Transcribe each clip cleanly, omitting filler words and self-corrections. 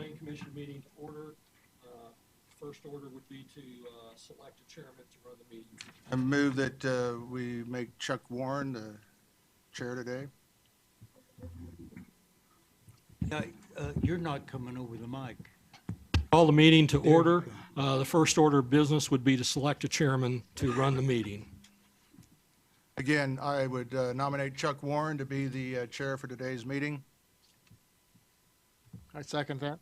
Planning Commission meeting to order. First order would be to select a chairman to run the meeting. I move that we make Chuck Warren the chair today. You're not coming over the mic. Call the meeting to order. The first order of business would be to select a chairman to run the meeting. Again, I would nominate Chuck Warren to be the chair for today's meeting. I second that.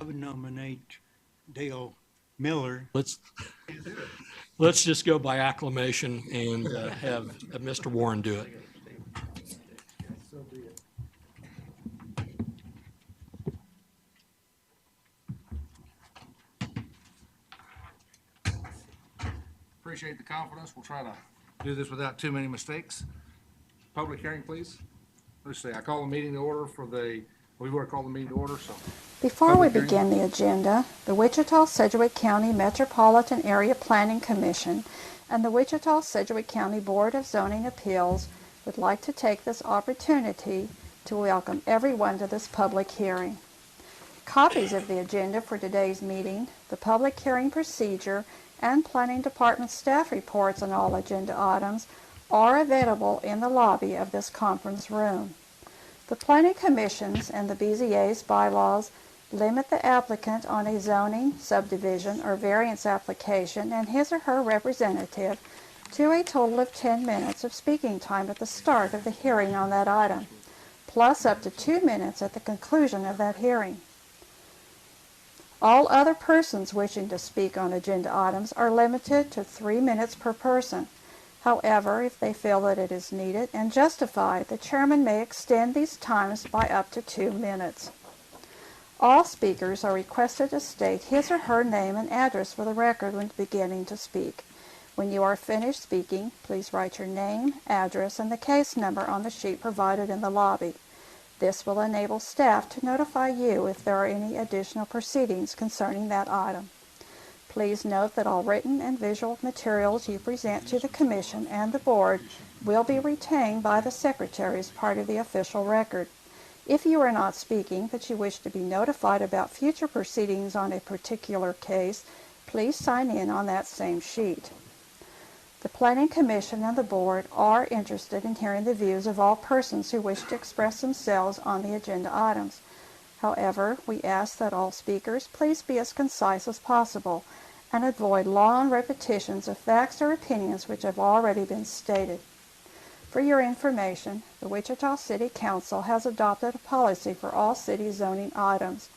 I would nominate Dale Miller. Let's just go by acclamation and have Mr. Warren do it. Appreciate the confidence. We'll try to do this without too many mistakes. Public hearing, please. Let's see, I call the meeting to order we were called the meeting to order, so. Before we begin the agenda, the Wichita-Sedgwick County Metropolitan Area Planning Commission and the Wichita-Sedgwick County Board of Zoning Appeals would like to take this opportunity to welcome everyone to this public hearing. Copies of the agenda for today's meeting, the public hearing procedure, and Planning Department staff reports on all agenda items are available in the lobby of this conference room. The Planning Commission's and the BZA's bylaws limit the applicant on a zoning, subdivision, or variance application and his or her representative to a total of 10 minutes of speaking time at the start of the hearing on that item, plus up to 2 minutes at the conclusion of that hearing. All other persons wishing to speak on agenda items are limited to 3 minutes per person. However, if they feel that it is needed and justified, the chairman may extend these times by up to 2 minutes. All speakers are requested to state his or her name and address for the record when beginning to speak. When you are finished speaking, please write your name, address, and the case number on the sheet provided in the lobby. This will enable staff to notify you if there are any additional proceedings concerning that item. Please note that all written and visual materials you present to the Commission and the Board will be retained by the Secretary as part of the official record. If you are not speaking but you wish to be notified about future proceedings on a particular case, please sign in on that same sheet. The Planning Commission and the Board are interested in hearing the views of all persons who wish to express themselves on the agenda items. However, we ask that all speakers please be as concise as possible and avoid long repetitions of facts or opinions which have already been stated. For your information, the Wichita City Council has adopted a policy for all city zoning items.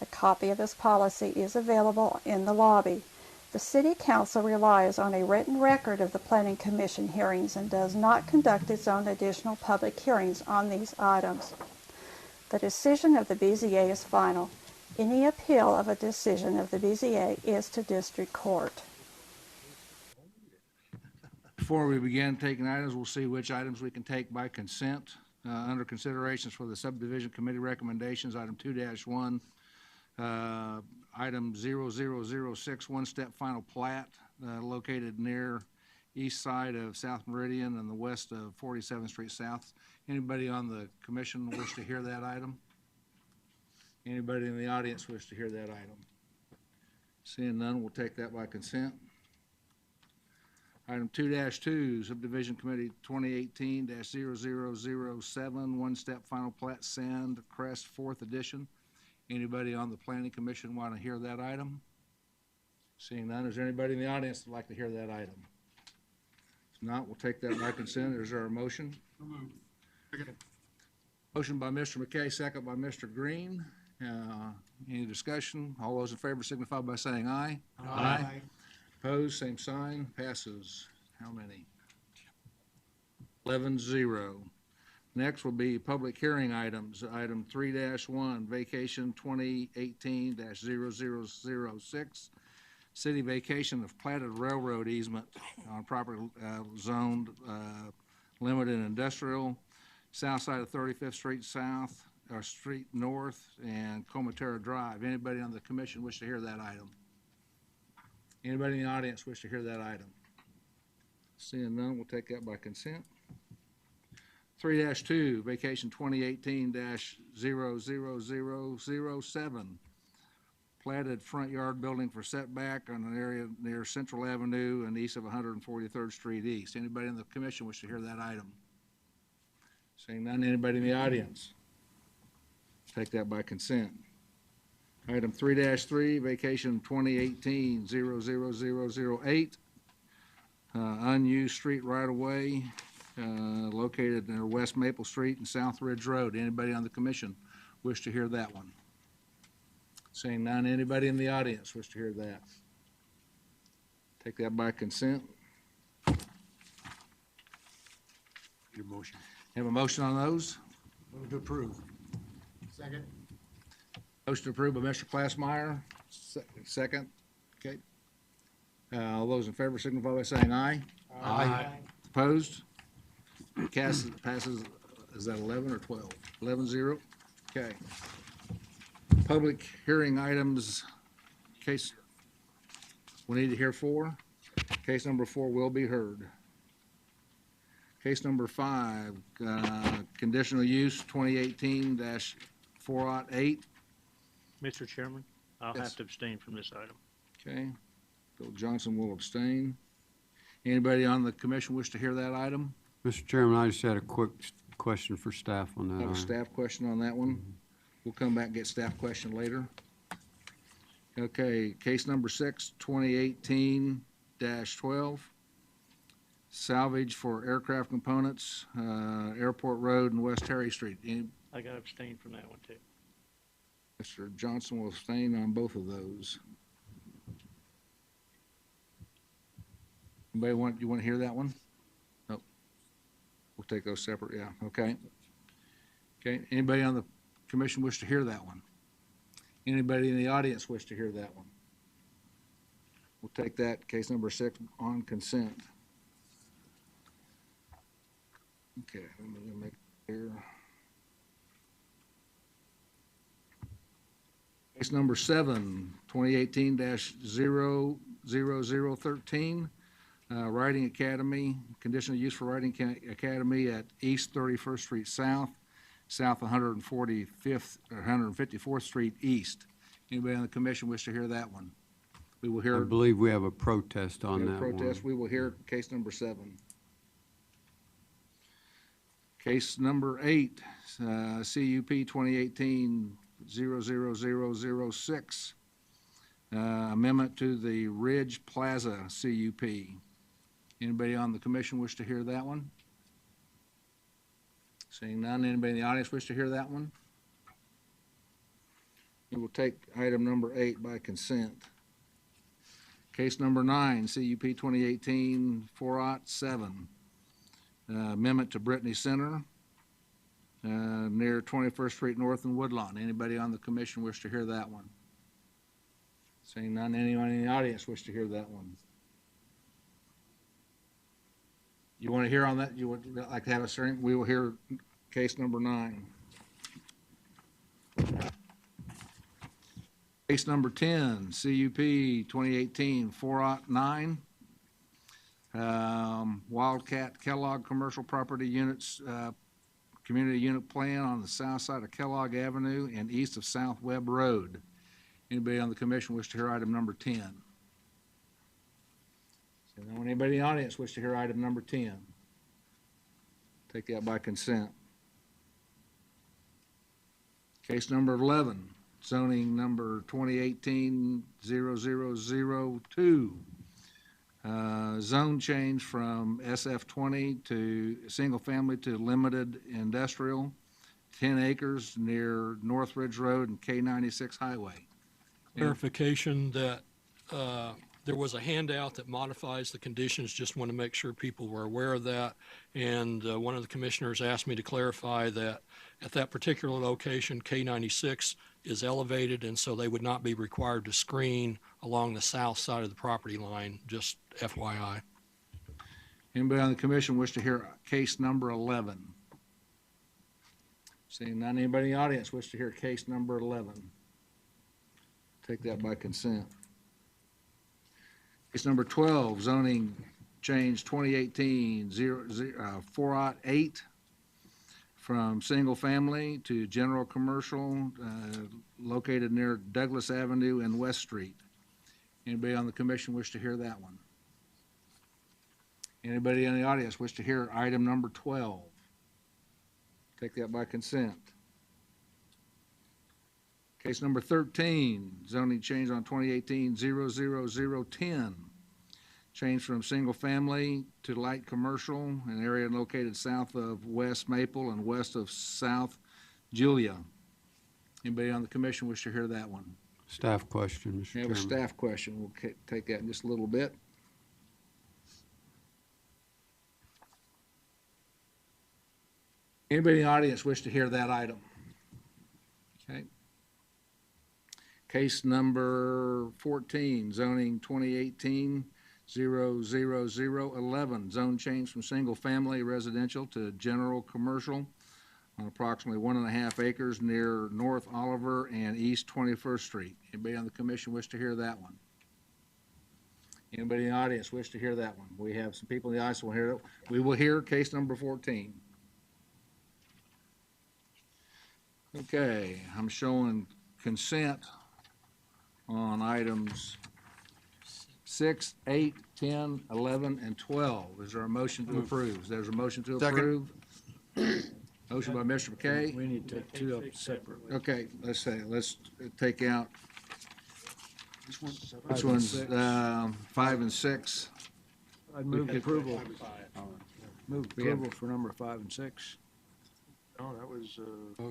A copy of this policy is available in the lobby. The City Council relies on a written record of the Planning Commission hearings and does not conduct its own additional public hearings on these items. The decision of the BZA is final. Any appeal of a decision of the BZA is to district court. Before we begin taking items, we'll see which items we can take by consent. Under considerations for the subdivision committee recommendations, item 2-1, item 0006, one-step final plat located near east side of South Meridian and the west of 47th Street South. Anybody on the commission wish to hear that item? Anybody in the audience wish to hear that item? Seeing none, we'll take that by consent. Item 2-2, Subdivision Committee 2018-0007, one-step final plat, Sand Crest, 4th edition. Anybody on the Planning Commission want to hear that item? Seeing none, is there anybody in the audience that'd like to hear that item? If not, we'll take that by consent. Is there a motion? Motion by Mr. McKay, second by Mr. Green. Any discussion? All those in favor signify by saying aye. Aye. Opposed, same sign. Passes. How many? 11-0. Next will be public hearing items. Item 3-1, vacation 2018-0006, city vacation of platted railroad easement on property zoned limited industrial, south side of 35th Street South, or Street North, and Comatera Drive. Anybody on the commission wish to hear that item? Anybody in the audience wish to hear that item? Seeing none, we'll take that by consent. 3-2, vacation 2018-00007, platted front yard building for setback on an area near Central Avenue and east of 143rd Street East. Anybody in the commission wish to hear that item? Seeing none, anybody in the audience? Take that by consent. Item 3-3, vacation 2018-00008, unused street right-of-way located near West Maple Street and South Ridge Road. Anybody on the commission wish to hear that one? Seeing none, anybody in the audience wish to hear that? Take that by consent. Your motion. Have a motion on those? Move to approve. Second. Motion approved by Mr. Glassmeyer, second. Okay. All those in favor signify by saying aye. Aye. Opposed? Passes, is that 11 or 12? 11-0. Okay. Public hearing items, case, we need to hear 4. Case number 4 will be heard. Case number 5, conditional use 2018-408. Mr. Chairman, I'll Yes. have to abstain from this item. Okay. Bill Johnson will abstain. Anybody on the commission wish to hear that item? Mr. Chairman, I just had a quick question for staff on that. Have a item. staff question on that one? We'll come back and get staff question later. Okay, case number 6, 2018-12. Salvage for aircraft components, Airport Road and West Terry Street. I got to abstain from that one, too. Mr. Johnson will abstain on both of those. Anybody you want to hear that one? Nope. We'll take those separate, yeah, okay. Okay, anybody on the commission wish to hear that one? Anybody in the audience wish to hear that one? We'll take that, case number 6, on consent. Okay, let me make it here. Case number 7, 2018-00013, Riding Academy, conditional use for Riding Academy at East 31st Street South, South 145th, or 154th Street East. Anybody on the commission wish to hear that one? We will I hear. believe we have a protest on that one. Protest, we will hear case number 7. Case number 8, CUP 2018-00006, amendment to the Ridge Plaza CUP. Anybody on the commission wish to hear that one? Seeing none, anybody in the audience wish to hear that one? We will take item number 8 by consent. Case number 9, CUP 2018-407, amendment to Brittany Center, near 21st Street North and Woodlawn. Anybody on the commission wish to hear that one? Seeing none, anyone in the audience wish to hear that one? You want to hear on that? You would like to have a hearing? We will hear case number 9. Case number 10, CUP 2018-409, Wildcat Kellogg Commercial Property Units, Community Unit Plan on the south side of Kellogg Avenue and east of South Webb Road. Anybody on the commission wish to hear item number 10? So now, anybody in the audience wish to hear item number 10? Take that by consent. Case number 11, zoning number 2018-0002. Zone change from SF20 to single family to limited industrial, 10 acres near North Ridge Road and K96 Highway. Clarification that there was a handout that modifies the conditions, just want to make sure people were aware of that. And one of the commissioners asked me to clarify that at that particular location, K96 is elevated, and so they would not be required to screen along the south side of the property line, just FYI. Anybody on the commission wish to hear case number 11? Seeing none, anybody in the audience wish to hear case number 11? Take that by consent. Case number 12, zoning change 2018-408, from single family to general commercial, located near Douglas Avenue and West Street. Anybody on the commission wish to hear that one? Anybody in the audience wish to hear item number 12? Take that by consent. Case number 13, zoning change on 2018-00010. Change from single family to light commercial, an area located south of West Maple and west of South Julia. Anybody on the commission wish to hear that one? Staff question, Mr. We have a Chairman. staff question. We'll take that in just a little bit. Anybody in the audience wish to hear that item? Okay. Case number 14, zoning 2018-00011, zone change from single-family residential to general commercial on approximately 1.5 acres near North Oliver and East 21st Street. Anybody on the commission wish to hear that one? Anybody in the audience wish to hear that one? We have some people in the audience who will hear it. We will hear case number 14. Okay, I'm showing consent on items 6, 8, 10, 11, and 12. Is there a motion to approve? There's a motion to Second. approve. Motion by Mr. McKay. We need to take two of them separately. Okay, let's take out, This one's which one's 5 and 6? I'd move approval. Move approval for number 5 and 6. No, that was,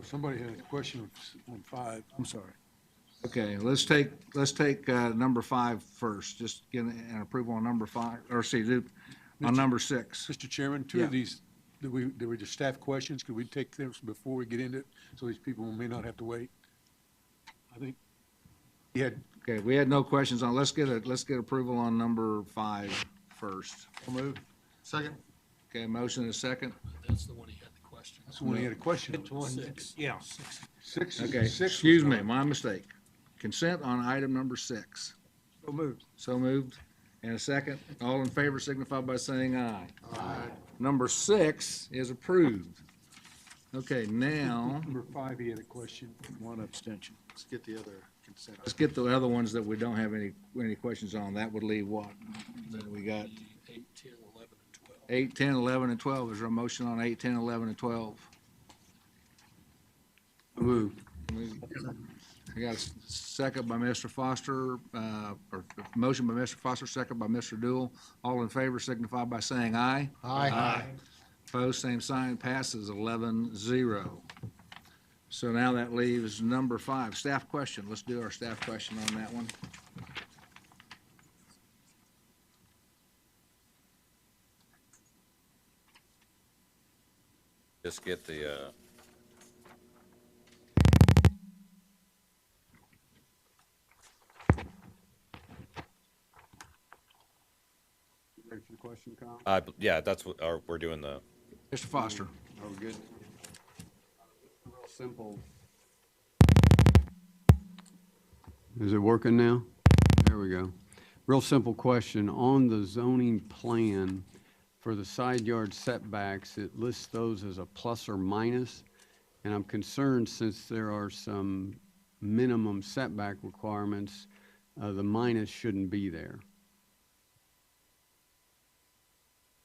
somebody had a question on 5. I'm sorry. Okay, let's take number 5 first. Just get an approval on number 5, or on number 6. Mr. Chairman, two Yeah. of these, they were just staff questions. Could we take them before we get into it, so these people may not have to wait? I think, he had, Okay, we had no questions on, let's get approval on number 5 first. Second? Okay, motion and a second. That's the one he had the question. that's the one he had a question on. Six. Yeah. 6. Okay, excuse me, my mistake. Consent on item number 6. So moved. So moved. And a second. All in favor signify by saying aye. Aye. Number 6 is approved. Okay, now, Number 5, he had a question. One abstention. Let's get the other consent. let's get the other ones that we don't have any questions on. That would leave what? Then we got 8, 10, 11, and 12. 8, 10, 11, and 12. Is there a motion on 8, 10, 11, and 12? Move. I got a second by Mr. Foster, or motion by Mr. Foster, second by Mr. Dool. All in favor signify by saying aye. Aye. Opposed, same sign, passes 11-0. So now that leaves number 5, staff question. Let's do our staff question on that one. Just get the, Ready for the question, Kyle? yeah, that's what, we're doing the, Mr. Foster. Oh, good. Real simple. Is it working now? There we go. Real simple question. On the zoning plan for the side yard setbacks, it lists those as a plus or minus. And I'm concerned since there are some minimum setback requirements, the minus shouldn't be there.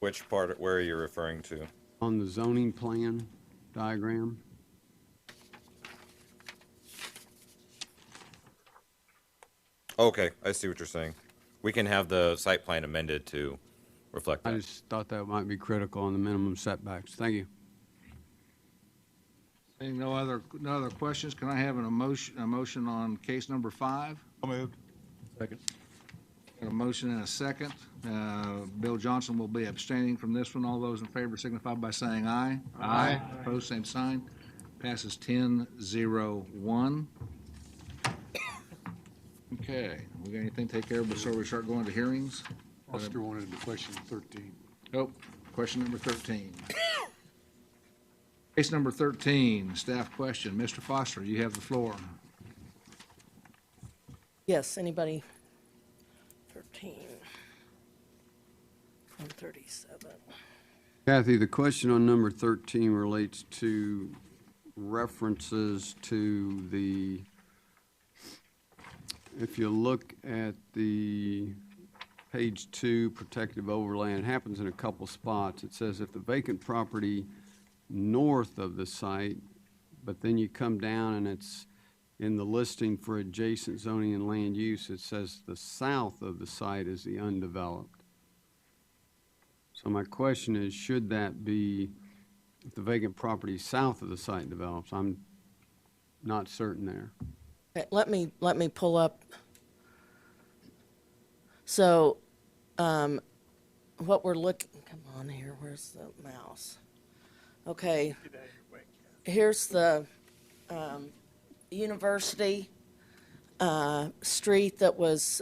which part, where are you referring to? On the zoning plan diagram. Okay, I see what you're saying. We can have the site plan amended to reflect I that. just thought that might be critical on the minimum setbacks. Thank you. Seeing no other questions, can I have a motion on case number 5? So moved. Second. Got a motion and a second. Bill Johnson will be abstaining from this one. All those in favor signify by saying aye. Aye. Opposed, same sign. Passes 10-0-1. Okay, we got anything to take care of before we start going to hearings? Foster wanted the question 13. Oh, question number 13. Case number 13, staff question. Mr. Foster, you have the floor. Yes, anybody? 13. 137. Kathy, the question on number 13 relates to references to the, if you look at the page 2, protective overlay, and it happens in a couple spots. It says if the vacant property north of the site, but then you come down and it's in the listing for adjacent zoning and land use, it says the south of the site is the undeveloped. So my question is, should that be if the vacant property south of the site develops? I'm not certain there. Okay, let me pull up. So, what we're looking, come on here, where's the mouse? Okay, here's the University street that was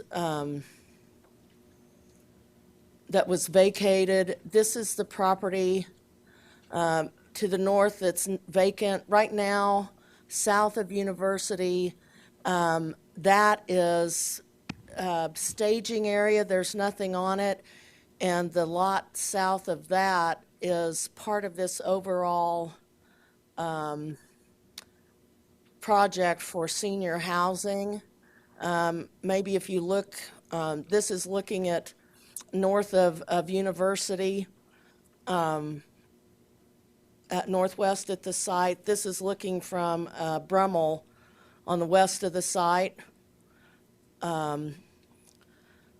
vacated. This is the property to the north that's vacant right now, south of University. That is staging area. There's nothing on it. And the lot south of that is part of this overall project for senior housing. Maybe if you look, this is looking at north of University, at northwest at the site. This is looking from Brummel on the west of the site.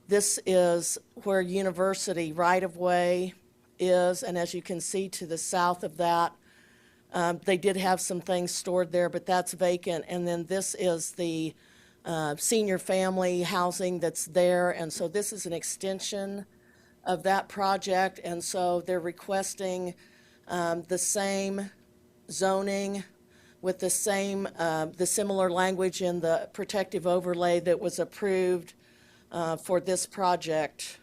This is where University right-of-way is, and as you can see to the south of that, they did have some things stored there, but that's vacant. And then this is the senior family housing that's there, and so this is an extension of that project, and so they're requesting the same zoning with the same, the similar language in the protective overlay that was approved for this project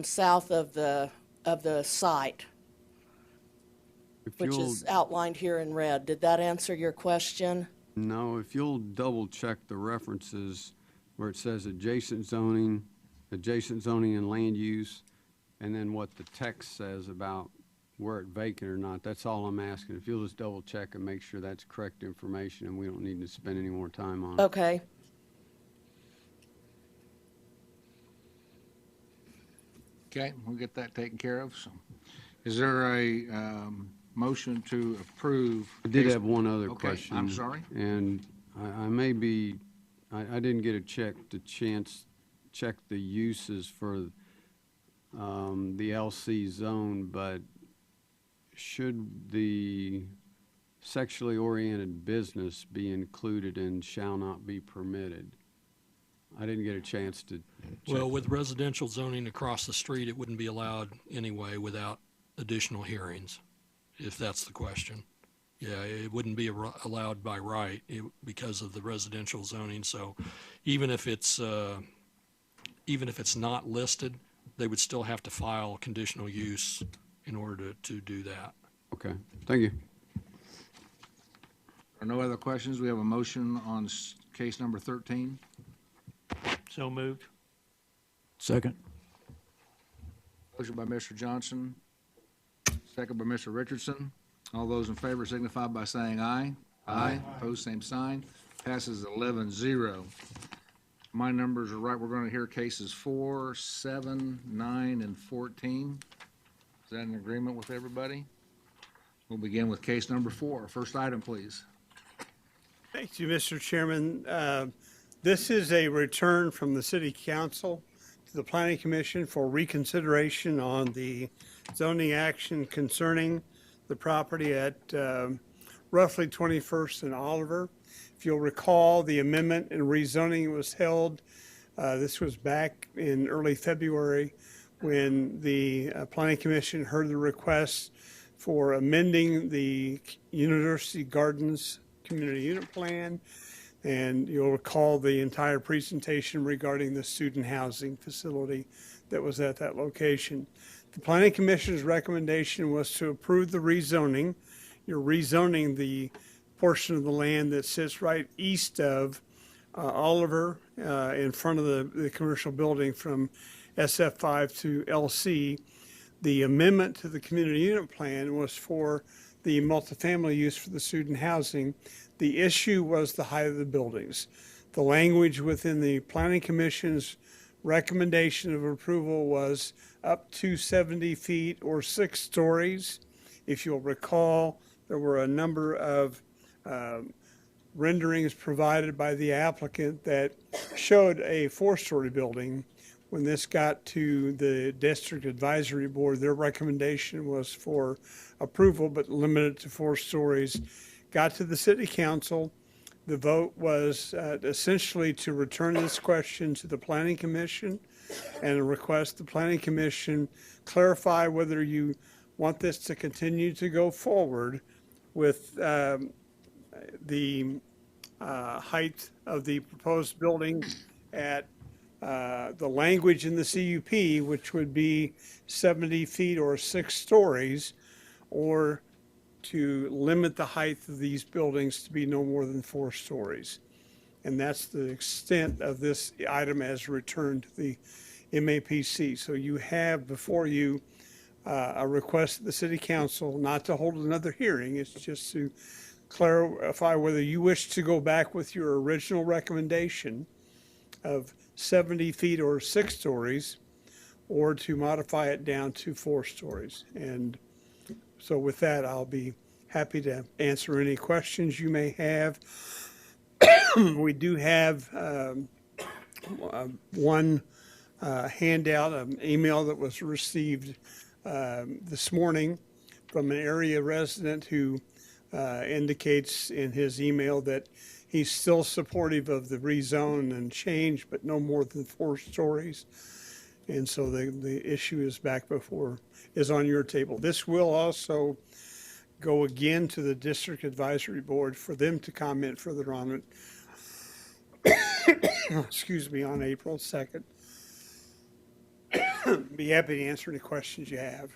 south of the site, which is outlined here in red. Did that answer your question? No, if you'll double check the references where it says adjacent zoning and land use, and then what the text says about where it's vacant or not, that's all I'm asking. If you'll just double check and make sure that's correct information, and we don't need to spend any more time on it. Okay. Okay, we'll get that taken care of. So, is there a motion to approve? I did have one other Okay, question. I'm sorry. And I may be, I didn't get a chance check the uses for the LC zone, but should the sexually oriented business be included in shall not be permitted? I didn't get a chance to check. Well, with residential zoning across the street, it wouldn't be allowed anyway without additional hearings, if that's the question. Yeah, it wouldn't be allowed by right because of the residential zoning. So even if it's not listed, they would still have to file conditional use in order to do that. Okay, thank you. Are no other questions? We have a motion on case number 13. So moved. Second. Motion by Mr. Johnson, second by Mr. Richardson. All those in favor signify by saying aye. Aye. Opposed, same sign. Passes 11-0. My numbers are right. We're going to hear cases 4, 7, 9, and 14. Is that in agreement with everybody? We'll begin with case number 4. First item, please. Thank you, Mr. Chairman. This is a return from the City Council to the Planning Commission for reconsideration on the zoning action concerning the property at roughly 21st and Oliver. If you'll recall, the amendment and rezoning was held. This was back in early February when the Planning Commission heard the request for amending the University Gardens Community Unit Plan. And you'll recall the entire presentation regarding the student housing facility that was at that location. The Planning Commission's recommendation was to approve the rezoning. You're rezoning the portion of the land that sits right east of Oliver in front of the commercial building from SF5 to LC. The amendment to the community unit plan was for the multifamily use for the student housing. The issue was the height of the buildings. The language within the Planning Commission's recommendation of approval was up to 70 feet or 6 stories. If you'll recall, there were a number of renderings provided by the applicant that showed a 4-story building. When this got to the District Advisory Board, their recommendation was for approval, but limited to 4 stories. Got to the City Council. The vote was essentially to return this question to the Planning Commission and request the Planning Commission clarify whether you want this to continue to go forward with the height of the proposed building at the language in the CUP, which would be 70 feet or 6 stories, or to limit the height of these buildings to be no more than 4 stories. And that's the extent of this item as returned to the MAPC. So you have before you a request of the City Council not to hold another hearing. It's just to clarify whether you wish to go back with your original recommendation of 70 feet or 6 stories, or to modify it down to 4 stories. And so with that, I'll be happy to answer any questions you may have. We do have one handout, an email that was received this morning from an area resident who indicates in his email that he's still supportive of the rezone and change, but no more than 4 stories. And so the issue is is on your table. This will also go again to the District Advisory Board for them to comment further on it. Excuse me, on April 2nd. Be happy to answer any questions you have.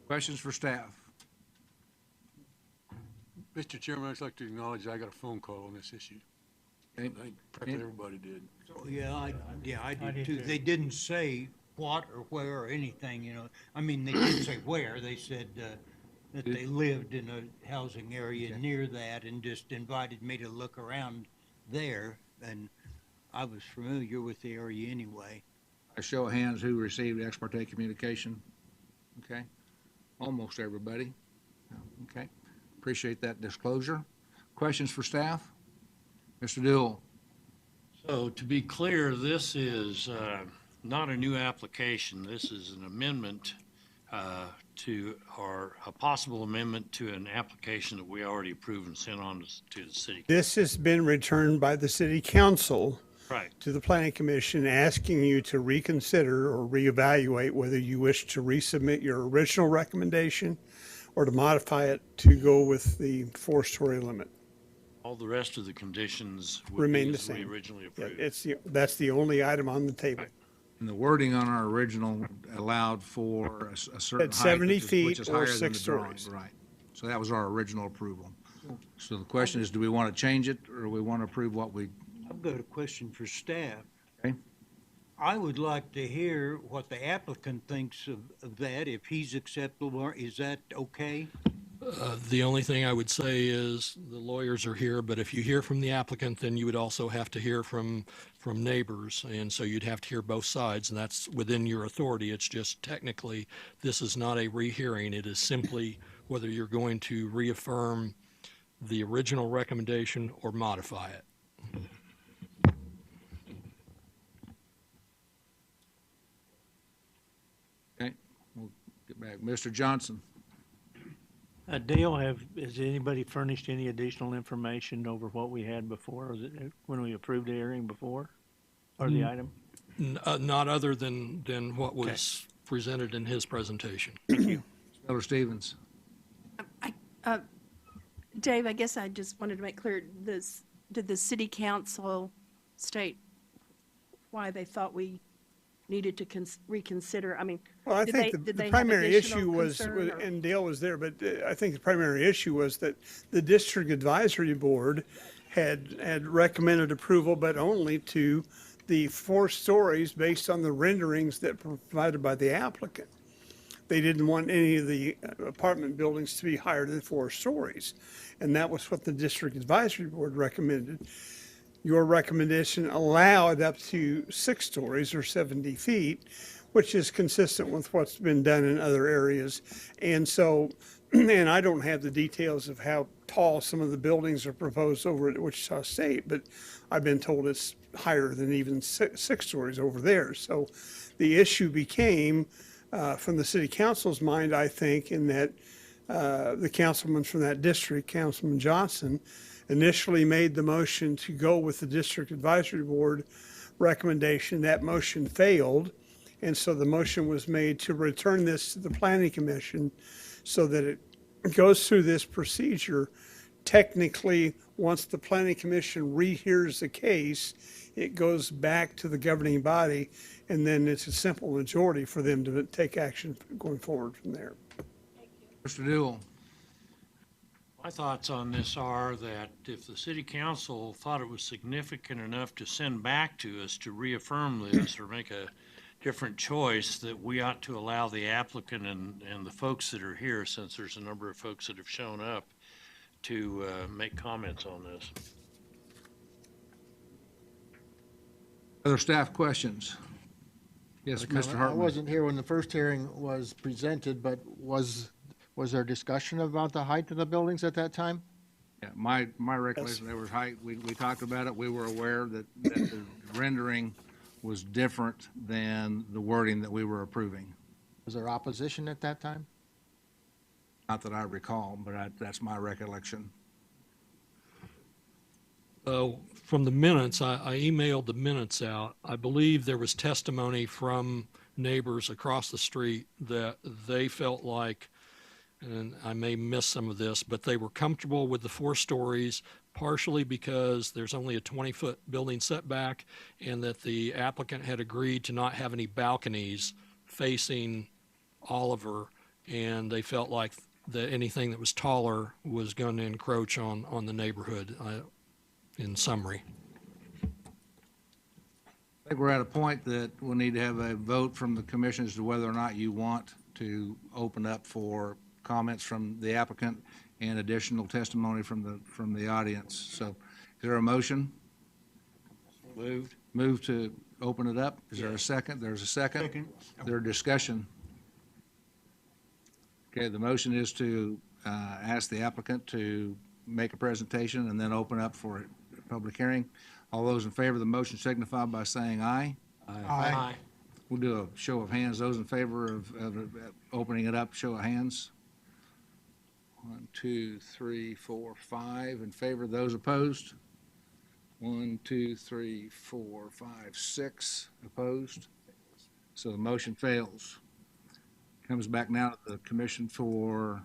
Questions for staff? Mr. Chairman, I'd just like to acknowledge I got a phone call on this issue. Okay. I think practically everybody did. Yeah, I I did did too. too. They didn't say what or where or anything, you know. I mean, they didn't say where. They said that they lived in a housing area near that and just invited me to look around there. And I was familiar with the area anyway. A show of hands who received ex parte communication. Okay, almost everybody. Okay, appreciate that disclosure. Questions for staff? Mr. Dill? So to be clear, this is not a new application. This is an amendment or a possible amendment to an application that we already approved and sent on to the city. This has been returned by the City Council Right. to the Planning Commission, asking you to reconsider or reevaluate whether you wish to resubmit your original recommendation or to modify it to go with the 4-story limit. All the rest of the conditions would Remain be the as we same. originally Yeah, approved. that's the only item on the table. And the wording on our original allowed for a certain At height, 70 which feet is or higher than 6 the drawing. stories. Right. So that was our original approval. So the question is, do we want to change it, or do we want to approve what we? I've got a question for staff. Okay. I would like to hear what the applicant thinks of that, if he's acceptable. Is that okay? The only thing I would say is the lawyers are here, but if you hear from the applicant, then you would also have to hear from neighbors. And so you'd have to hear both sides, and that's within your authority. It's just technically, this is not a rehearing. It is simply whether you're going to reaffirm the original recommendation or modify it. Okay, we'll get back. Mr. Johnson? Dale, has anybody furnished any additional information over what we had before, when we approved the hearing before, or the item? Not other than what was presented in his presentation. Elder Stevens? Dave, I guess I just wanted to make clear, did the city council state why they thought we needed to reconsider? I mean, Well, I did think they the have primary additional issue was, concern, or- and Dale was there, but I think the primary issue was that the District Advisory Board had recommended approval, but only to the 4 stories based on the renderings that were provided by the applicant. They didn't want any of the apartment buildings to be higher than 4 stories. And that was what the district advisory board recommended. Your recommendation allowed up to 6 stories or 70 feet, which is consistent with what's been done in other areas. And so, and I don't have the details of how tall some of the buildings are proposed over at Wichita State, but I've been told it's higher than even 6 stories over there. So the issue became, from the city council's mind, I think, in that the councilman from that district, Councilman Johnson, initially made the motion to go with the district advisory board recommendation. That motion failed. And so the motion was made to return this to the planning commission so that it goes through this procedure. Technically, once the planning commission rehears the case, it goes back to the governing body, and then it's a simple majority for them to take action going forward from there. Mr. Newell. My thoughts on this are that if the city council thought it was significant enough to send back to us to reaffirm this or make a different choice, that we ought to allow the applicant and the folks that are here, since there's a number of folks that have shown up, to make comments on this. Other staff questions? Yes, Mr. I Hartman. wasn't here when the first hearing was presented, but was there discussion about the height of the buildings at that time? Yeah, my recollection, there was height, we talked about it, we were aware that the rendering was different than the wording that we were approving. Was there opposition at that time? Not that I recall, but that's my recollection. From the minutes, I emailed the minutes out. I believe there was testimony from neighbors across the street that they felt like, and I may miss some of this, but they were comfortable with the 4 stories, partially because there's only a 20-foot building setback, and that the applicant had agreed to not have any balconies facing Oliver, and they felt like that anything that was taller was going to encroach on the neighborhood, in summary. I think we're at a point that we'll need to have a vote from the commission as to whether or not you want to open up for comments from the applicant and additional testimony from the audience. So is there a motion? Moved. Move to open it up. Is there a second? There's a second. Second. There discussion. Okay, the motion is to ask the applicant to make a presentation and then open up for a public hearing. All those in favor of the motion signify by saying aye. Aye. We'll do a show of hands. Those in favor of opening it up, show of hands. 1, 2, 3, 4, 5 in favor. Those opposed? 1, 2, 3, 4, 5, 6 opposed. So the motion fails. Comes back now to the commission for,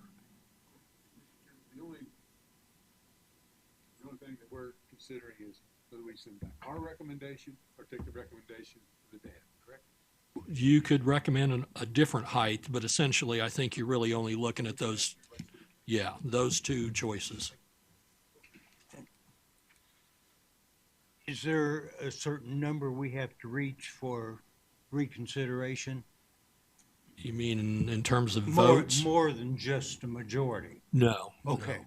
The only thing that we're considering is whether we send back our recommendation or take the recommendation of the dam, correct? You could recommend a different height, but essentially, I think you're really only looking at those, those 2 choices. Is there a certain number we have to reach for reconsideration? You mean in terms of More, votes? more than just a majority? No. Okay.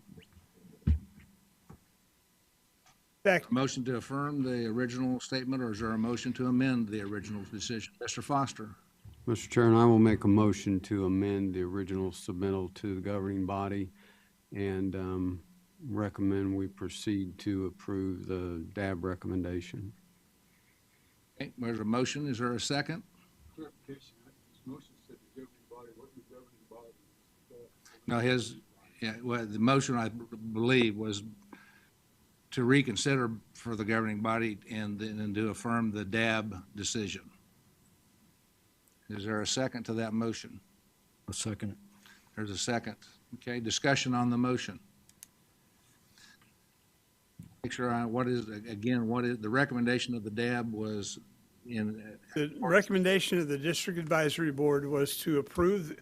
motion to affirm the original statement, or is there a motion to amend the original decision? Mr. Foster. Mr. Chairman, I will make a motion to amend the original submittal to the governing body and recommend we proceed to approve the DAB recommendation. Okay, there's a motion. Is there a second? Clarification, this motion said the governing body, what the governing body? No, well, the motion, I believe, was to reconsider for the governing body and then to affirm the DAB decision. Is there a second to that motion? A second. There's a second. Okay, discussion on the motion. Make sure what is the recommendation of the DAB was in. The recommendation of the district advisory board was to approve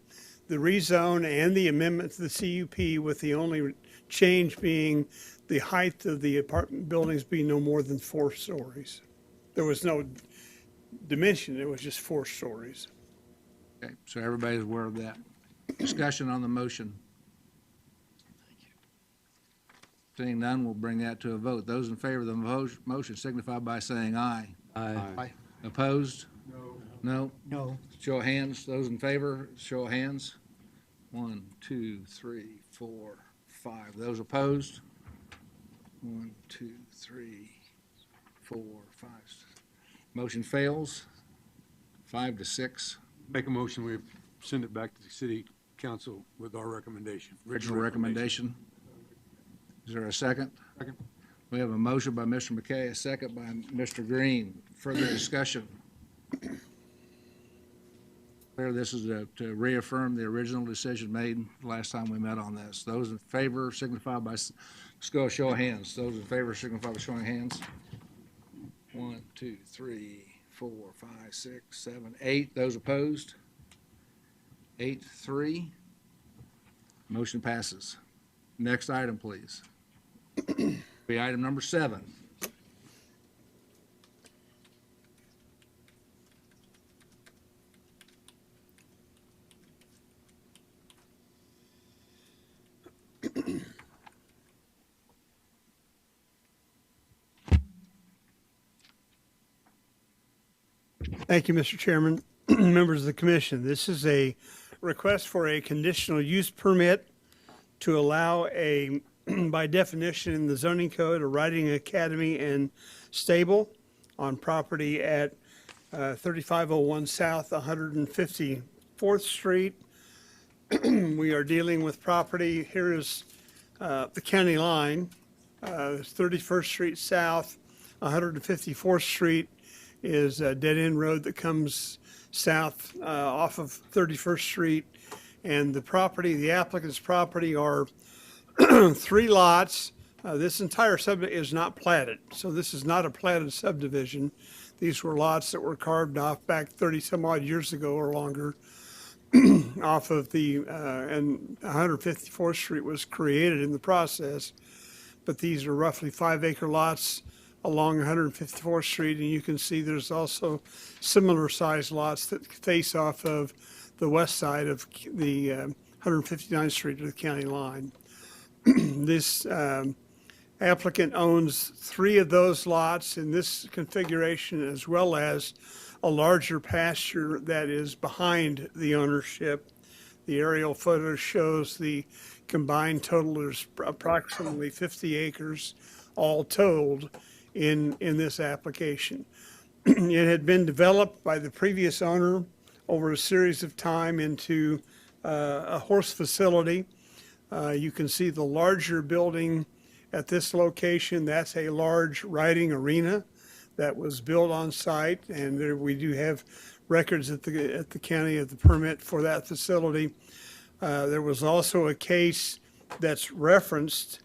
the rezone and the amendment to the CUP, with the only change being the height of the apartment buildings being no more than 4 stories. there was no dimension, it was just 4 stories. Okay, so everybody's aware of that. Discussion on the motion. Seeing none, we'll bring that to a vote. Those in favor of the motion signify by saying aye. Aye. Opposed? No. No. Show of hands. Those in favor, show of hands. 1, 2, 3, 4, 5. Those opposed? 1, 2, 3, 4, 5. Motion fails. 5 to 6. Make a motion, we send it back to the city council with our recommendation. Original recommendation. Is there a second? Second. We have a motion by Mr. McKay, a second by Mr. Green. Further discussion? Clear this is to reaffirm the original decision made last time we met on this. Those in favor signify by, let's go show of hands. Those in favor signify by showing hands. 1, 2, 3, 4, 5, 6, 7, 8. Those opposed? 8, 3. Motion passes. Next item, please. Be item number 7. Thank you, Mr. Chairman, members of the commission. This is a request for a conditional use permit to allow a, by definition in the zoning code, a riding academy and stable on property at 3501 South 154th Street. We are dealing with property, here is the county line, 31st Street South, 154th Street is a dead-end road that comes south off of 31st Street. And the property, the applicant's property are 3 lots. This entire subdivision is not platted, so this is not a platted subdivision. These were lots that were carved off back 30 some odd years ago or longer off of the, and 154th Street was created in the process. But these are roughly 5-acre lots along 154th Street, and you can see there's also similar sized lots that face off of the west side of the 159th Street to the county line. This applicant owns 3 of those lots in this configuration, as well as a larger pasture that is behind the ownership. The aerial photo shows the combined total is approximately 50 acres, all told in this application. It had been developed by the previous owner over a series of time into a horse facility. You can see the larger building at this location. That's a large riding arena that was built on site, and there we do have records at the county of the permit for that facility. There was also a case that's referenced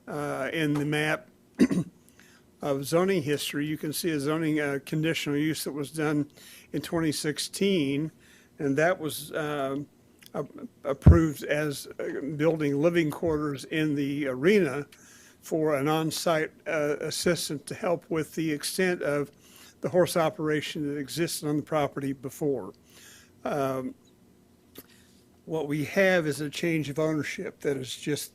in the map of zoning history. You can see a zoning conditional use that was done in 2016, and that was approved as building living quarters in the arena for an on-site assistant to help with the extent of the horse operation that existed on the property before. What we have is a change of ownership that has just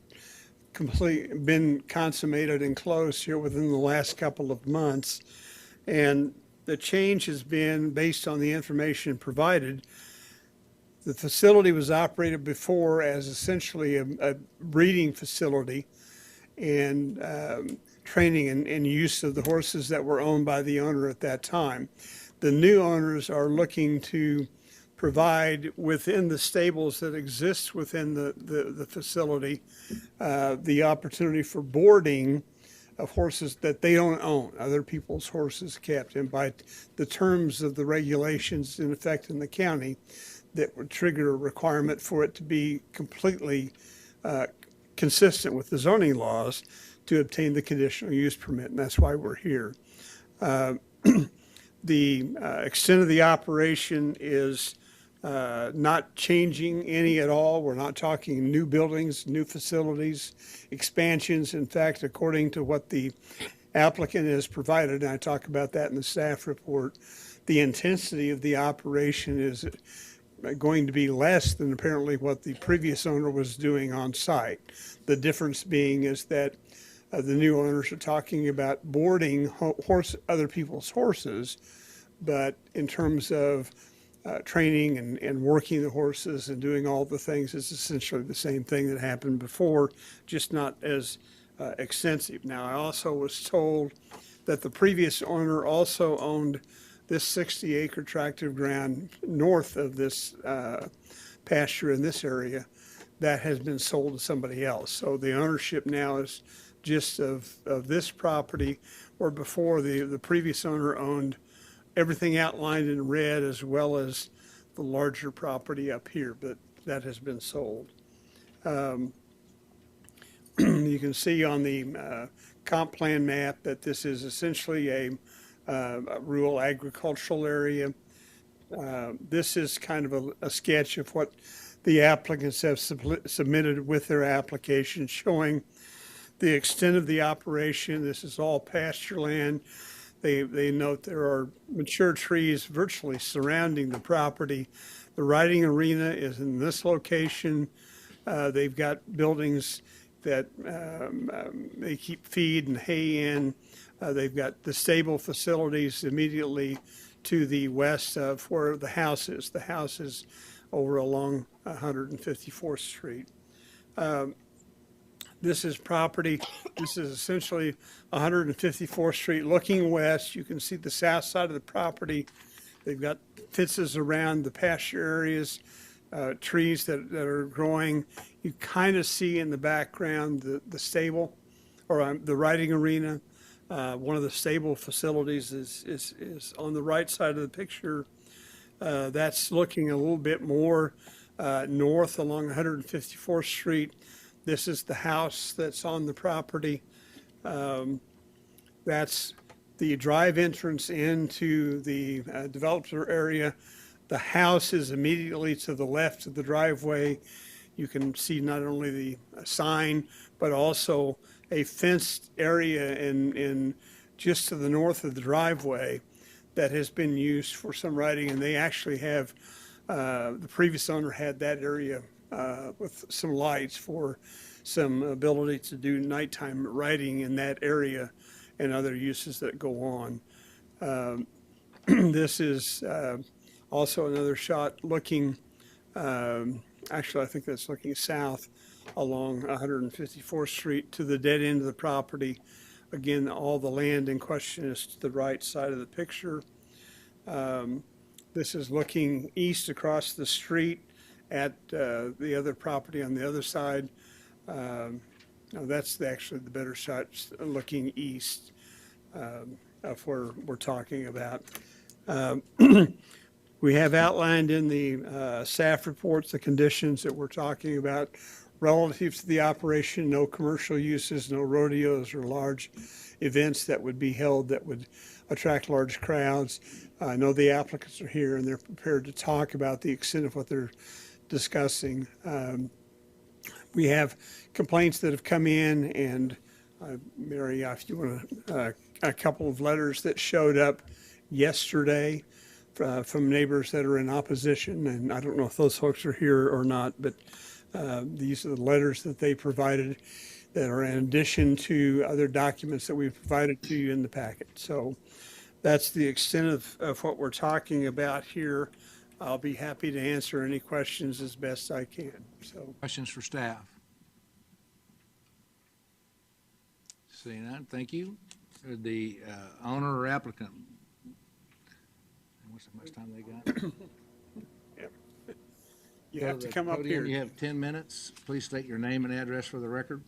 been consummated and closed here within the last couple of months. And the change has been based on the information provided. The facility was operated before as essentially a breeding facility and training and use of the horses that were owned by the owner at that time. The new owners are looking to provide within the stables that exist within the facility the opportunity for boarding of horses that they don't own, other people's horses kept, and by the terms of the regulations in effect in the county that would trigger a requirement for it to be completely consistent with the zoning laws to obtain the conditional use permit, and that's why we're here. The extent of the operation is not changing any at all. We're not talking new buildings, new facilities, expansions. In fact, according to what the applicant has provided, and I talk about that in the staff report, the intensity of the operation is going to be less than apparently what the previous owner was doing on site. The difference being is that the new owners are talking about boarding other people's horses, but in terms of training and working the horses and doing all the things, it's essentially the same thing that happened before, just not as extensive. Now, I also was told that the previous owner also owned this 60-acre tract of ground north of this pasture in this area that has been sold to somebody else. So the ownership now is just of this property, where before the previous owner owned everything outlined in red as well as the larger property up here, but that has been sold. You can see on the comp plan map that this is essentially a rural agricultural area. This is kind of a sketch of what the applicants have submitted with their application, showing the extent of the operation. This is all pasture land. They note there are mature trees virtually surrounding the property. The riding arena is in this location. They've got buildings that they keep feed and hay in. They've got the stable facilities immediately to the west of where the house is. The house is over along 154th Street. This is property. This is essentially 154th Street looking west. You can see the south side of the property. They've got fences around the pasture areas, trees that are growing. You kind of see in the background the stable, or the riding arena. One of the stable facilities is on the right side of the picture. That's looking a little bit more north along 154th Street. This is the house that's on the property. That's the drive entrance into the developer area. The house is immediately to the left of the driveway. You can see not only the sign, but also a fenced area in just to the north of the driveway that has been used for some riding. And they actually have, the previous owner had that area with some lights for some ability to do nighttime riding in that area and other uses that go on. This is also another shot looking, actually I think that's looking south along 154th Street to the dead end of the property. Again, all the land in question is to the right side of the picture. This is looking east across the street at the other property on the other side. No, that's actually the better shot, looking east of where we're talking about. We have outlined in the staff reports the conditions that we're talking about relative to the operation. No commercial uses, no rodeos or large events that would be held that would attract large crowds. I know the applicants are here and they're prepared to talk about the extent of what they're discussing. We have complaints that have come in, and Mary, if you want a couple of letters that showed up yesterday from neighbors that are in opposition, and I don't know if those folks are here or not, but these are the letters that they provided that are in addition to other documents that we've provided to you in the packet. So that's the extent of what we're talking about here. I'll be happy to answer any questions as best I can. So, Questions for staff? Seeing none, thank you. The owner or applicant, how much time they got? you have to come up Podium, here. You have 10 minutes. Please state your name and address for the record.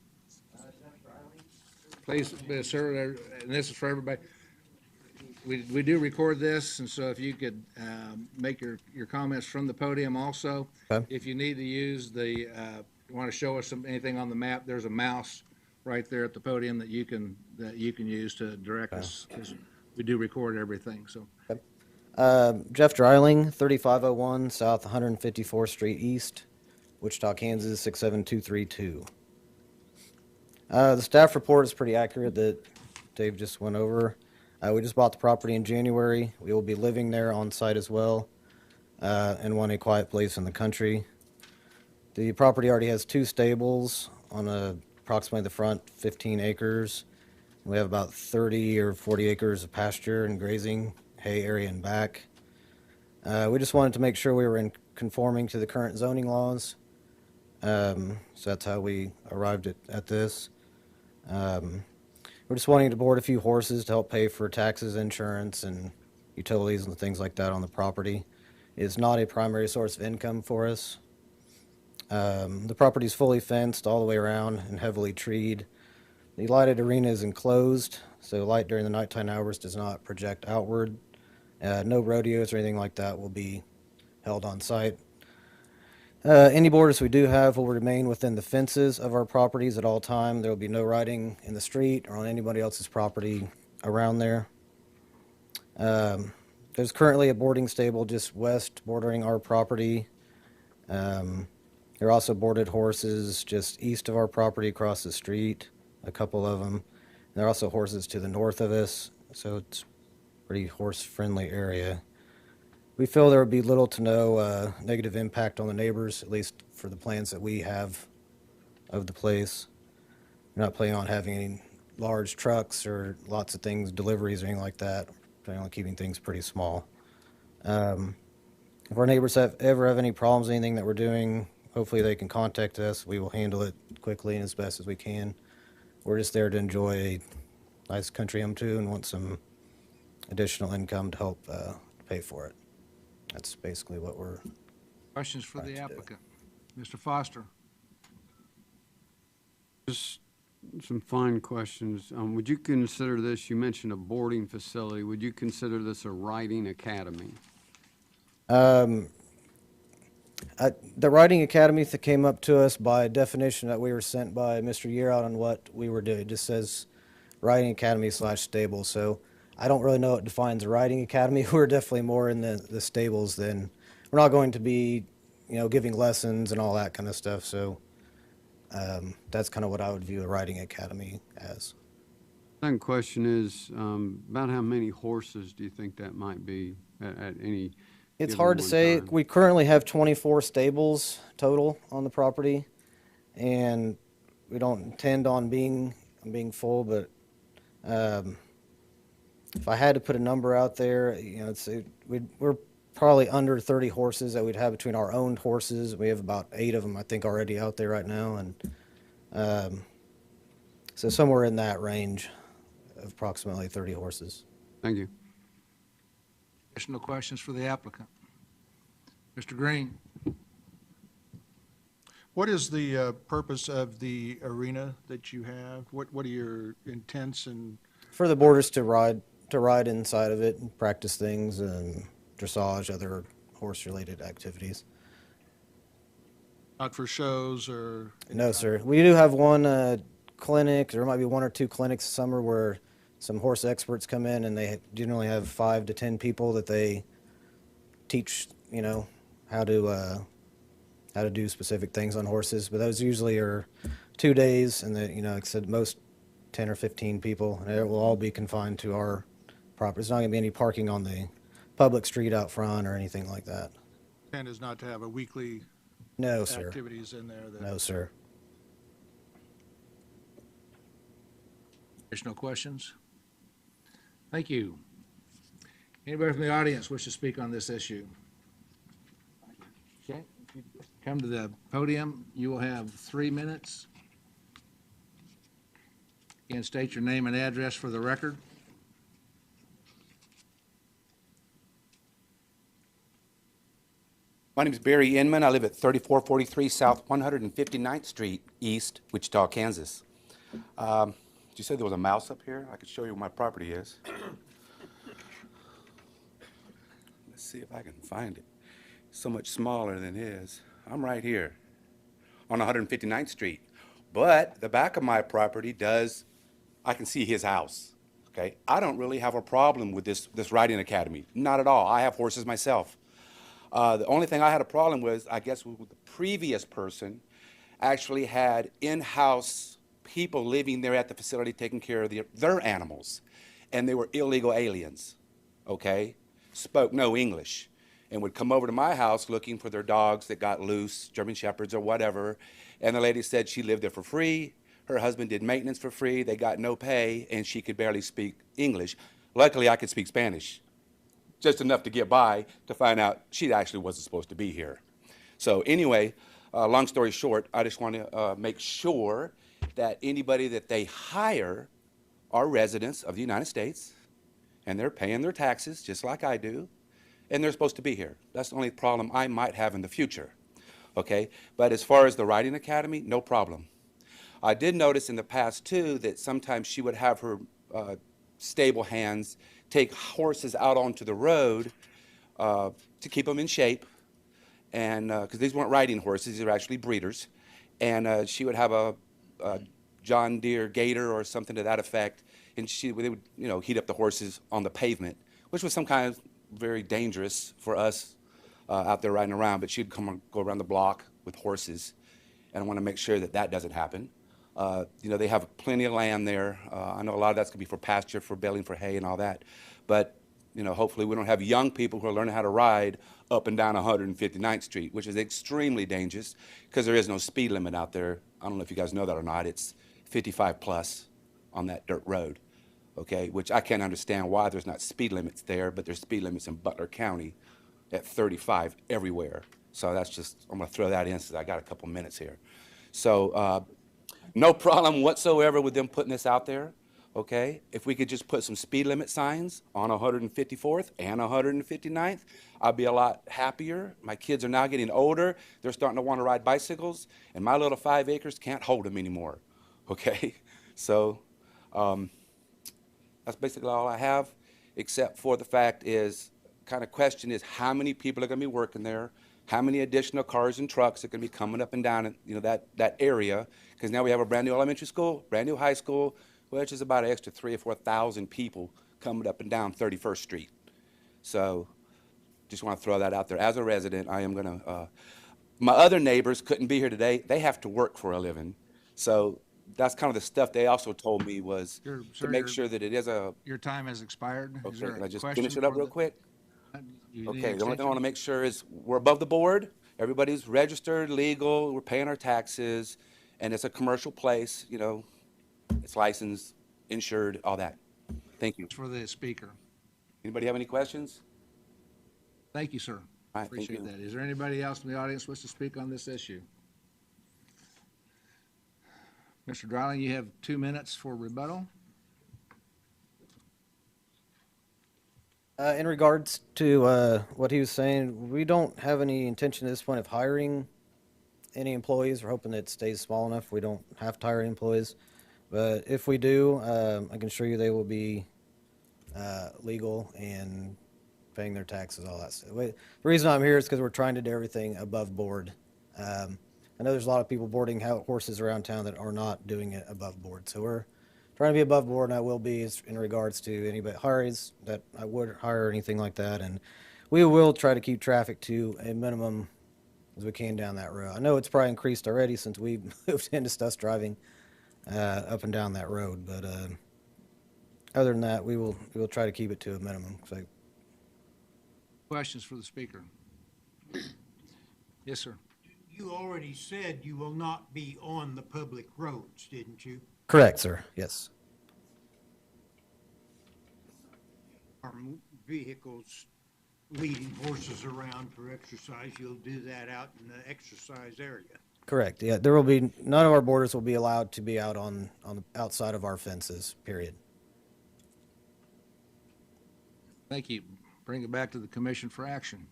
Please, sir, and this is for everybody. We do record this, and so if you could make your comments from the podium also. Okay. If you need to use the, want to show us anything on the map, there's a mouse right there at the podium that you can use to direct us, because we do record everything, so. Jeff Dreiling, 3501 South 154th Street East, Wichita, Kansas 67232. The staff report is pretty accurate that Dave just went over. We just bought the property in January. We will be living there on site as well, and want a quiet place in the country. The property already has 2 stables on approximately the front 15 acres. We have about 30 or 40 acres of pasture and grazing, hay area in back. We just wanted to make sure we were in conforming to the current zoning laws. So that's how we arrived at this. We're just wanting to board a few horses to help pay for taxes, insurance, and utilities and things like that on the property. It's not a primary source of income for us. The property is fully fenced all the way around and heavily treed. The lighted arena is enclosed, so light during the nighttime hours does not project outward. No rodeos or anything like that will be held on site. Any borders we do have will remain within the fences of our properties at all time. There will be no riding in the street or on anybody else's property around there. There's currently a boarding stable just west bordering our property. There are also boarded horses just east of our property across the street, a couple of them. There are also horses to the north of us, so it's a pretty horse-friendly area. We feel there would be little to no negative impact on the neighbors, at least for the plans that we have of the place. We're not planning on having any large trucks or lots of things, deliveries or anything like that. We're planning on keeping things pretty small. If our neighbors ever have any problems, anything that we're doing, hopefully they can contact us. We will handle it quickly and as best as we can. We're just there to enjoy a nice country home too and want some additional income to help pay for it. That's basically what we're. Questions for the applicant? Mr. Foster? Just some fine questions. Would you consider this, you mentioned a boarding facility, would you consider this a riding academy? The riding academy that came up to us by definition that we were sent by Mr. Yearout on what we were doing. It just says riding academy / stable. So I don't really know what defines a riding academy. We're definitely more in the stables than, we're not going to be, giving lessons and all that kind of stuff. So that's kind of what I would view a riding academy as. Second question is, about how many horses do you think that might be at any It's given hard to one say. time? We currently have 24 stables total on the property, and we don't intend on being full, but if I had to put a number out there, we're probably under 30 horses that we'd have between our owned horses. We have about 8 of them, I think, already out there right now, and so somewhere in that range of approximately 30 horses. Thank you. Additional questions for the applicant? Mr. Green? What is the purpose of the arena that you have? What are your intents and? For the boarders to ride inside of it and practice things and dressage, other horse-related activities. Not for shows or? No, sir. We do have one clinic. There might be 1 or 2 clinics this summer where some horse experts come in, and they generally have 5 to 10 people that they teach, how to do specific things on horses. But those usually are 2 days, and like I said, most 10 or 15 people, and it will all be confined to our property. There's not going to be any parking on the public street out front or anything like that. Intent is not to have a weekly No, sir. activities in there that? No, sir. Additional questions? Thank you. Anybody from the audience wish to speak on this issue? Okay, if you come to the podium, you will have 3 minutes. And state your name and address for the record. My name is Barry Inman. I live at 3443 South 159th Street East, Wichita, Kansas. Did you say there was a mouse up here? I could show you where my property is. Let's see if I can find it. It's so much smaller than his. I'm right here on 159th Street. But the back of my property I can see his house. Okay? I don't really have a problem with this riding academy. Not at all. I have horses myself. The only thing I had a problem with, I guess, with the previous person actually had in-house people living there at the facility taking care of their animals, and they were illegal aliens, okay? Spoke no English, and would come over to my house looking for their dogs that got loose, German Shepherds or whatever, and the lady said she lived there for free. Her husband did maintenance for free. They got no pay, and she could barely speak English. Luckily, I could speak Spanish, just enough to get by, to find out she actually wasn't supposed to be here. So anyway, long story short, I just want to make sure that anybody that they hire are residents of the United States, and they're paying their taxes just like I do, and they're supposed to be here. That's the only problem I might have in the future, okay? But as far as the riding academy, no problem. I did notice in the past, too, that sometimes she would have her stable hands take horses out onto the road to keep them in shape, and because these weren't riding horses, these are actually breeders, and she would have a John Deere Gator or something to that effect, and they would, you know, heat up the horses on the pavement, which was some kind of very dangerous for us out there riding around. But she'd go around the block with horses, and I want to make sure that that doesn't happen. You know, they have plenty of land there. I know a lot of that's going to be for pasture, for baling for hay and all that. But, you know, hopefully we don't have young people who are learning how to ride up and down 159th Street, which is extremely dangerous because there is no speed limit out there. I don't know if you guys know that or not. It's 55 plus on that dirt road, okay, which I can't understand why there's not speed limits there, but there's speed limits in Butler County at 35 everywhere. So that's just, I'm going to throw that in since I got a couple minutes here. So no problem whatsoever with them putting this out there, okay? If we could just put some speed limit signs on 154th and 159th, I'd be a lot happier. My kids are now getting older. They're starting to want to ride bicycles, and my little 5 acres can't hold them anymore, okay? So that's basically all I have, except for the fact is, kind of question is how many people are going to be working there, how many additional cars and trucks are going to be coming up and down, you know, that area, because now we have a brand new elementary school, brand new high school, which is about an extra 3,000 or 4,000 people coming up and down 31st Street. So just want to throw that out there. As a resident, I am going to, my other neighbors couldn't be here today. They have to work for a living. So that's kind of the stuff they also told me was to make sure that it is a. Your time has expired. Is Okay, there can a I just question finish it up for real the- quick? You need Okay, the only thing I extension? want to make sure is we're above the board, everybody's registered, legal, we're paying our taxes, and it's a commercial place, you know, it's licensed, insured, all that. Thank you. For the speaker. Anybody have any questions? Thank you, sir. All right, thank Appreciate you. that. Is there anybody else in the audience who wishes to speak on this issue? Mr. Dryling, you have 2 minutes for rebuttal. In regards to what he was saying, we don't have any intention at this point of hiring any employees. We're hoping that it stays small enough we don't have to hire any employees. But if we do, I can assure you they will be legal and paying their taxes, all that stuff. The reason I'm here is because we're trying to do everything above board. I know there's a lot of people boarding horses around town that are not doing it above board. So we're trying to be above board, and I will be in regards to anybody hires that I would hire or anything like that. And we will try to keep traffic to a minimum as we can down that road. I know it's probably increased already since we moved into us driving up and down that road, but other than that, we will try to keep it to a minimum. So, Questions for the speaker? Yes, sir. You already said you will not be on the public roads, didn't you? correct, sir. Yes. Or vehicles leading horses around for exercise, you'll do that out in the exercise area. Correct. Yeah, there will be none of our boarders will be allowed to be out on the outside of our fences. Period. Thank you. Bring it back to the commission for action.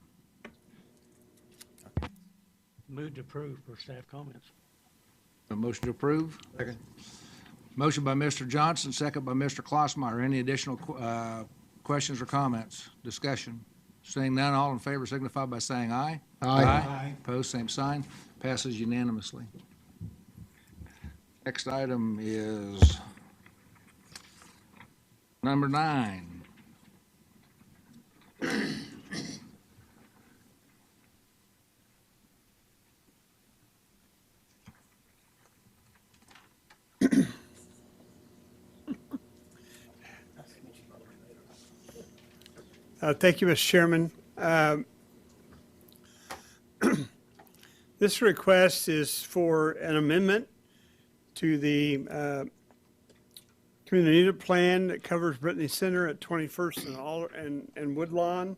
Move to approve for staff comments. A motion to approve? Second. Motion by Mr. Johnson, second by Mr. Klossmeyer. Any additional questions or comments? Discussion? Seeing none, all in favor signify by saying aye. Aye. Aye. Opposed, same sign. Passes unanimously. Next item is number 9. Thank you, Mr. Chairman. This request is for an amendment to the community unit plan that covers Brittany Center at 21st and Woodlawn.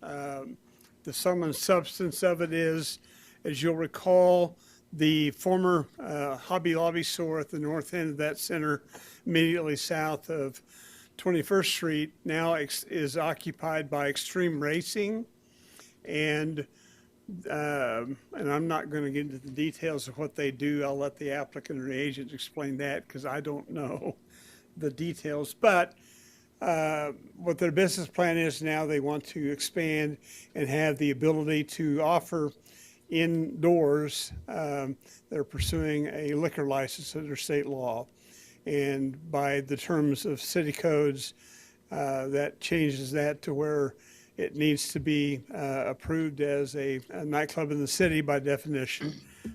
The sum and substance of it is, as you'll recall, the former Hobby Lobby store at the north end of that center, immediately south of 21st Street, now is occupied by Extreme Racing. And I'm not going to get into the details of what they do. I'll let the applicant or the agent explain that because I don't know the details. But what their business plan is now, they want to expand and have the ability to offer indoors. They're pursuing a liquor license under state law. And by the terms of city codes, that changes that to where it needs to be approved as a nightclub in the city by definition.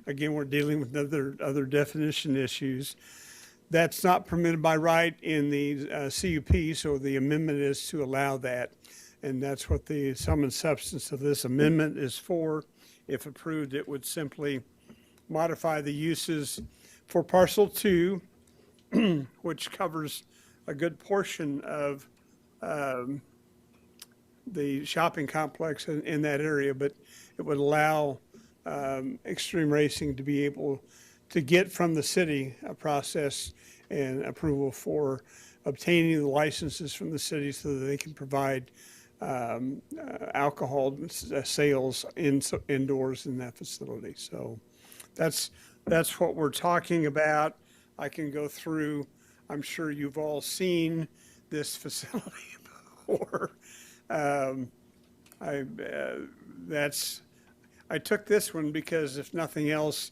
Again, we're dealing with other definition issues. That's not permitted by right in the CUP, so the amendment is to allow that. And that's what the sum and substance of this amendment is for. If approved, it would simply modify the uses for parcel 2, which covers a good portion of the shopping complex in that area, but it would allow Extreme Racing to be able to get from the city a process and approval for obtaining the licenses from the city so that they can provide alcohol sales indoors in that facility. So that's what we're talking about. I can go through, I'm sure you've all seen this facility before. I took this one because if nothing else,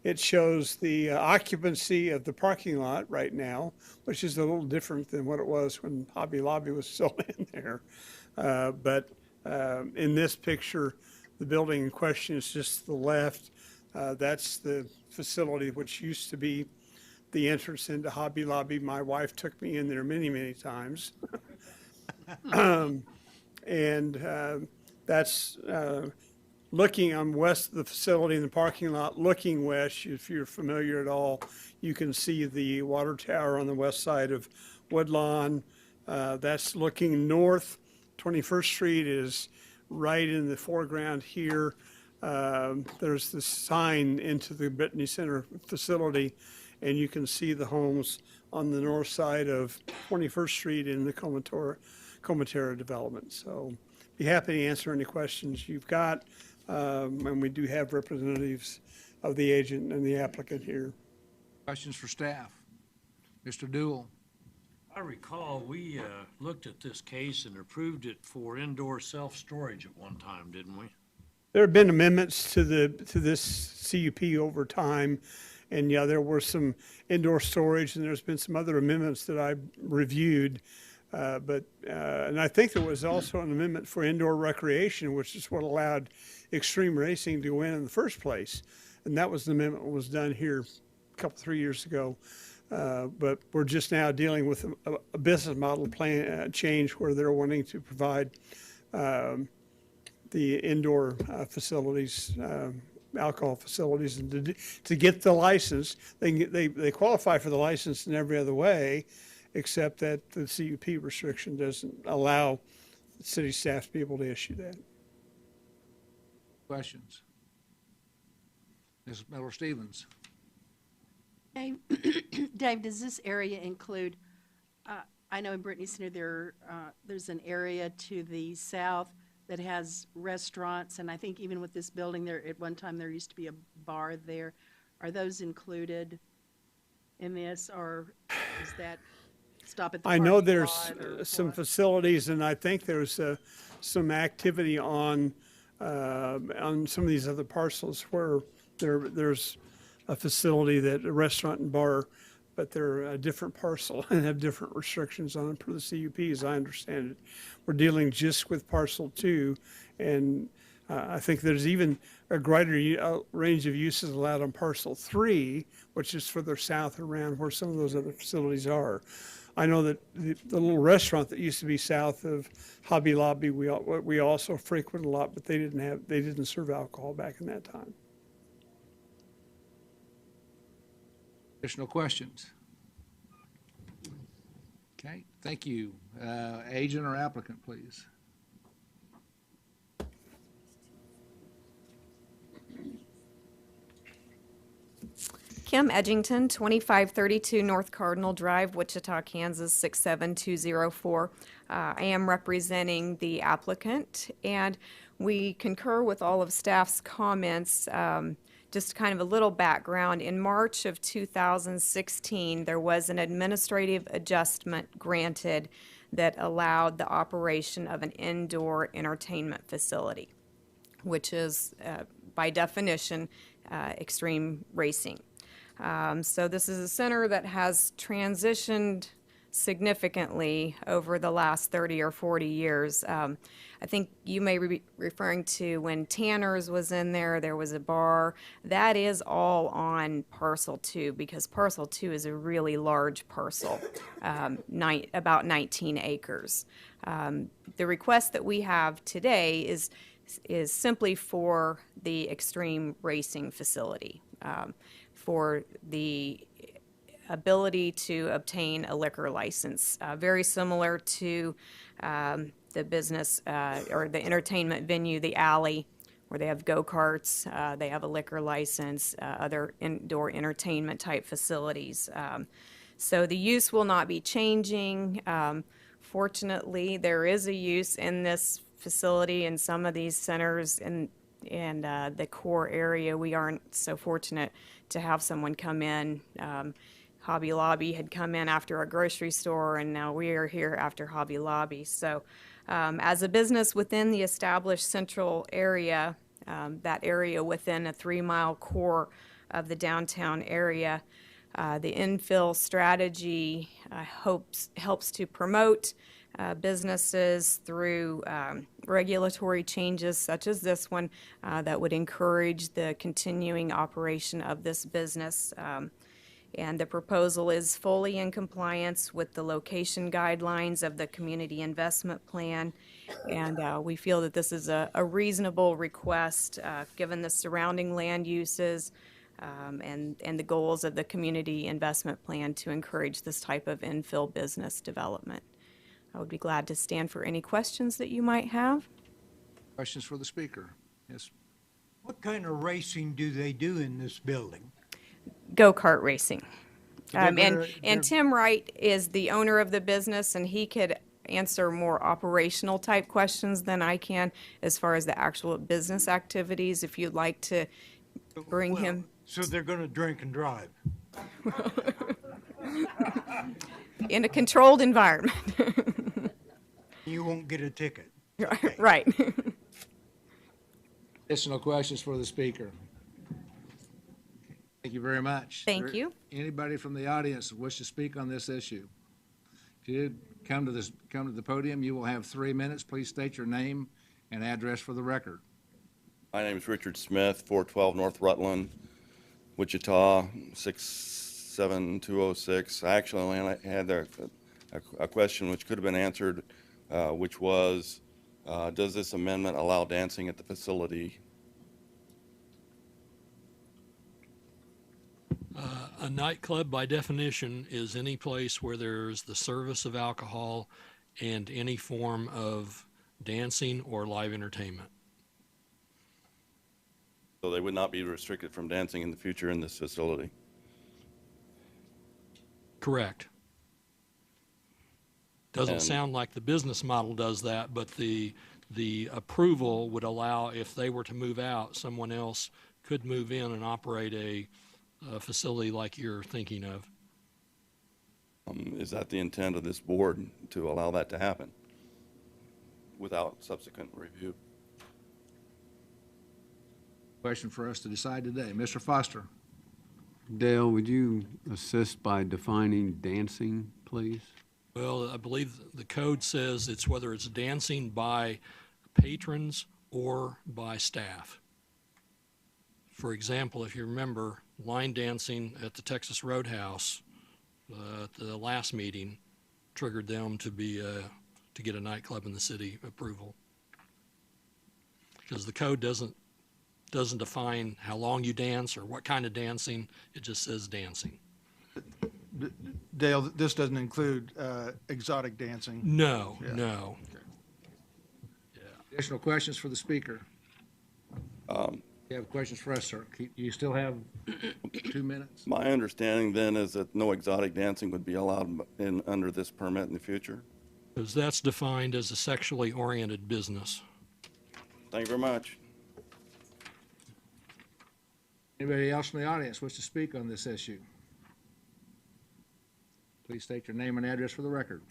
it shows the occupancy of the parking lot right now, which is a little different than what it was when Hobby Lobby was still in there. But in this picture, the building in question is just to the left. That's the facility which used to be the entrance into Hobby Lobby. My wife took me in there many, many times. And that's looking on west of the facility in the parking lot, looking west. If you're familiar at all, you can see the water tower on the west side of Woodlawn. That's looking north. 21st Street is right in the foreground here. There's the sign into the Brittany Center facility, and you can see the homes on the north side of 21st Street in the Comatera development. So be happy to answer any questions you've got. And we do have representatives of the agent and the applicant here. Questions for staff? Mr. Dool? I recall we looked at this case and approved it for indoor self-storage at one time, didn't we? There have been amendments to this CUP over time. And yeah, there were some indoor storage and there's been some other amendments that I reviewed. And I think there was also an amendment for indoor recreation, which is what allowed Extreme Racing to go in the first place. And that was the amendment that was done here a couple, 3 years ago. But we're just now dealing with a business model plan change where they're wanting to provide the indoor facilities, alcohol facilities, and to get the license. They qualify for the license in every other way, except that the CUP restriction doesn't allow city staff to be able to issue that. Questions? Ms. Miller-Stevens? Dave, does this area include, I know in Brittany Center there's an area to the south that has restaurants, and I think even with this building there, at one time there used to be a bar there. Are those included in this, or is that stop at the I know parking there's lot some what? facilities, and I think there's some activity on some of these other parcels where there's a facility that a restaurant and bar, but they're a different parcel and have different restrictions on it per the CUP, as I understand it. We're dealing just with parcel 2, and I think there's even a greater range of uses allowed on parcel 3, which is further south around where some of those other facilities are. I know that the little restaurant that used to be south of Hobby Lobby, we also frequent a lot, but they didn't serve alcohol back in that time. Additional questions? Okay, thank you. Agent or applicant, please. Kim Edgington, 2532 North Cardinal Drive, Wichita, Kansas, 67204. I am representing the applicant, and we concur with all of staff's comments. Just kind of a little background. In March of 2016, there was an administrative adjustment granted that allowed the operation of an indoor entertainment facility, which is, by definition, extreme racing. So this is a center that has transitioned significantly over the last 30 or 40 years. I think you may be referring to when Tanner's was in there, there was a bar. That is all on parcel 2, because parcel 2 is a really large parcel, about 19 acres. The request that we have today is simply for the extreme racing facility, for the ability to obtain a liquor license, very similar to the business or the entertainment venue, the Alley, where they have go-karts, they have a liquor license, other indoor entertainment type facilities. So the use will not be changing. Fortunately, there is a use in this facility in some of these centers in the core area. We aren't so fortunate to have someone come in. Hobby Lobby had come in after a grocery store, and now we are here after Hobby Lobby. So as a business within the established central area, that area within a 3-mile core of the downtown area, the infill strategy helps to promote businesses through regulatory changes such as this one that would encourage the continuing operation of this business. And the proposal is fully in compliance with the location guidelines of the community investment plan. And we feel that this is a reasonable request given the surrounding land uses and the goals of the community investment plan to encourage this type of infill business development. I would be glad to stand for any questions that you might have. Questions for the speaker? Yes. What kind of racing do they do in this building? Go-kart racing. They're- And Tim Wright is the owner of the business, and he could answer more operational type questions than I can as far as the actual business activities, if you'd like to bring him. So they're going to drink and drive? In a controlled environment. You won't get a ticket. Right. Additional questions for the speaker? Thank you very much. Thank you. Anybody from the audience wish to speak on this issue? If you come to the podium, you will have 3 minutes. Please state your name and address for the record. My name is Richard Smith, 412 North Rutland, Wichita, 67206. I actually only had a question which could have been answered, which was, does this amendment allow dancing at the facility? A nightclub, by definition, is any place where there's the service of alcohol and any form of dancing or live entertainment. So they would not be restricted from dancing in the future in this facility? Correct. Doesn't And- sound like the business model does that, but the approval would allow, if they were to move out, someone else could move in and operate a facility like you're thinking of. Is that the intent of this board, to allow that to happen without subsequent review? Question for us to decide today. Mr. Foster. Dale, would you assist by defining dancing, please? Well, I believe the code says it's whether it's dancing by patrons or by staff. For example, if you remember, line dancing at the Texas Roadhouse at the last meeting, triggered them to get a nightclub in the city approval. Because the code doesn't define how long you dance or what kind of dancing. It just says dancing. Dale, this doesn't include exotic dancing? No, Yeah. no. Additional questions for the speaker? You have questions for us, sir? You still have 2 minutes? My understanding then is that no exotic dancing would be allowed under this permit in the future. Because that's defined as a sexually oriented business. Thank you very much. Anybody else in the audience wish to speak on this issue? Please state your name and address for the record.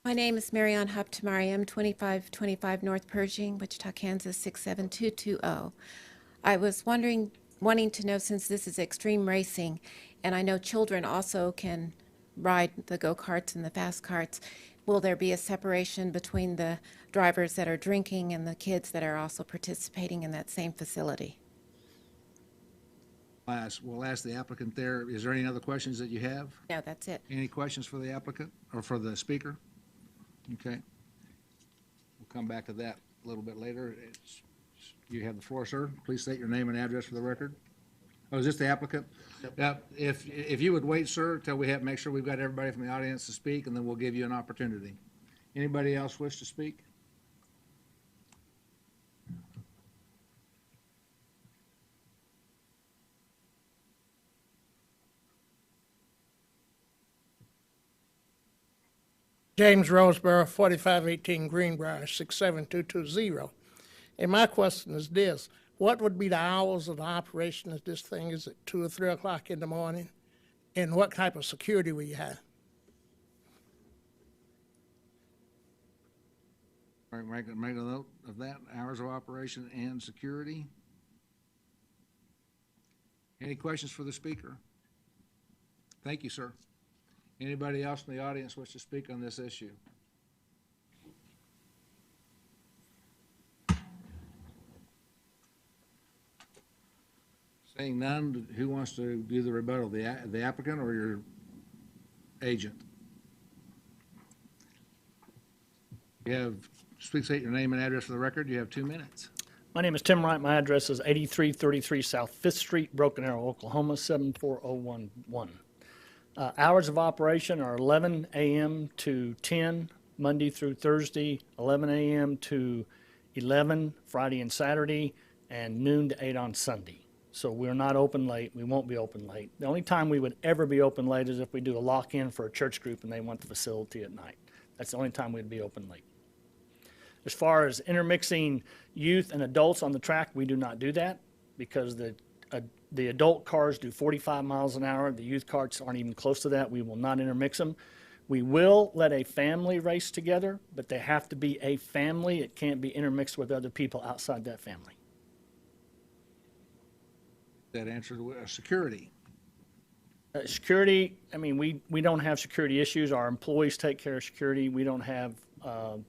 My name is Marianne Haptamariam, 2525 North Pershing, Wichita, Kansas 67220. I was wanting to know, since this is extreme racing, and I know children also can ride the go-karts and the fast karts, will there be a separation between the drivers that are drinking and the kids that are also participating in that same facility? We'll ask the applicant there. Is there any other questions that you have? No, that's it. Any questions for the applicant or for the speaker? Okay. We'll come back to that a little bit later. You have the floor, sir. Please state your name and address for the record. Oh, is this the applicant? Yep. Yeah. If you would wait, sir, till we make sure we've got everybody from the audience to speak, and then we'll give you an opportunity. Anybody else wish to speak? James Roseborough, 4518 Greenbrier, 67220. And my question is this: what would be the hours of the operation of this thing? Is it 2 or 3 o'clock in the morning? And what type of security will you have? Make a note of that, hours of operation and security. Any questions for the speaker? Thank you, sir. Anybody else in the audience wish to speak on this issue? Seeing none, who wants to do the rebuttal, the applicant or your agent? Please state your name and address for the record. You have 2 minutes. My name is Tim Wright. My address is 8333 South 5th Street, Broken Arrow, Oklahoma, 74011. Hours of operation are 11 a.m. to 10, Monday through Thursday, 11 a.m. to 11, Friday and Saturday, and noon to 8 on Sunday. So we're not open late. We won't be open late. The only time we would ever be open late is if we do a lock-in for a church group and they want the facility at night. That's the only time we'd be open late. As far as intermixing youth and adults on the track, we do not do that because the adult cars do 45 miles an hour. The youth cars aren't even close to that. We will not intermix them. We will let a family race together, but they have to be a family. It can't be intermixed with other people outside that family. That answer security. Security, I mean, we don't have security issues. Our employees take care of security. We don't have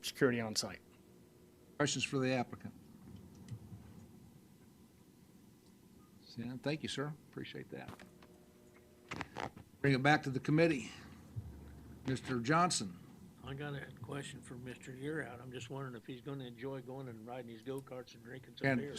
security on site. Questions for the applicant? Thank you, sir. Appreciate that. Bring it back to the committee. Mr. Johnson. I got a question for Mr. Yearout. I'm just wondering if he's going to enjoy going and riding his go-karts and drinking some beer.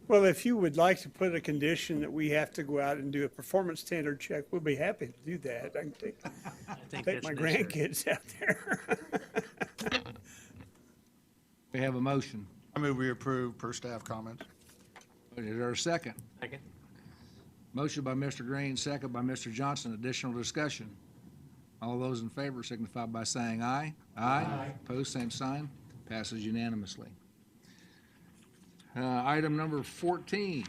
Well, if you would like to put a condition that we have to go out and do a performance standard check, we'll be happy to do that. I can take my grandkids out there. We have a motion. I move we approve per staff comments. Is there a second? Second. Motion by Mr. Green, second by Mr. Johnson. Additional discussion. All those in favor signify by saying aye. Aye. Opposed, same sign. Passes unanimously. Item number 14.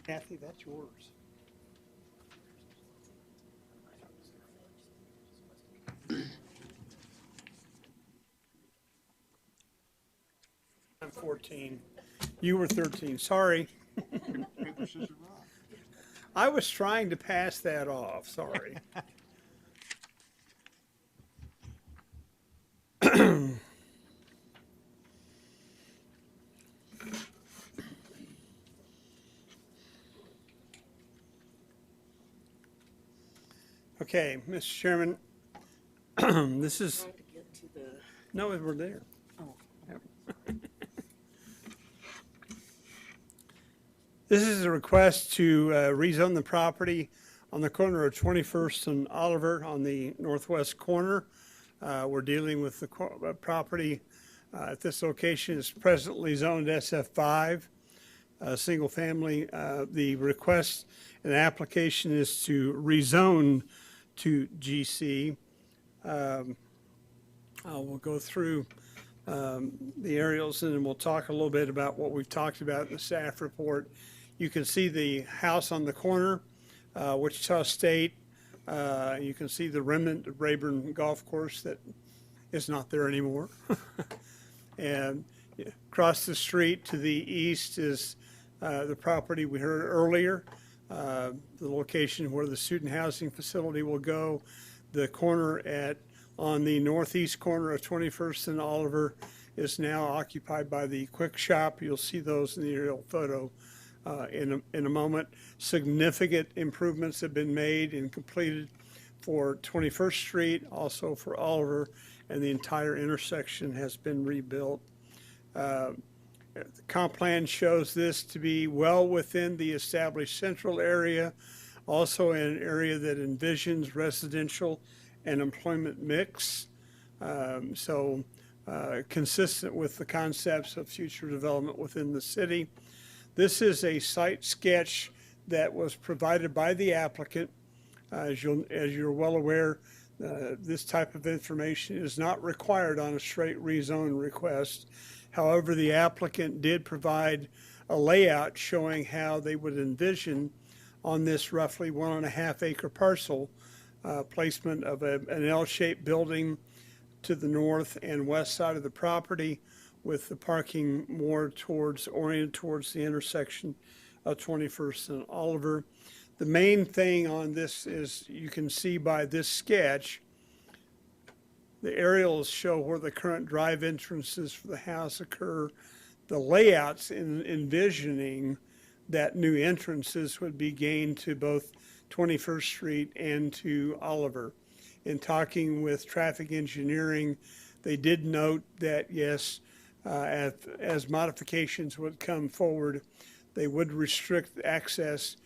Kathy, that's yours. I'm 14. You were 13. Sorry. I was trying to pass that off, sorry. Okay, Mr. Chairman, this is, no, we're there. This is a request to rezone the property on the corner of 21st and Oliver on the northwest corner. We're dealing with the property at this location is presently zoned SF5, single family. The request and application is to rezone to GC. We'll go through the aerials and then we'll talk a little bit about what we've talked about in the staff report. You can see the house on the corner, Wichita State. You can see the remnant of Rayburn Golf Course that is not there anymore. And across the street to the east is the property we heard earlier, the location where the student housing facility will go. The corner on the northeast corner of 21st and Oliver is now occupied by the Quick Shop. You'll see those in the aerial photo in a moment. Significant improvements have been made and completed for 21st Street, also for Oliver, and the entire intersection has been rebuilt. The comp plan shows this to be well within the established central area, also in an area that envisions residential and employment mix. Consistent with the concepts of future development within the city. This is a site sketch that was provided by the applicant. As you're well aware, this type of information is not required on a straight rezone request. However, the applicant did provide a layout showing how they would envision on this roughly 1.5 acre parcel placement of an L-shaped building to the north and west side of the property, with the parking more oriented towards the intersection of 21st and Oliver. The main thing on this is you can see by this sketch, the aerials show where the current drive entrances for the house occur. The layouts envisioning that new entrances would be gained to both 21st Street and to Oliver. In talking with traffic engineering, they did note that yes, as modifications would come forward, they would restrict access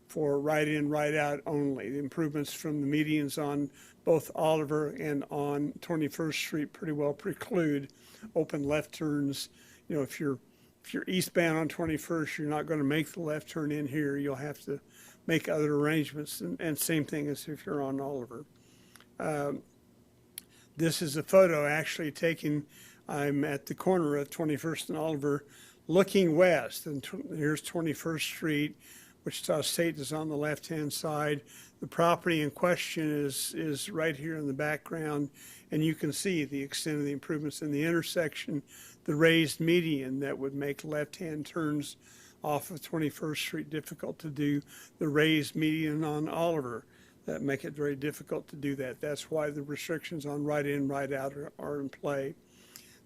for right in, right out only. The improvements from the medians on both Oliver and on 21st Street pretty well preclude open left turns. You know, if you're eastbound on 21st, you're not going to make the left turn in here. You'll have to make other arrangements, and same thing as if you're on Oliver. This is a photo actually taken. I'm at the corner of 21st and Oliver looking west, and here's 21st Street. Wichita State is on the left-hand side. The property in question is right here in the background, and you can see the extent of the improvements in the intersection, the raised median that would make left-hand turns off of 21st Street difficult to do, the raised median on Oliver that make it very difficult to do that. That's why the restrictions on right in, right out are in play.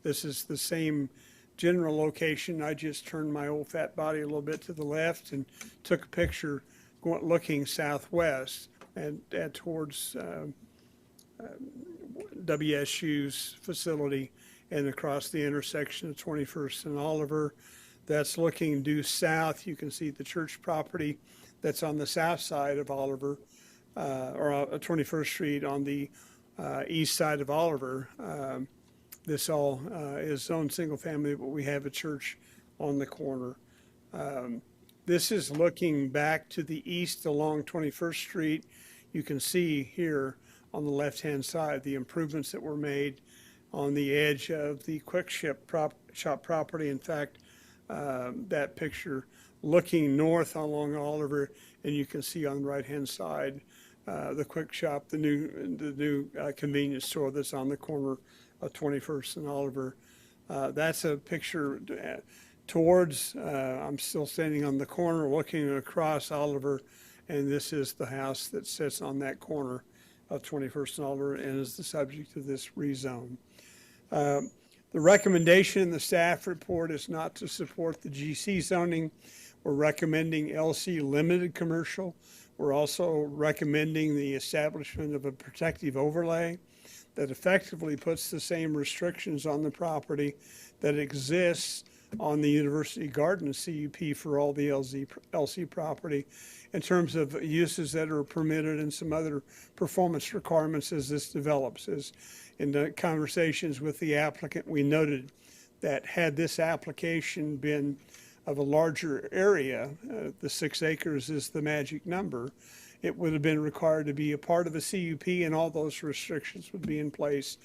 This is the same general location. I just turned my old fat body a little bit to the left and took a picture looking southwest and towards WSU's facility and across the intersection of 21st and Oliver. That's looking due south. You can see the church property that's on the south side of Oliver, or 21st Street on the east side of Oliver. This all is zoned single family, but we have a church on the corner. This is looking back to the east along 21st Street. You can see here on the left-hand side the improvements that were made on the edge of the Quick Shop property. In fact, that picture looking north along Oliver, and you can see on the right-hand side the Quick Shop, the new convenience store that's on the corner of 21st and Oliver. That's a picture towards, I'm still standing on the corner looking across Oliver And this is the house that sits on that corner of 21st and Oliver and is the subject of this rezone. The recommendation in the staff report is not to support the GC zoning. We're recommending LC limited commercial. We're also recommending the establishment of a protective overlay that effectively puts the same restrictions on the property that exists on the University Gardens CUP for all the LC property in terms of uses that are permitted and some other performance requirements as this develops. As in the conversations with the applicant, we noted that had this application been of a larger area, the 6 acres is the magic number, it would have been required to be a part of a CUP, and all those restrictions would be in place.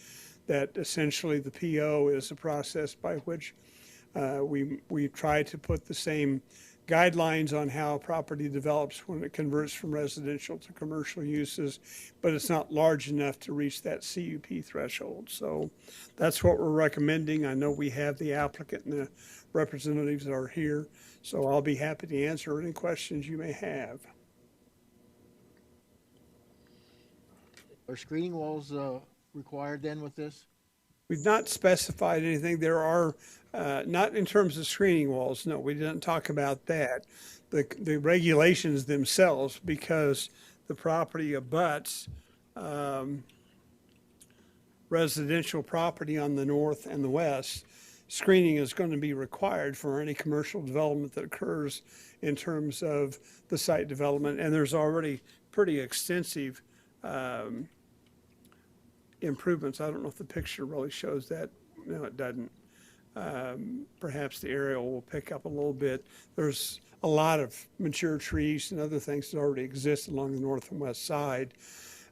That essentially the PO is a process by which we try to put the same guidelines on how property develops when it converts from residential to commercial uses, but it's not large enough to reach that CUP threshold. So that's what we're recommending. I know we have the applicant and the representatives that are here, so I'll be happy to answer any questions you may have. Are screening walls required then with this? We've not specified anything. There are, not in terms of screening walls, no, we didn't talk about that. The regulations themselves, because the property abuts residential property on the north and the west, screening is going to be required for any commercial development that occurs in terms of the site development. And there's already pretty extensive improvements. I don't know if the picture really shows that. No, it doesn't. Perhaps the aerial will pick up a little bit. There's a lot of mature trees and other things that already exist along the north and west side.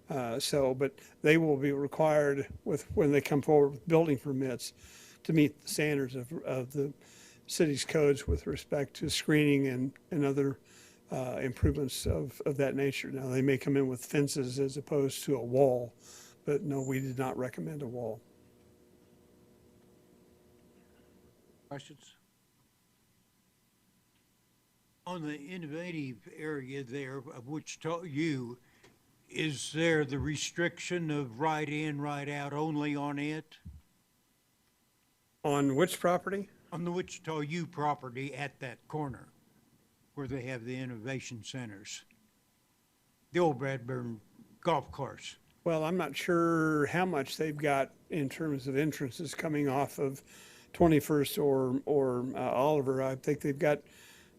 But they will be required when they come forward with building permits to meet the standards of the city's codes with respect to screening and other improvements of that nature. Now, they may come in with fences as opposed to a wall, but no, we did not recommend a wall. Questions? On the innovative area there of Wichita, is there the restriction of right in, right out only on it? On which property? On the Wichita U property at that corner where they have the innovation centers. The old Bradburn golf course. Well, I'm not sure how much they've got in terms of entrances coming off of 21st or Oliver. I think they've got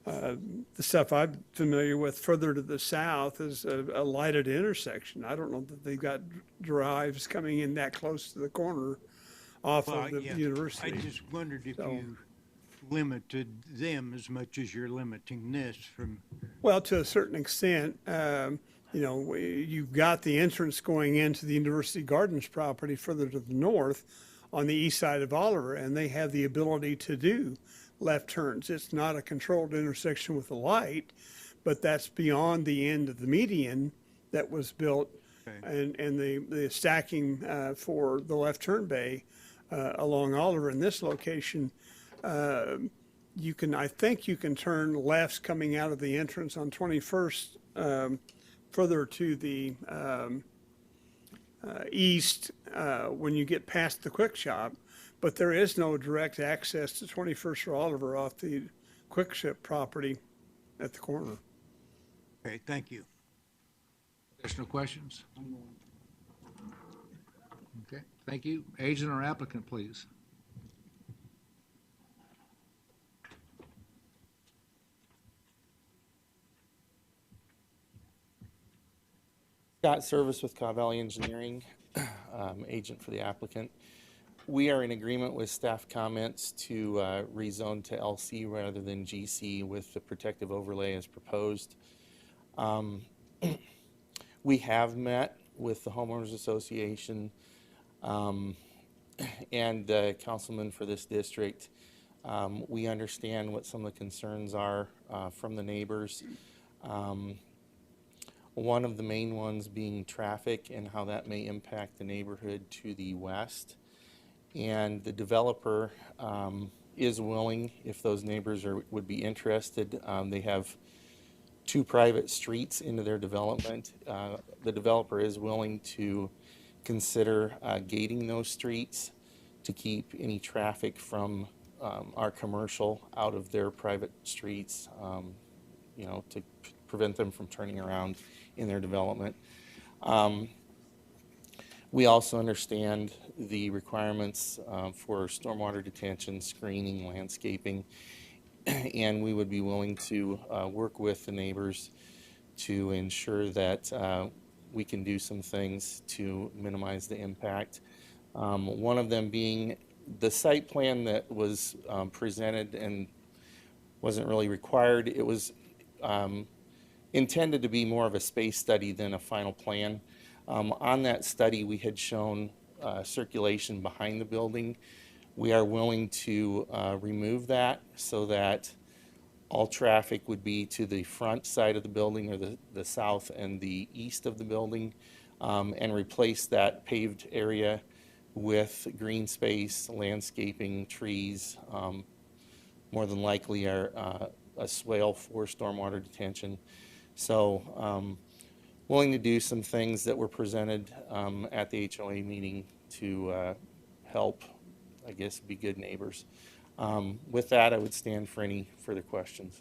the stuff I'm familiar with further to the south is a lighted intersection. I don't know that they've got drives coming in that close to the corner off of the university. I just wondered if you limited them as much as you're limiting this from. Well, to a certain extent, you've got the entrance going into the University Gardens property further to the north on the east side of Oliver, and they have the ability to do left turns. It's not a controlled intersection with a light, but that's beyond the end of the median that was built. Okay. And the stacking for the left turn bay along Oliver in this location, I think you can turn lefts coming out of the entrance on 21st further to the east when you get past the Quick Shop, but there is no direct access to 21st or Oliver off the Quick Shop property at the corner. Okay, thank you. Additional questions? Okay, thank you. Agent or applicant, please. Scott Service with Cobb Valley Engineering, agent for the applicant. We are in agreement with staff comments to rezone to LC rather than GC with the protective overlay as proposed. We have met with the Homeowners Association and the councilman for this district. We understand what some of the concerns are from the neighbors. One of the main ones being traffic and how that may impact the neighborhood to the west. And the developer is willing, if those neighbors would be interested. They have 2 private streets into their development. The developer is willing to consider gating those streets to keep any traffic from our commercial out of their private streets, you know, to prevent them from turning around in their development. We also understand the requirements for stormwater detention, screening, landscaping, and we would be willing to work with the neighbors to ensure that we can do some things to minimize the impact. One of them being the site plan that was presented and wasn't really required. It was intended to be more of a space study than a final plan. On that study, we had shown circulation behind the building. We are willing to remove that so that all traffic would be to the front side of the building, or the south and the east of the building, and replace that paved area with green space, landscaping, trees, more than likely a swale for stormwater detention. So willing to do some things that were presented at the HOA meeting to help, I guess, be good neighbors. With that, I would stand for any further questions.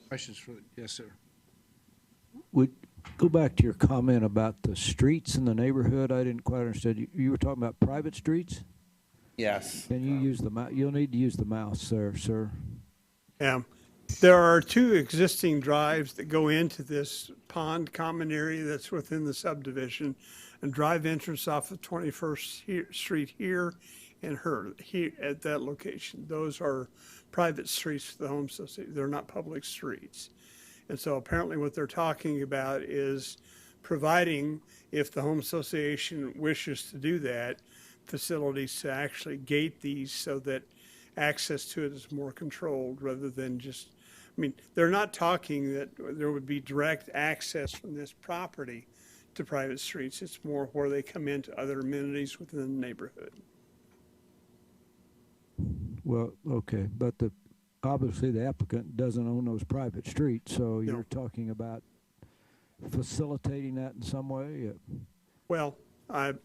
Questions for, yes, sir. Would go back to your comment about the streets in the neighborhood. I didn't quite understand. You were talking about private streets? Yes. Can you use the mouse? You'll need to use the mouse there, sir. Yeah. There are 2 existing drives that go into this pond common area that's within the subdivision, and drive entrance off of 21st Street here and here at that location. Those are private streets for the home association. They're not public streets. And so apparently what they're talking about is providing, if the home association wishes to do that, facilities to actually gate these so that access to it is more controlled, rather than just, I mean, they're not talking that there would be direct access from this property to private streets. It's more where they come into other amenities within the neighborhood. Well, okay, but obviously the applicant doesn't own those private streets, so you're talking about facilitating that in some way? Well, I'm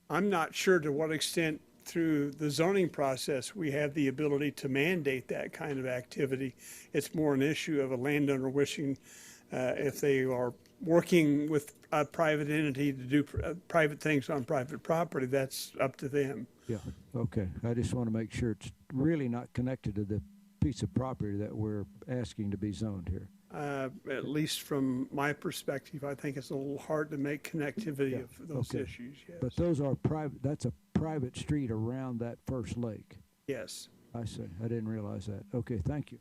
not sure to what extent through the zoning process we have the ability to mandate that kind of activity. It's more an issue of a landowner wishing, if they are working with a private entity to do private things on private property, that's up to them. Yeah, okay. I just want to make sure it's really not connected to the piece of property that we're asking to be zoned here. At least from my perspective, I think it's a little hard to make connectivity of those issues, yes. But those are private, that's a private street around that first lake. Yes. I see. I didn't realize that. Okay, thank you.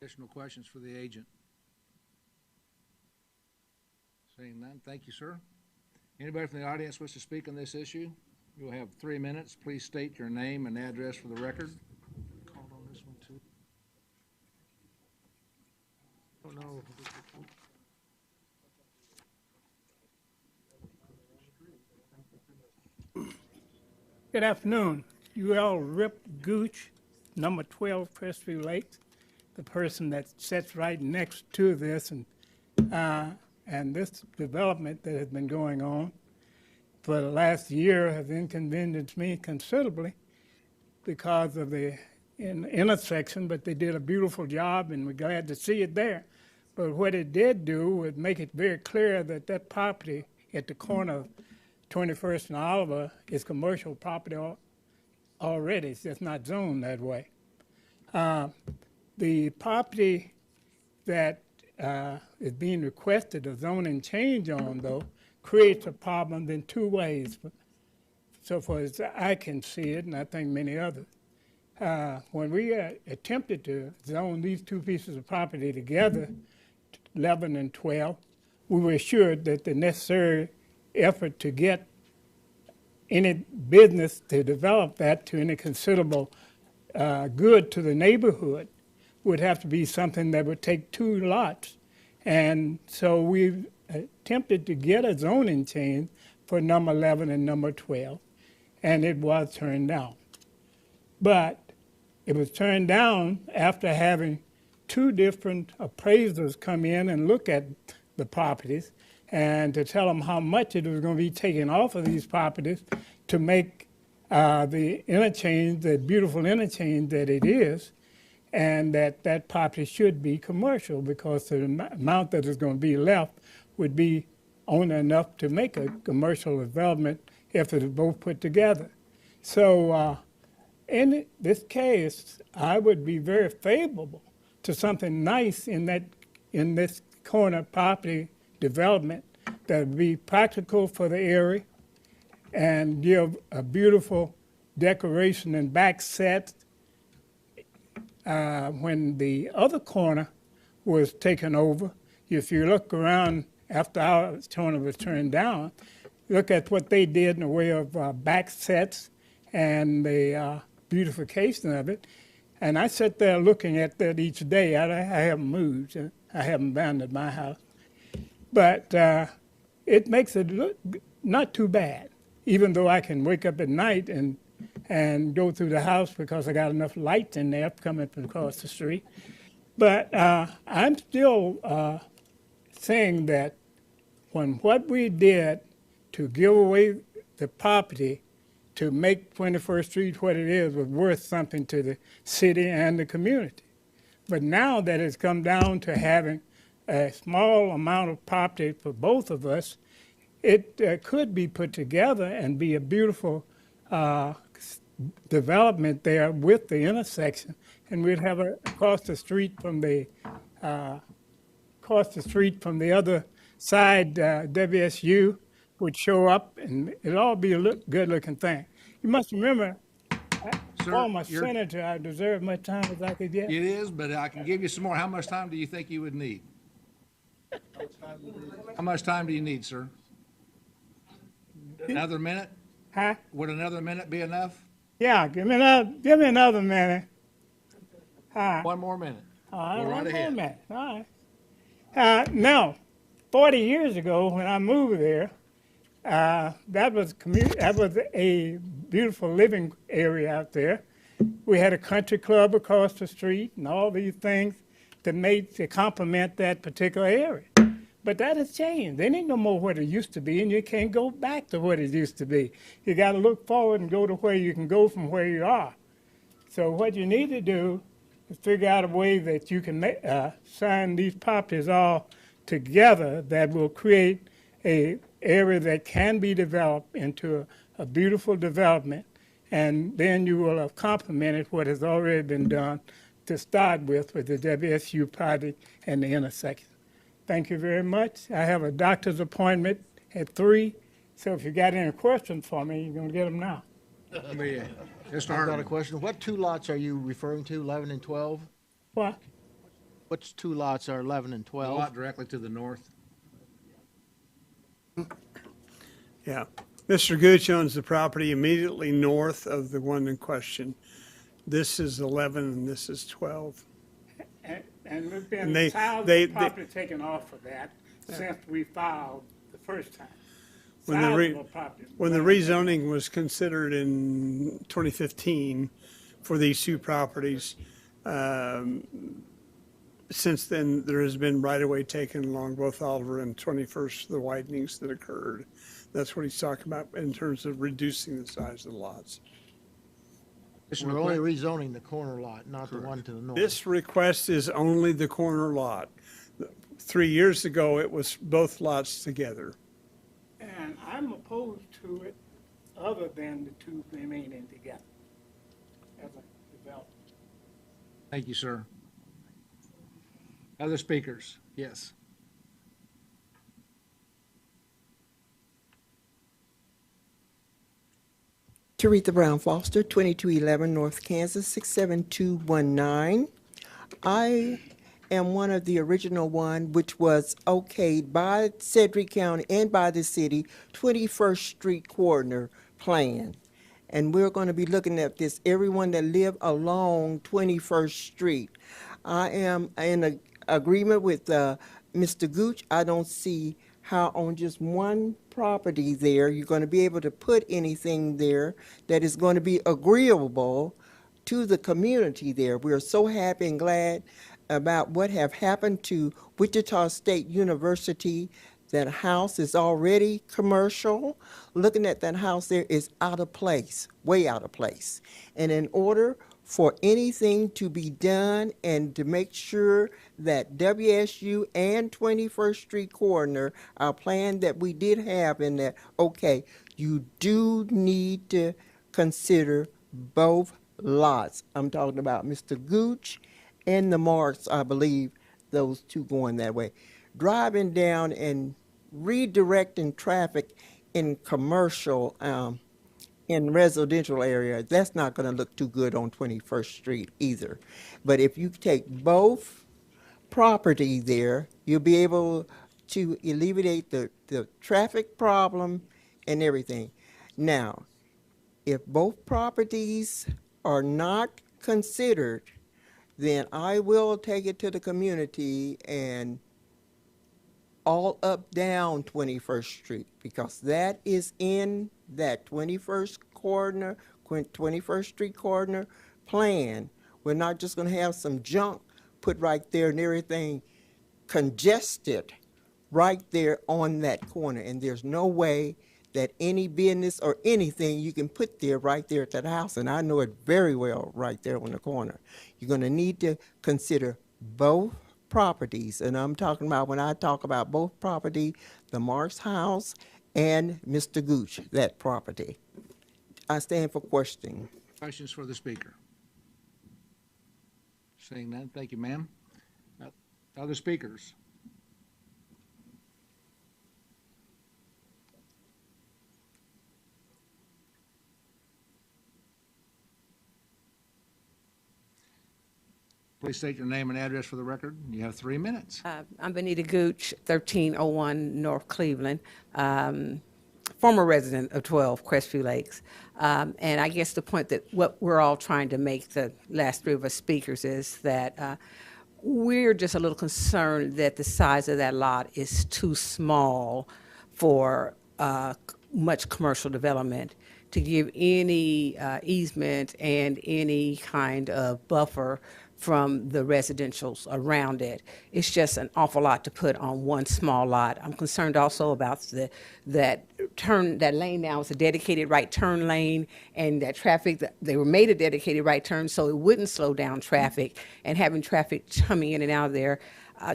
Additional questions for the agent? Seeing none, thank you, sir. Anybody from the audience wish to speak on this issue? You'll have 3 minutes. Please state your name and address for the record. Called on this one too. Oh, no. Good afternoon. UL Rip Gooch, number 12 Prestview Lakes, the person that sits right next to this, and this development that has been going on for the last year has inconvenienced me considerably because of the intersection, but they did a beautiful job and we're glad to see it there. But what it did do was make it very clear that that property at the corner of 21st and Oliver is commercial property already. It's just not zoned that way. The property that is being requested a zoning change on, though, creates a problem in 2 ways, so far as I can see it, and I think many others. When we attempted to zone these 2 pieces of property together, 11 and 12, we were assured that the necessary effort to get any business to develop that to any considerable good to the neighborhood would have to be something that would take 2 lots. And so we attempted to get a zoning change for number 11 and number 12, and it was turned down. But it was turned down after having two different appraisers come in and look at the properties and to tell them how much it was going to be taken off of these properties to make the interchange, the beautiful interchange that it is, and that property should be commercial because the amount that is going to be left would be only enough to make a commercial development if it is both put together. So in this case, I would be very favorable to something nice in this corner property development that would be practical for the area and give a beautiful decoration and back set. When the other corner was taken over, if you look around after our corner was turned down, look at what they did in the way of back sets and the beautification of it. And I sit there looking at that each day. I haven't moved. I haven't abandoned my house. But it makes it look not too bad, even though I can wake up at night and go through the house because I got enough lights in there coming from across the street. But I'm still saying that when what we did to give away the property to make 21st Street what it is was worth something to the city and the community. But now that it's come down to having a small amount of property for both of us, it could be put together and be a beautiful development there with the intersection, and we'd have across the street from the other side, WSU would show up, and it'd all be a good-looking thing. You must remember, former senator, I deserve much time as I could get. It is, but I can give you some more. How much time do you think you would need? How much time do you need, sir? Another minute? Huh? Would another minute be enough? Yeah, give me another minute. One more minute. All right, Go right one ahead. more minute. All right. Now, 40 years ago when I moved there, that was a beautiful living area out there. We had a country club across the street and all these things to complement that particular area. But that has changed. There ain't no more what it used to be, and you can't go back to what it used to be. You got to look forward and go to where you can go from where you are. So what you need to do is figure out a way that you can sign these properties all together that will create a area that can be developed into a beautiful development, and then you will have complemented what has already been done to start with the WSU project and the intersection. Thank you very much. I have a doctor's appointment at 3, so if you got any questions for me, you're going to get them now. I've got a question. What two lots are you referring to, 11 and 12? What? Which two lots are 11 and The 12? lot directly to the north. Yeah. Mr. Gooch owns the property immediately north of the one in question. This is 11 and this is 12. And we've been property taken off of that since we filed the first time. When the rezoning was considered in 2015 for these two properties, since then there has been right-of-way taken along both Oliver and 21st, the widenings that occurred. That's what he's talking about in terms of reducing the size of the lots. We're only rezoning the corner lot, not the one to the north. This request is only the corner lot. 3 years ago, it was both lots together. And I'm opposed to it other than the two remaining together as a development. Thank you, sir. Other speakers? Yes. Teresa Brown Foster, 2211 North Kansas, 67219. I am one of the original one which was okayed by Sedgwick County and by the city, 21st Street corridor plan. And we're going to be looking at this, everyone that live along 21st Street. I am in agreement with Mr. Gooch. I don't see how on just one property there, you're going to be able to put anything there that is going to be agreeable to the community there. We're so happy and glad about what have happened to Wichita State University. That house is already commercial. Looking at that house there is out of place, way out of place. And in order for anything to be done and to make sure that WSU and 21st Street corner, our plan that we did have in that, okay, you do need to consider both lots. I'm talking about Mr. Gooch and the Marks, I believe, those two going that way. Driving down and redirecting traffic in commercial, in residential area, that's not going to look too good on 21st Street either. But if you take both property there, you'll be able to alleviate the traffic problem and everything. Now, if both properties are not considered, then I will take it to the community and all up down 21st Street, because that is in that 21st Street corner plan. We're not just going to have some junk put right there and everything congested right there on that corner. And there's no way that any business or anything you can put there right there at that house. And I know it very well right there on the corner. You're going to need to consider both properties, and I'm talking about, when I talk about both property, the Marks house and Mr. Gooch, that property. I stand for questioning. Questions for the speaker? Seeing none, thank you, ma'am. Other speakers? Please state your name and address for the record. You have 3 minutes. I'm Benita Gooch, 1301 North Cleveland, former resident of 12 Crestview Lakes. And I guess the point that what we're all trying to make, the last three of us speakers, is that we're just a little concerned that the size of that lot is too small for much commercial development to give any easement and any kind of buffer from the residentials around it. It's just an awful lot to put on one small lot. I'm concerned also about that lane now is a dedicated right turn lane, and that traffic, they were made a dedicated right turn so it wouldn't slow down traffic, and having traffic coming in and out of there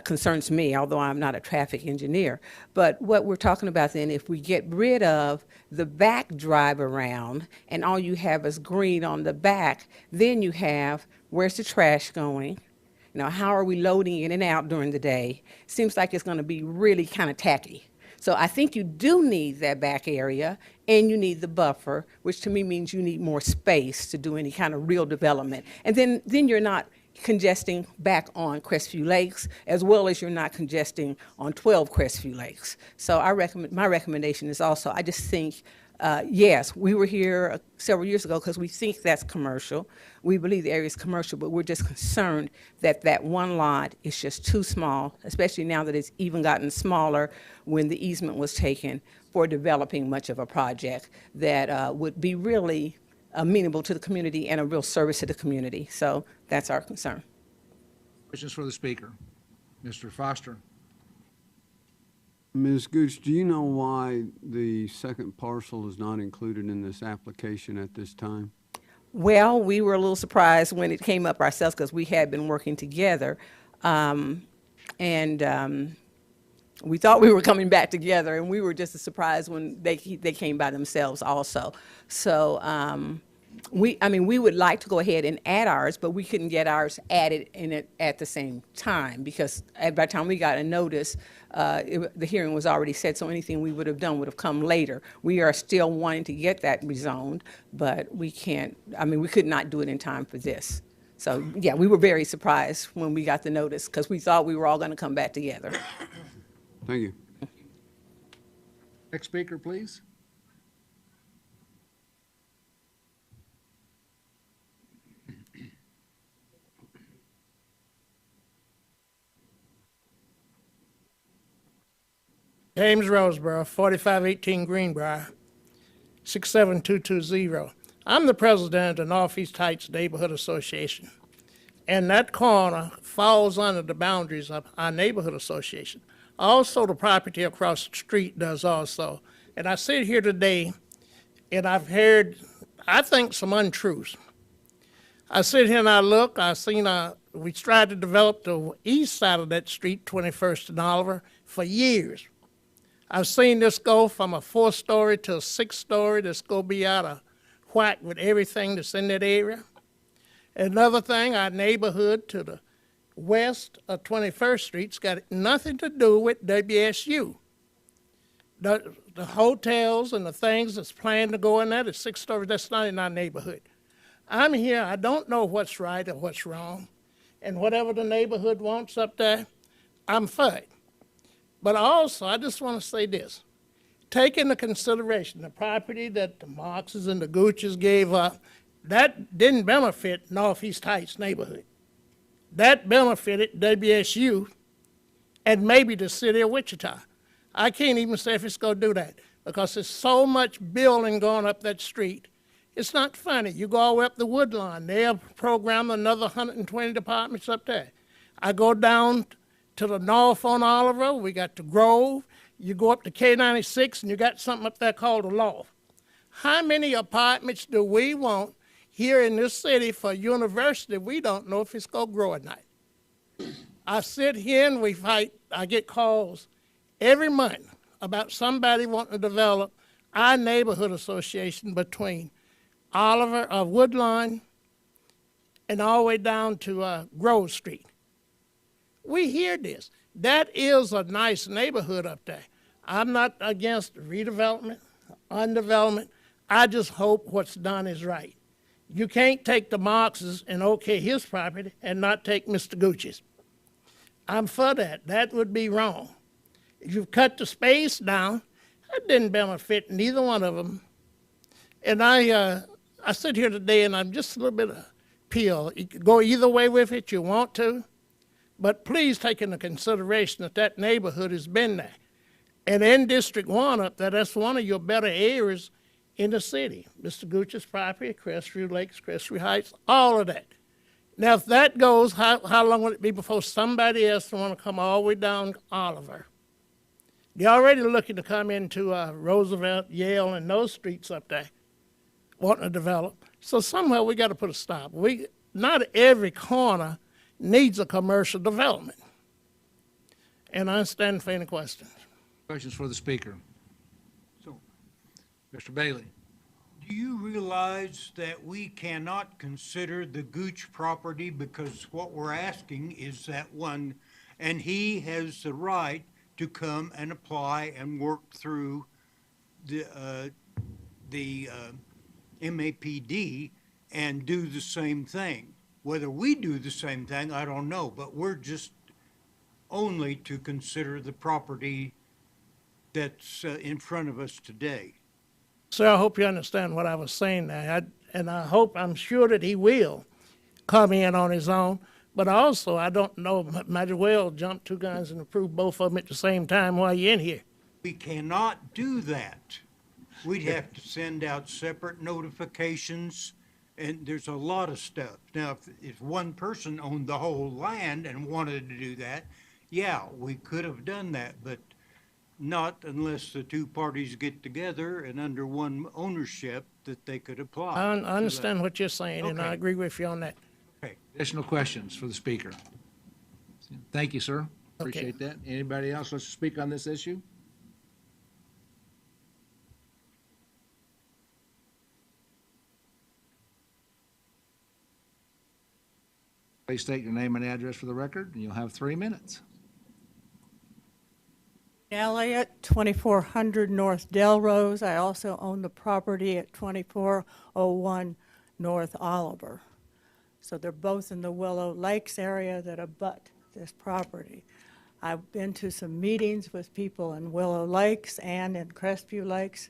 concerns me, although I'm not a traffic engineer. But what we're talking about then, if we get rid of the back drive around and all you have is green on the back, then you have, where's the trash going? You know, how are we loading in and out during the day? Seems like it's going to be really kind of tacky. So I think you do need that back area, and you need the buffer, which to me means you need more space to do any kind of real development. And then you're not congesting back on Crestview Lakes, as well as you're not congesting on 12 Crestview Lakes. So my recommendation is also, I just think, yes, we were here several years ago because we think that's commercial. We believe the area is commercial, but we're just concerned that that one lot is just too small, especially now that it's even gotten smaller when the easement was taken for developing much of a project that would be really amenable to the community and a real service to the community. So that's our concern. Questions for the speaker? Mr. Foster. Ms. Gooch, do you know why the second parcel is not included in this application at this time? Well, we were a little surprised when it came up ourselves because we had been working together. We thought we were coming back together, and we were just as surprised when they came by themselves also. So we would like to go ahead and add ours, but we couldn't get ours added in it at the same time because by the time we got a notice, the hearing was already set, so anything we would have done would have come later. We are still wanting to get that rezoned, but we can't, we could not do it in time for this. So, yeah, we were very surprised when we got the notice because we thought we were all going to come back together. Thank you. Next speaker, please. James Roseborough, 4518 Greenbrier, 67220. I'm the president of the Northeast Heights Neighborhood Association. and that corner falls under the boundaries of our neighborhood association. Also, the property across the street does also. And I sit here today, and I've heard, I think, some untruths. I sit here and I look, we tried to develop the east side of that street, 21st and Oliver, for years. I've seen this go from a 4-story to a 6-story that's going to be out of whack with everything that's in that area. Another thing, our neighborhood to the west of 21st Street's got nothing to do with WSU. The hotels and the things that's planned to go in there, the 6 stories, that's not in our neighborhood. I'm here, I don't know what's right or what's wrong, and whatever the neighborhood wants up there, I'm for it. But also, I just want to say this. Take into consideration the property that the Marxes and the Gucci's gave up, that didn't benefit Northeast Heights neighborhood. That benefited WSU and maybe the city of Wichita. I can't even say if it's going to do that because there's so much building going up that street. It's not funny. You go all the way up the Woodlawn, they'll program another 120 departments up there. I go down to the north on Oliver, we got the Grove. You go up to K96 and you got something up there called the Loft. How many apartments do we want here in this city for university? We don't know if it's going to grow or not. I sit here and we fight. I get calls every month about somebody wanting to develop our neighborhood association between Oliver of Woodlawn and all the way down to Grove Street. We hear this. That is a nice neighborhood up there. I'm not against redevelopment, undevelopment. I just hope what's done is right. You can't take the Marxes and okay his property and not take Mr. Gucci's. I'm for that. That would be wrong. If you cut the space down, that didn't benefit neither one of them. And I sit here today and I'm just a little bit of appeal. You can go either way with it you want to, but please take into consideration that that neighborhood has been there. And in District 1 up there, that's one of your better areas in the city. Mr. Gucci's property, Crestview Lakes, Crestview Heights, all of that. Now, if that goes, how long will it be before somebody else will want to come all the way down Oliver? They're already looking to come into Roosevelt, Yale, and those streets up there, wanting to develop. So somewhere we got to put a stop. Not every corner needs a commercial development. And I stand for any questions. Questions for the speaker? Mr. Bailey. Do you realize that we cannot consider the Gooch property because what we're asking is that one, and he has the right to come and apply and work through the MAPD and do the same thing. Whether we do the same thing, I don't know, but we're just only to consider the property that's in front of us today. Sir, I hope you understand what I was saying there. I'm sure that he will come in on his own. But also, I don't know, might as well jump 2 guns and approve both of them at the same time while you're in here. We cannot do that. We'd have to send out separate notifications, and there's a lot of stuff. Now, if one person owned the whole land and wanted to do that, yeah, we could have done that, but not unless the 2 parties get together and under one ownership that they could apply. I understand what you're saying, and I agree with you on that. Okay. Additional questions for the speaker? Thank you, sir. Appreciate that. Anybody else wants to speak on this issue? Please state your name and address for the record, and you'll have 3 minutes. Elliott, 2400 North Delrose. I also own the property at 2401 North Oliver. So they're both in the Willow Lakes area that abut this property. I've been to some meetings with people in Willow Lakes and in Crestview Lakes.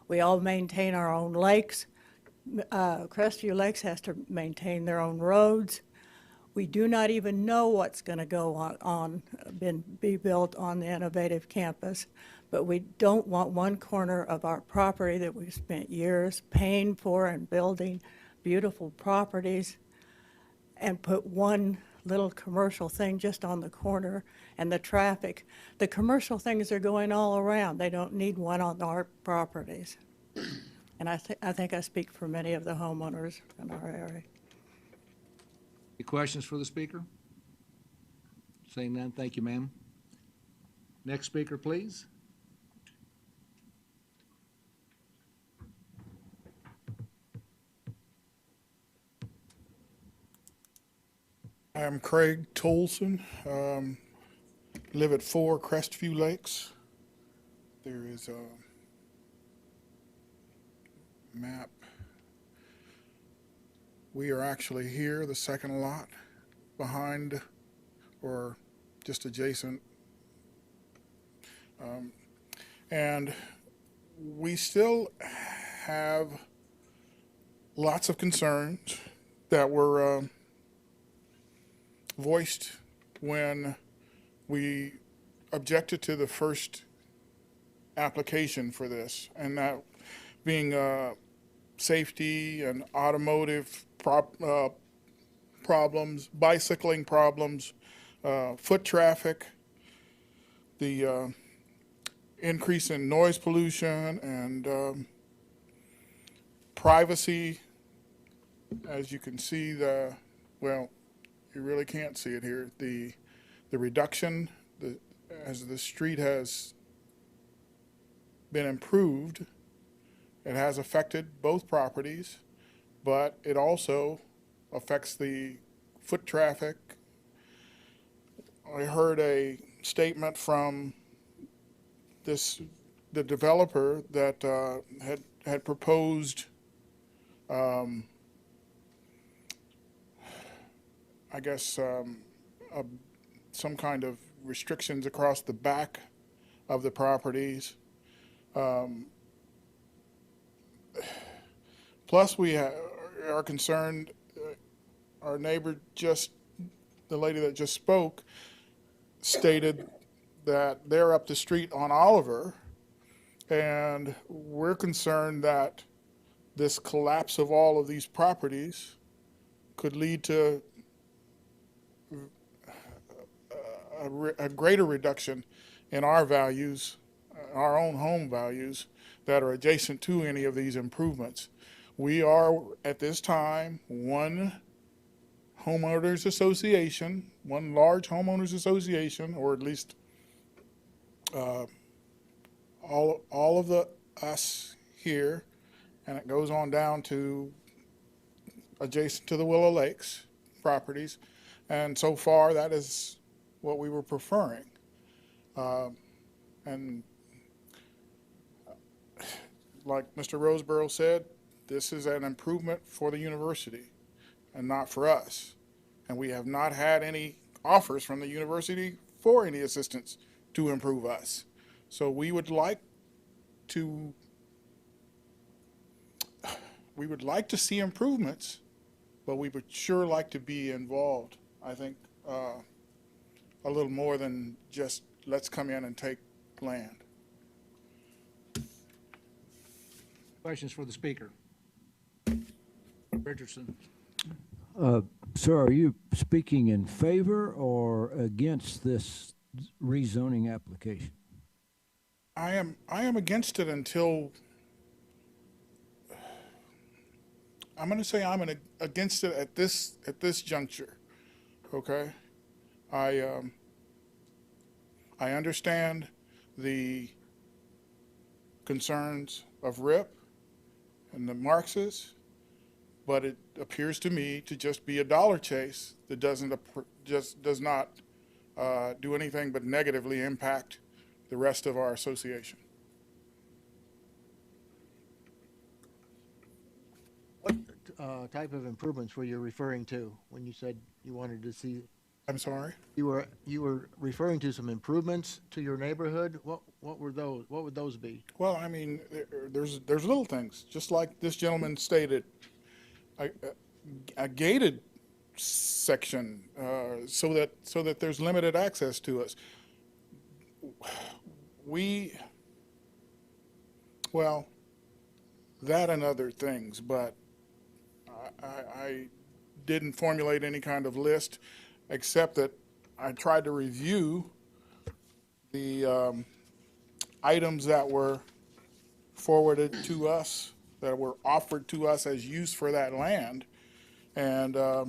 We all maintain our own lakes. Crestview Lakes has to maintain their own roads. We do not even know what's going to go be built on the innovative campus, but we don't want one corner of our property that we've spent years paying for and building beautiful properties and put one little commercial thing just on the corner and the traffic. The commercial things are going all around. They don't need one on our properties. And I think I speak for many of the homeowners in our area. Any questions for the speaker? Seeing none, thank you, ma'am. Next speaker, please. I'm Craig Tolson, live at 4 Crestview Lakes. There is a map. We are actually here, the second lot, behind or just adjacent. And we still have lots of concerns that were voiced when we objected to the first application for this, and that being safety and automotive problems, bicycling problems, foot traffic, the increase in noise pollution, and privacy. As you can see, well, you really can't see it here. The reduction, as the street has been improved, it has affected both properties, but it also affects the foot traffic. I heard a statement from the developer that had proposed I guess some kind of restrictions across the back of the properties. Plus, we are concerned, our neighbor the lady that just spoke, stated that they're up the street on Oliver, and we're concerned that this collapse of all of these properties could lead to a greater reduction in our values, our own home values that are adjacent to any of these improvements. We are, at this time, one homeowners association, one large homeowners association, or at least all of us here, and it goes on down to adjacent to the Willow Lakes properties. And so far, that is what we were preferring. And like Mr. Roseborough said, this is an improvement for the university and not for us. And we have not had any offers from the university for any assistance to improve us. So we would like to see improvements, but we would sure like to be involved. I think a little more than just let's come in and take land. Questions for the speaker? Richardson. Sir, are you speaking in favor or against this rezoning application? I am against it until, I'm going to say I'm against it at this juncture. Okay, I understand the concerns of RIP and the Marxists, but it appears to me to just be a dollar chase that does not do anything but negatively impact the rest of our association. What type of improvements were you referring to when you said you wanted to see? I'm sorry? You were referring to some improvements to your neighborhood. What were those? What would those be? Well, I mean, there's little things, just like this gentleman stated, a gated section so that there's limited access to us. Well, that and other things, but I didn't formulate any kind of list, except that I tried to review the items that were forwarded to us, that were offered to us as use for that land. And I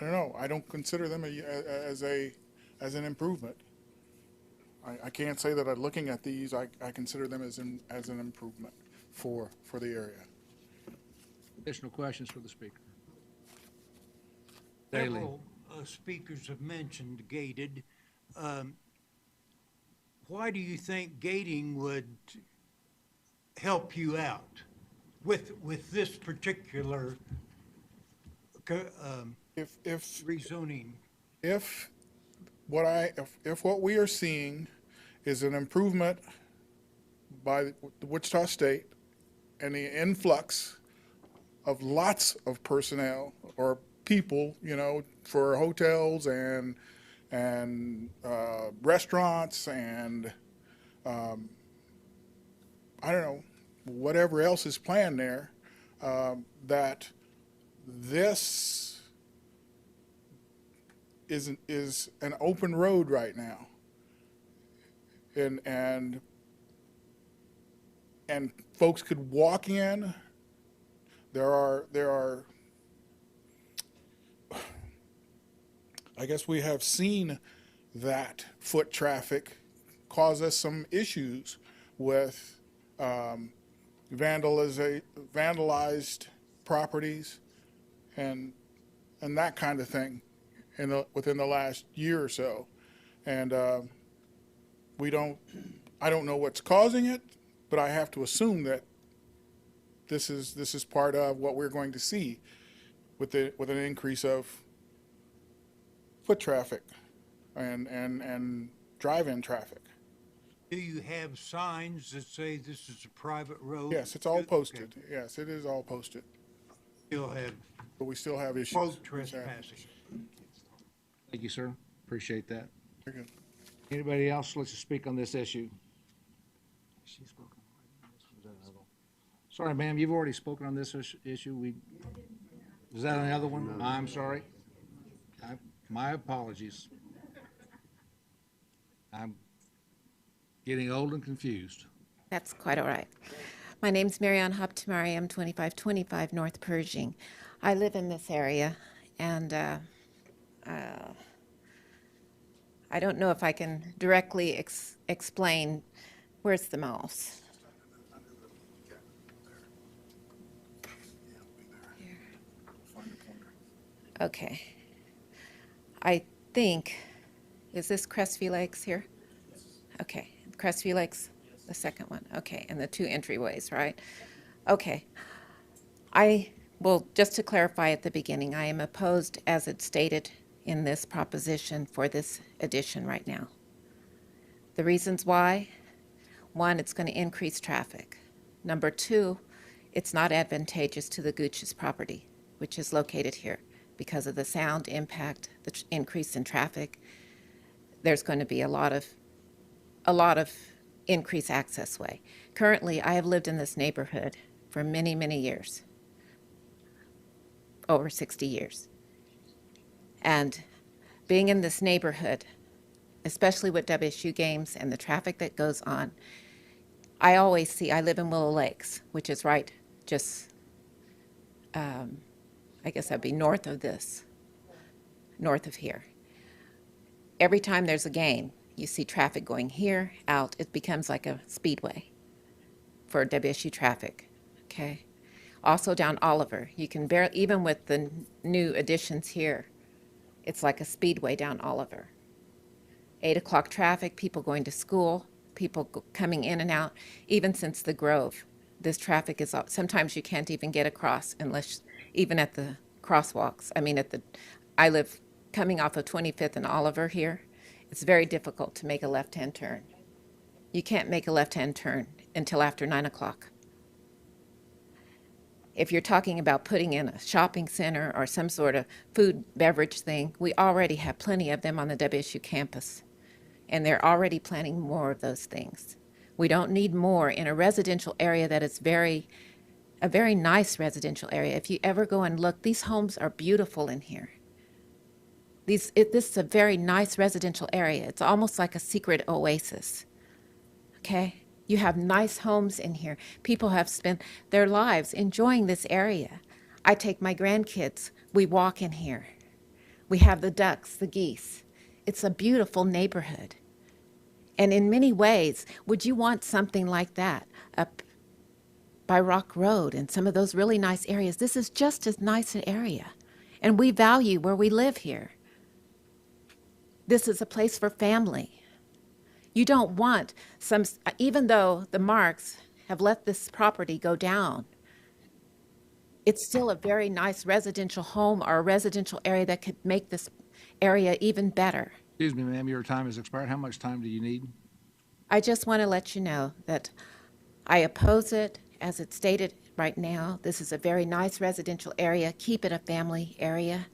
don't know, I don't consider them as an improvement. I can't say that looking at these, I consider them as an improvement for the area. Additional questions for the speaker? Daley. Several speakers have mentioned gated. Why do you think gating would help you out with this particular rezoning? If what we are seeing is an improvement by the Wichita State and the influx of lots of personnel or people, for hotels and restaurants and I don't know, whatever else is planned there, that this is an open road right now, and folks could walk in. There are I guess we have seen that foot traffic cause us some issues with vandalized properties and that kind of thing within the last year or so. And I don't know what's causing it, but I have to assume that this is part of what we're going to see with an increase of foot traffic and drive-in traffic. Do you have signs that say this is a private road? Yes, it's all posted. Okay. Yes, it is all posted. But we still have issues. Road trespassing. Thank you, sir. Appreciate that. Very good. Anybody else like to speak on this issue? Sorry, ma'am, you've already spoken on this issue. Is that another one? No. I'm sorry. My apologies. I'm getting old and confused. That's quite all right. My name's Marianne Hoptimari. I'm 2525 North Pershing. I live in this area, and I don't know if I can directly explain. Where's the mouse? Here. Okay. I think, is this Crestview Lakes here? Okay, Crestview Lakes, the second one. Okay, and the two entryways, right? Okay. Well, just to clarify at the beginning, I am opposed, as it's stated in this proposition, for this addition right now. The reasons why: one, it's going to increase traffic. Number two, it's not advantageous to the Gooch's property, which is located here. Because of the sound impact, the increase in traffic, there's going to be a lot of increased access way. Currently, I have lived in this neighborhood for many, many years, over 60 years. And being in this neighborhood, especially with WSU games and the traffic that goes on, I live in Willow Lakes, which is right just, I guess that'd be north of here. Every time there's a game, you see traffic going here, out. It becomes like a speedway for WSU traffic, okay? Also down Oliver, you can even with the new additions here, it's like a speedway down Oliver. 8 o'clock traffic, people going to school, people coming in and out. Even since the Grove, this traffic is up. Sometimes you can't even get across unless, even at the crosswalks. I live coming off of 25th and Oliver here. It's very difficult to make a left-hand turn. You can't make a left-hand turn until after 9 o'clock. If you're talking about putting in a shopping center or some sort of food beverage thing, we already have plenty of them on the WSU campus. And they're already planning more of those things. We don't need more in a residential area that is very a very nice residential area. If you ever go and look, these homes are beautiful in here. This is a very nice residential area. It's almost like a secret oasis. Okay? You have nice homes in here. People have spent their lives enjoying this area. I take my grandkids. We walk in here. We have the ducks, the geese. It's a beautiful neighborhood. And in many ways, would you want something like that up by Rock Road and some of those really nice areas? This is just as nice an area. And we value where we live here. This is a place for family. You don't want some, even though the Marks have let this property go down, it's still a very nice residential home or a residential area that could make this area even better. Excuse me, ma'am, your time has expired. How much time do you need? I just want to let you know that I oppose it as it's stated right now. This is a very nice residential area. Keep it a family area.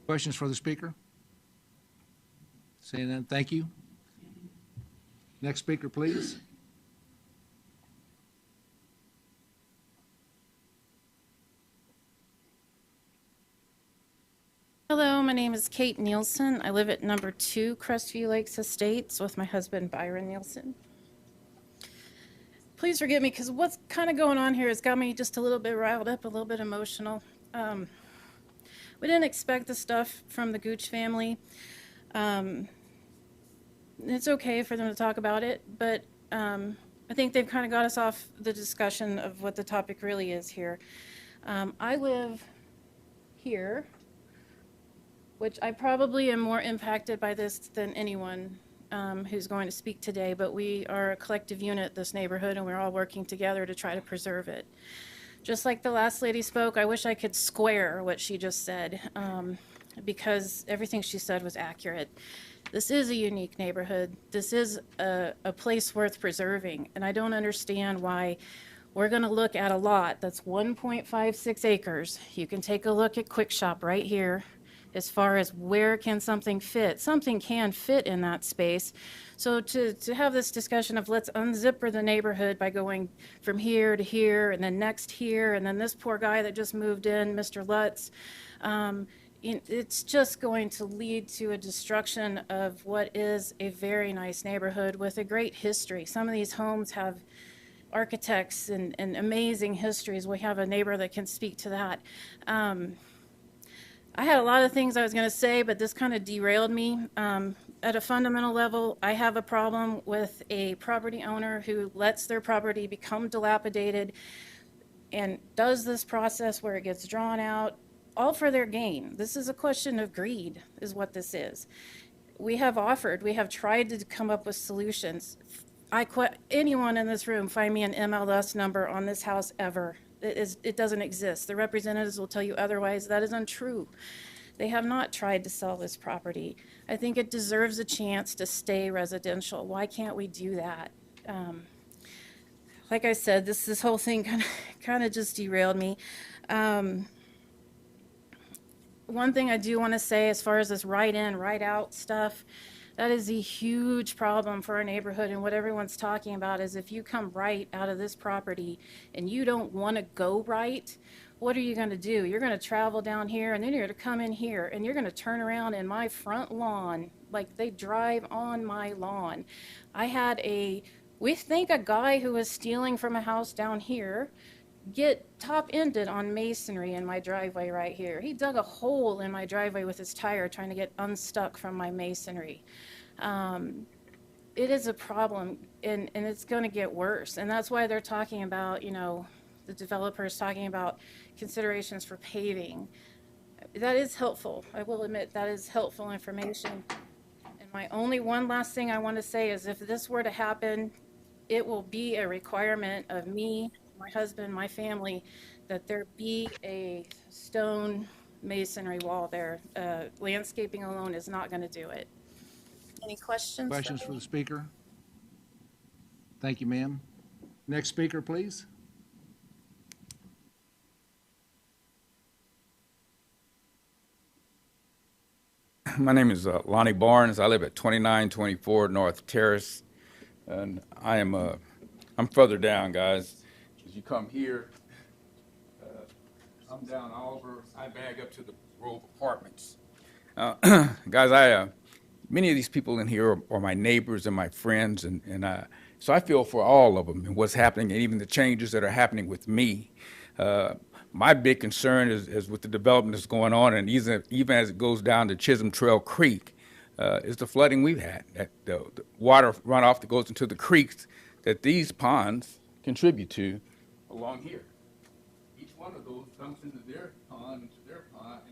Questions for the speaker? Seeing none, thank you. Next speaker, please. Hello, my name is Kate Nielsen. I live at number 2 Crestview Lakes Estates with my husband Byron Nielsen. Please forgive me because what's kind of going on here has got me just a little bit riled up, a little bit emotional. We didn't expect the stuff from the Gooch family. It's okay for them to talk about it, but I think they've kind of got us off the discussion of what the topic really is here. I live here, which I probably am more impacted by this than anyone who's going to speak today, but we are a collective unit, this neighborhood, and we're all working together to try to preserve it. Just like the last lady spoke, I wish I could square what she just said, because everything she said was accurate. This is a unique neighborhood. This is a place worth preserving, and I don't understand why we're going to look at a lot that's 1.56 acres. You can take a look at Quick Shop right here. As far as where can something fit, something can fit in that space. So to have this discussion of let's unzipper the neighborhood by going from here to here and then next here and then this poor guy that just moved in, Mr. Lutz, it's just going to lead to a destruction of what is a very nice neighborhood with a great history. Some of these homes have architects and amazing histories. We have a neighbor that can speak to that. I had a lot of things I was going to say, but this kind of derailed me. At a fundamental level, I have a problem with a property owner who lets their property become dilapidated and does this process where it gets drawn out, all for their gain. This is a question of greed, is what this is. We have tried to come up with solutions. Anyone in this room find me an MLS number on this house ever? It doesn't exist. The representatives will tell you otherwise. That is untrue. They have not tried to sell this property. I think it deserves a chance to stay residential. Why can't we do that? Like I said, this whole thing kind of just derailed me. One thing I do want to say as far as this right in, right out stuff, that is a huge problem for our neighborhood, and what everyone's talking about is if you come right out of this property and you don't want to go right, what are you going to do? You're going to travel down here, and then you're going to come in here, and you're going to turn around in my front lawn, like they drive on my lawn. We think a guy who was stealing from a house down here get top-ended on masonry in my driveway right here. He dug a hole in my driveway with his tire trying to get unstuck from my masonry. It is a problem, and it's going to get worse. And that's why they're talking about, the developers talking about considerations for paving. That is helpful. I will admit that is helpful information. And my only one last thing I want to say is if this were to happen, it will be a requirement of me, my husband, my family, that there be a stone masonry wall there. Landscaping alone is not going to do it. Any questions? Questions for the speaker? Thank you, ma'am. Next speaker, please. My name is Lonnie Barnes. I live at 2924 North Terrace, and I'm further down, guys. as you come here, I'm down Oliver, I bag up to the Grove Apartments. Guys, many of these people in here are my neighbors and my friends, and so I feel for all of them and what's happening, and even the changes that are happening with me. My big concern is with the development that's going on, and even as it goes down to Chisholm Trail Creek, is the flooding we've had. That the water runoff that goes into the creeks that these ponds contribute to along here. Each one of those dumps into their pond, and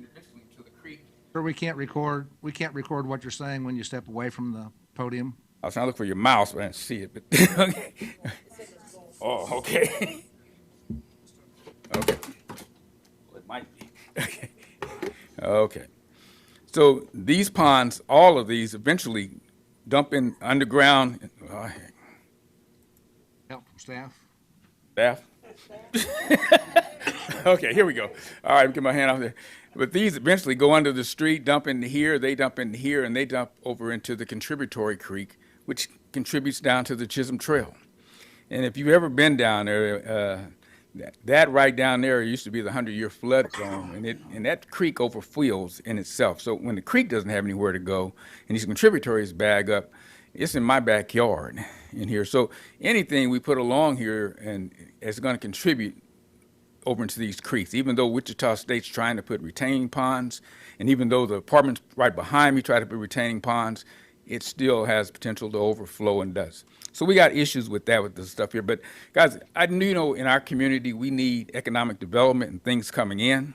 eventually to the creek. Sir, we can't record what you're saying when you step away from the podium. I was trying to look for your mouse, but I didn't see it. But okay. Oh, okay. Okay. Well, it might be. Okay. Okay. So these ponds, all of these, eventually dump in underground. Help from staff. Staff? Okay, here we go. All right, get my hand off there. But these eventually go under the street, dump into here, they dump into here, and they dump over into the contributory creek, which contributes down to the Chisholm Trail. And if you've ever been down there, that right down there used to be the 100-year flood zone, and that creek overflows in itself. So when the creek doesn't have anywhere to go, and these contributaries bag up, it's in my backyard in here. So anything we put along here and it's going to contribute over into these creeks, even though Wichita State's trying to put retaining ponds, and even though the apartments right behind me try to put retaining ponds, it still has potential to overflow and does. So we got issues with that, with this stuff here. But guys, I know in our community we need economic development and things coming in.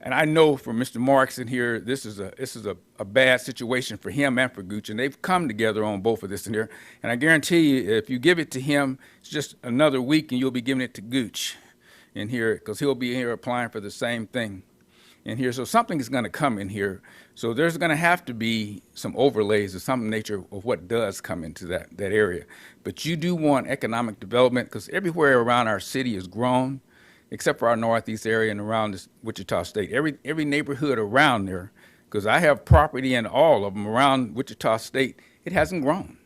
And I know for Mr. Marks in here, this is a bad situation for him and for Gooch, and they've come together on both of this in here. And I guarantee you, if you give it to him, it's just another week and you'll be giving it to Gooch in here, because he'll be here applying for the same thing in here. So something is going to come in here. So there's going to have to be some overlays of some nature of what does come into that area. But you do want economic development, because everywhere around our city is grown, except for our northeast area and around this Wichita State. Every neighborhood around there, because I have property in all of them around Wichita State, it hasn't grown.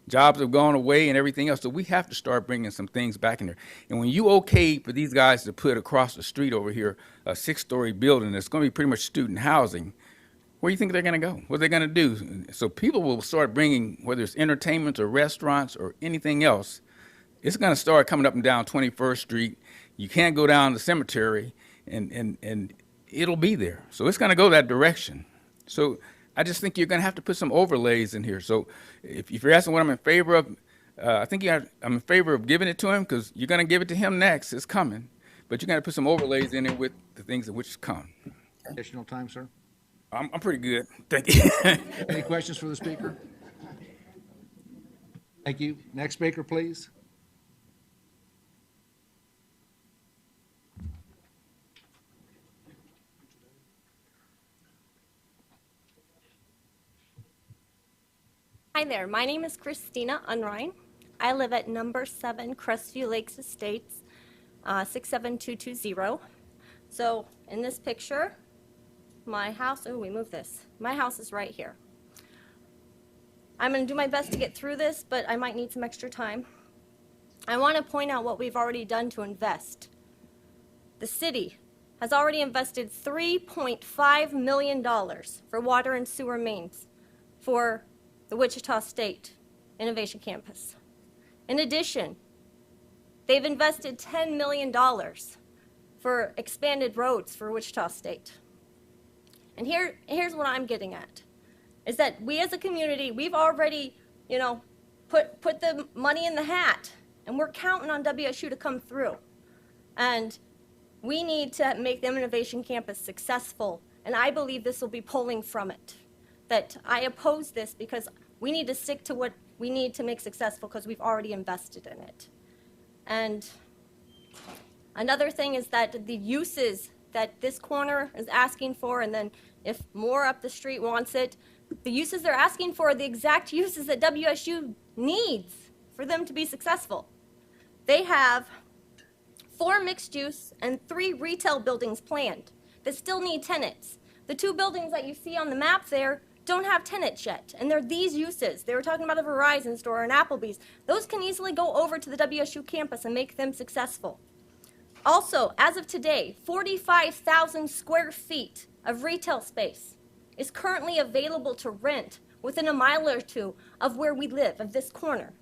Jobs have gone away and everything else, so we have to start bringing some things back in there. And when you okay for these guys to put across the street over here a 6-story building that's going to be pretty much student housing, where do you think they're going to go? What are they going to do? So people will start bringing, whether it's entertainment or restaurants or anything else, it's going to start coming up and down 21st Street. You can't go down the cemetery, and it'll be there. So it's going to go that direction. So I just think you're going to have to put some overlays in here. So if you're asking what I'm in favor of, I think I'm in favor of giving it to him, because you're going to give it to him next. It's coming. But you're going to put some overlays in there with the things that which come. Additional time, sir? I'm pretty good. Thank you. Any questions for the speaker? Thank you. Next speaker, please. Hi there, my name is Christina Unrein. I live at number 7 Crestview Lakes Estates, 67220. So in this picture, my house, we moved this. My house is right here. I'm gonna do my best to get through this, but I might need some extra time. I wanna point out what we've already done to invest. The city has already invested $3.5 million for water and sewer mains for the Wichita State Innovation Campus. In addition, they've invested $10 million for expanded roads for Wichita State. And here's what I'm getting at, is that we as a community, we've already, put the money in the hat, and we're counting on WSU to come through. And we need to make the Innovation Campus successful, and I believe this will be pulling from it. That I oppose this because we need to stick to what we need to make successful, because we've already invested in it. And another thing is that the uses that this corner is asking for, and then if more up the street wants it, the uses they're asking for are the exact uses that WSU needs for them to be successful. They have 4 mixed use and 3 retail buildings planned that still need tenants. The 2 buildings that you see on the map there don't have tenants yet, and they're these uses. They were talking about a Verizon store or an Applebee's. Those can easily go over to the WSU campus and make them successful. Also, as of today, 45,000 square feet of retail space is currently available to rent within a mile or two of where we live, of this corner.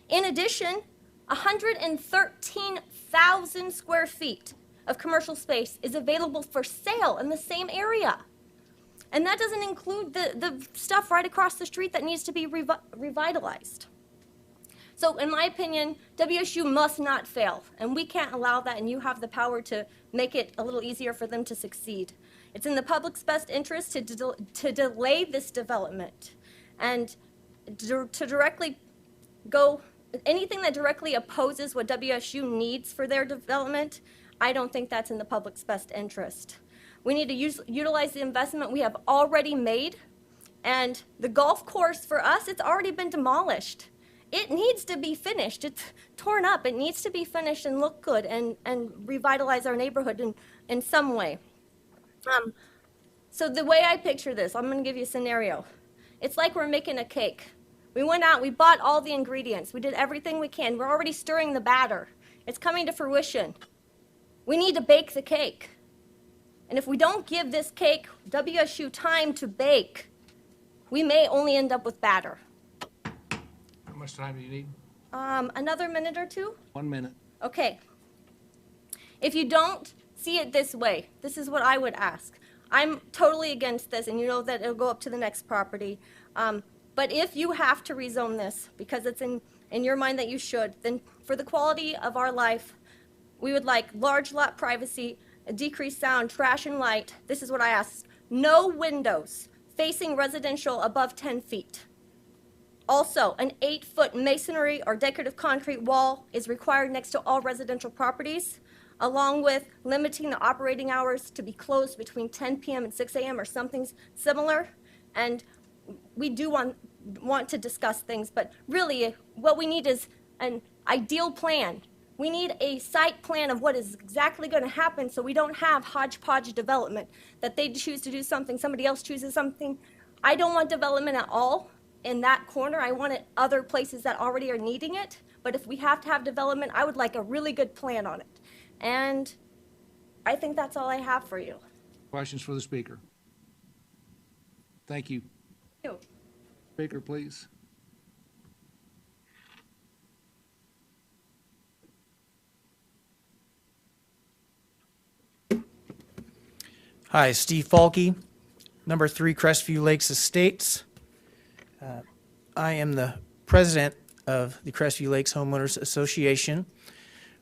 In addition, 113,000 square feet of commercial space is available for sale in the same area. And that doesn't include the stuff right across the street that needs to be revitalized. So in my opinion, WSU must not fail, and we can't allow that, and you have the power to make it a little easier for them to succeed. It's in the public's best interest to delay this development, and to directly go, anything that directly opposes what WSU needs for their development, I don't think that's in the public's best interest. We need to utilize the investment we have already made, and the golf course for us, it's already been demolished. It needs to be finished. It's torn up. It needs to be finished and look good and revitalize our neighborhood in some way. So the way I picture this, I'm going to give you a scenario. It's like we're making a cake. We went out, we bought all the ingredients. We did everything we can. We're already stirring the batter. It's coming to fruition. We need to bake the cake. And if we don't give this cake, WSU, time to bake, we may only end up with batter. How much time do you need? Another minute or two? 1 minute. Okay. If you don't see it this way, this is what I would ask. I'm totally against this, and you know that it'll go up to the next property. But if you have to rezone this, because it's in your mind that you should, then for the quality of our life, we would like large lot privacy, a decreased sound, trash and light. This is what I ask. No windows facing residential above 10 feet. Also, an 8-foot masonry or decorative concrete wall is required next to all residential properties, along with limiting the operating hours to be closed between 10 p.m. and 6 a.m. or something similar. And we do want to discuss things, but really what we need is an ideal plan. We need a site plan of what is exactly going to happen so we don't have hodgepodge development, that they choose to do something, somebody else chooses something. I don't want development at all in that corner. I want it other places that already are needing it. But if we have to have development, I would like a really good plan on it. And I think that's all I have for you. Questions for the speaker? Thank you. Thank you. Speaker, please. Hi, Steve Falke, number 3 Crestview Lakes Estates. I am the president of the Crestview Lakes Homeowners Association.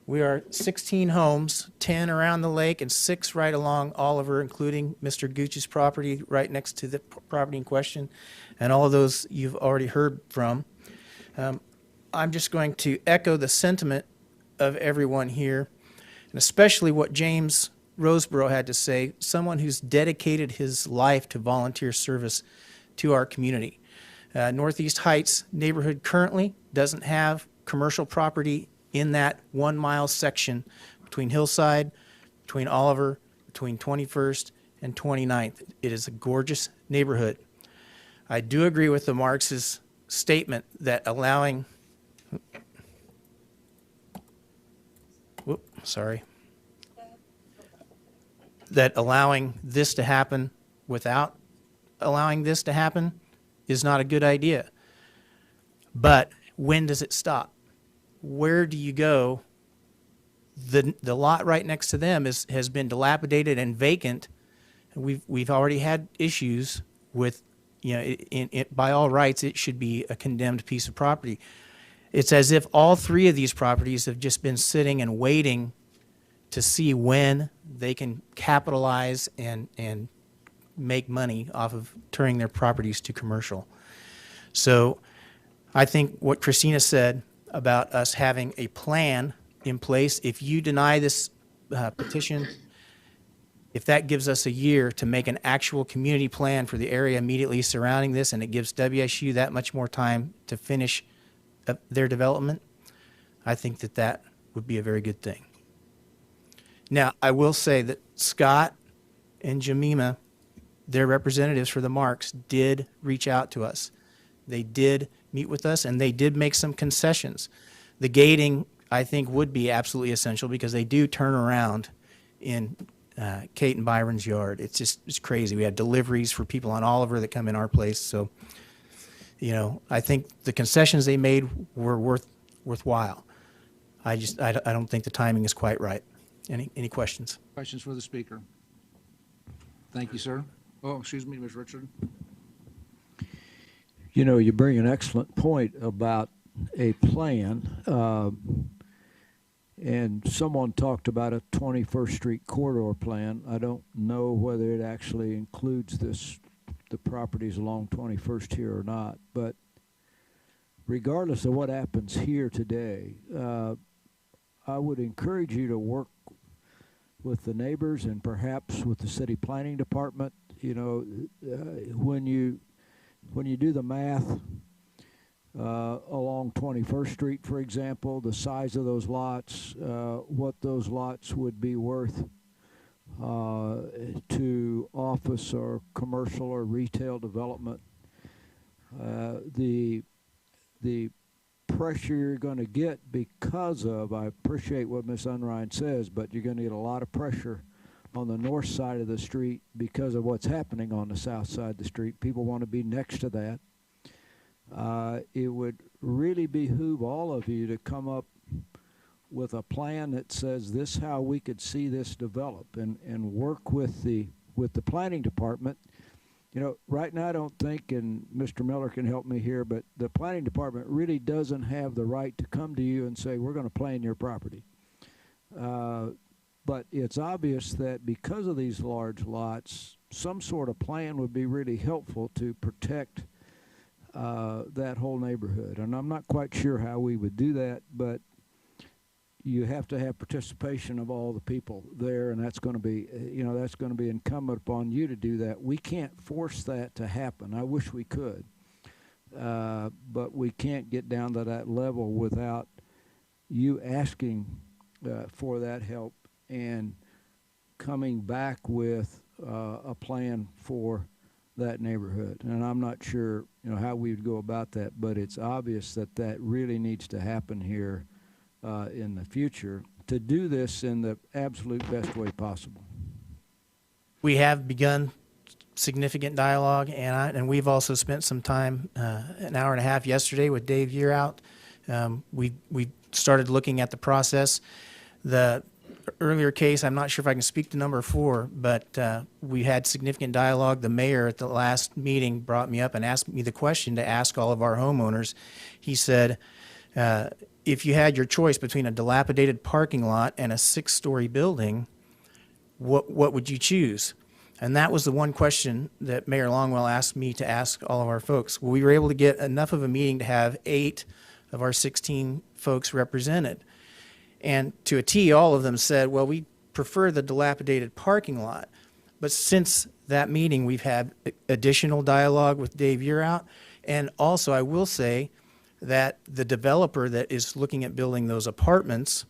We are 16 homes, 10 around the lake and 6 right along Oliver, including Mr. Gooch's property right next to the property in question, and all of those you've already heard from. I'm just going to echo the sentiment of everyone here, and especially what James Roseborough had to say, someone who's dedicated his life to volunteer service to our community. Northeast Heights neighborhood currently doesn't have commercial property in that 1 mile section between Hillside, between Oliver, between 21st and 29th. It is a gorgeous neighborhood. I do agree with the Marx's statement that allowing, that allowing this to happen without allowing this to happen is not a good idea. But when does it stop? Where do you go? The lot right next to them has been dilapidated and vacant. We've already had issues with, by all rights, it should be a condemned piece of property. It's as if all 3 of these properties have just been sitting and waiting to see when they can capitalize and make money off of turning their properties to commercial. So I think what Christina said about us having a plan in place, if you deny this petition, if that gives us a year to make an actual community plan for the area immediately surrounding this, and it gives WSU that much more time to finish their development, I think that would be a very good thing. Now, I will say that Scott and Jemima their representatives for the Marks did reach out to us. They did meet with us, and they did make some concessions. The gating, I think, would be absolutely essential because they do turn around in Kate and Byron's yard. It's crazy. We have deliveries for people on Oliver that come in our place. So, I think the concessions they made were worthwhile. I don't think the timing is quite right. Any questions? Questions for the speaker? Thank you, sir. Oh, excuse me, Ms. Richard. You bring an excellent point about a plan, and someone talked about a 21st Street corridor plan. I don't know whether it actually includes the properties along 21st here or not, but regardless of what happens here today, I would encourage you to work with the neighbors and perhaps with the city planning department. When you do the math along 21st Street, for example, the size of those lots, what those lots would be worth to office or commercial or retail development, the pressure you're going to get because of, I appreciate what Ms. Unrein says, but you're going to get a lot of pressure on the north side of the street because of what's happening on the south side of the street. People want to be next to that. It would really behoove all of you to come up with a plan that says this is how we could see this develop, and work with the planning department. Right now I don't think, and Mr. Miller can help me here, but the planning department really doesn't have the right to come to you and say, we're going to plan your property. But it's obvious that because of these large lots, some sort of plan would be really helpful to protect that whole neighborhood. And I'm not quite sure how we would do that, but you have to have participation of all the people there, and that's going to be, that's going to be incumbent upon you to do that. We can't force that to happen. I wish we could, but we can't get down to that level without you asking for that help and coming back with a plan for that neighborhood. And I'm not sure, how we would go about that, but it's obvious that that really needs to happen here in the future to do this in the absolute best way possible. We have begun significant dialogue, and we've also spent some time, an hour and a half yesterday with Dave Yearout. We started looking at the process. The earlier case, I'm not sure if I can speak to number 4, but we had significant dialogue. The mayor at the last meeting brought me up and asked me the question to ask all of our homeowners. He said, if you had your choice between a dilapidated parking lot and a 6-story building, what would you choose? And that was the one question that Mayor Longwell asked me to ask all of our folks. Well, we were able to get enough of a meeting to have 8 of our 16 folks represented. And to a T, all of them said, well, we prefer the dilapidated parking lot. But since that meeting, we've had additional dialogue with Dave Yearout. And also, I will say that the developer that is looking at building those apartments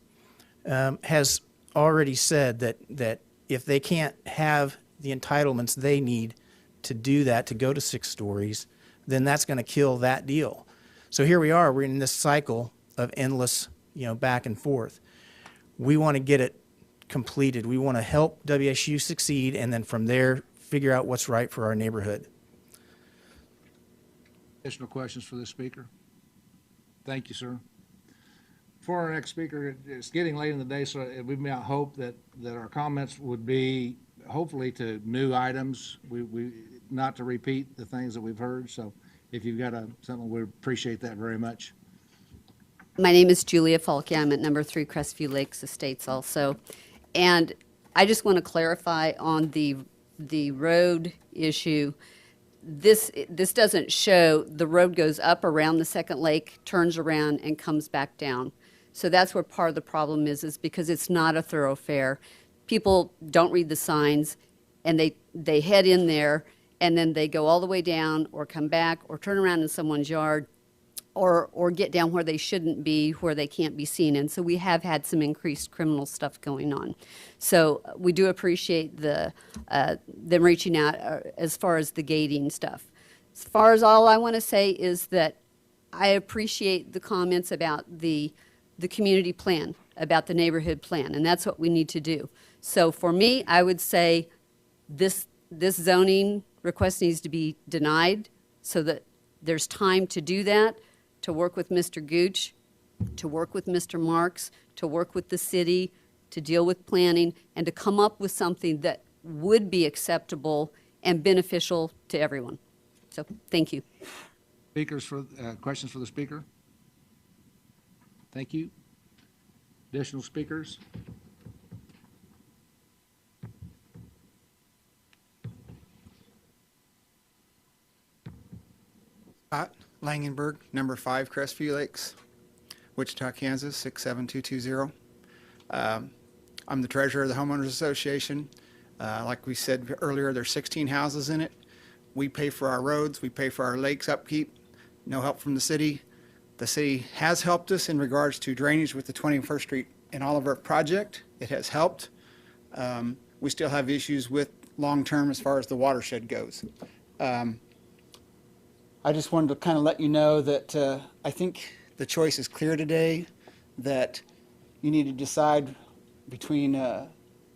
has already said that if they can't have the entitlements they need to do that, to go to 6 stories, then that's going to kill that deal. So here we are, we're in this cycle of endless, back and forth. We want to get it completed. We want to help WSU succeed, and then from there, figure out what's right for our neighborhood. Additional questions for the speaker? Thank you, sir. For our next speaker, it's getting late in the day, so we may hope that our comments would be hopefully to new items. We not to repeat the things that we've heard. So if you've got something, we appreciate that very much. My name is Julia Falke. I'm at number 3 Crestview Lakes Estates also. And I just want to clarify on the road issue. This doesn't show the road goes up around the second lake, turns around, and comes back down. So that's where part of the problem is because it's not a thoroughfare. People don't read the signs, and they head in there, and then they go all the way down or come back or turn around in someone's yard. or get down where they shouldn't be, where they can't be seen. And so we have had some increased criminal stuff going on. So we do appreciate them reaching out as far as the gating stuff. As far as all I want to say is that I appreciate the comments about the community plan, about the neighborhood plan, and that's what we need to do. So for me, I would say this zoning request needs to be denied so that there's time to do that, to work with Mr. Gooch, to work with Mr. Marks, to work with the city, to deal with planning, and to come up with something that would be acceptable and beneficial to everyone. So, thank you. Speakers for, questions for the speaker? Thank you. Additional speakers? Scott Langenberg, number 5 Crestview Lakes, Wichita, Kansas, 67220. I'm the treasurer of the Homeowners Association. Like we said earlier, there's 16 houses in it. We pay for our roads, we pay for our lakes upkeep, no help from the city. The city has helped us in regards to drainage with the 21st Street and Oliver project. It has helped. We still have issues with long-term as far as the watershed goes. I just wanted to kind of let you know that I think the choice is clear today, that you need to decide between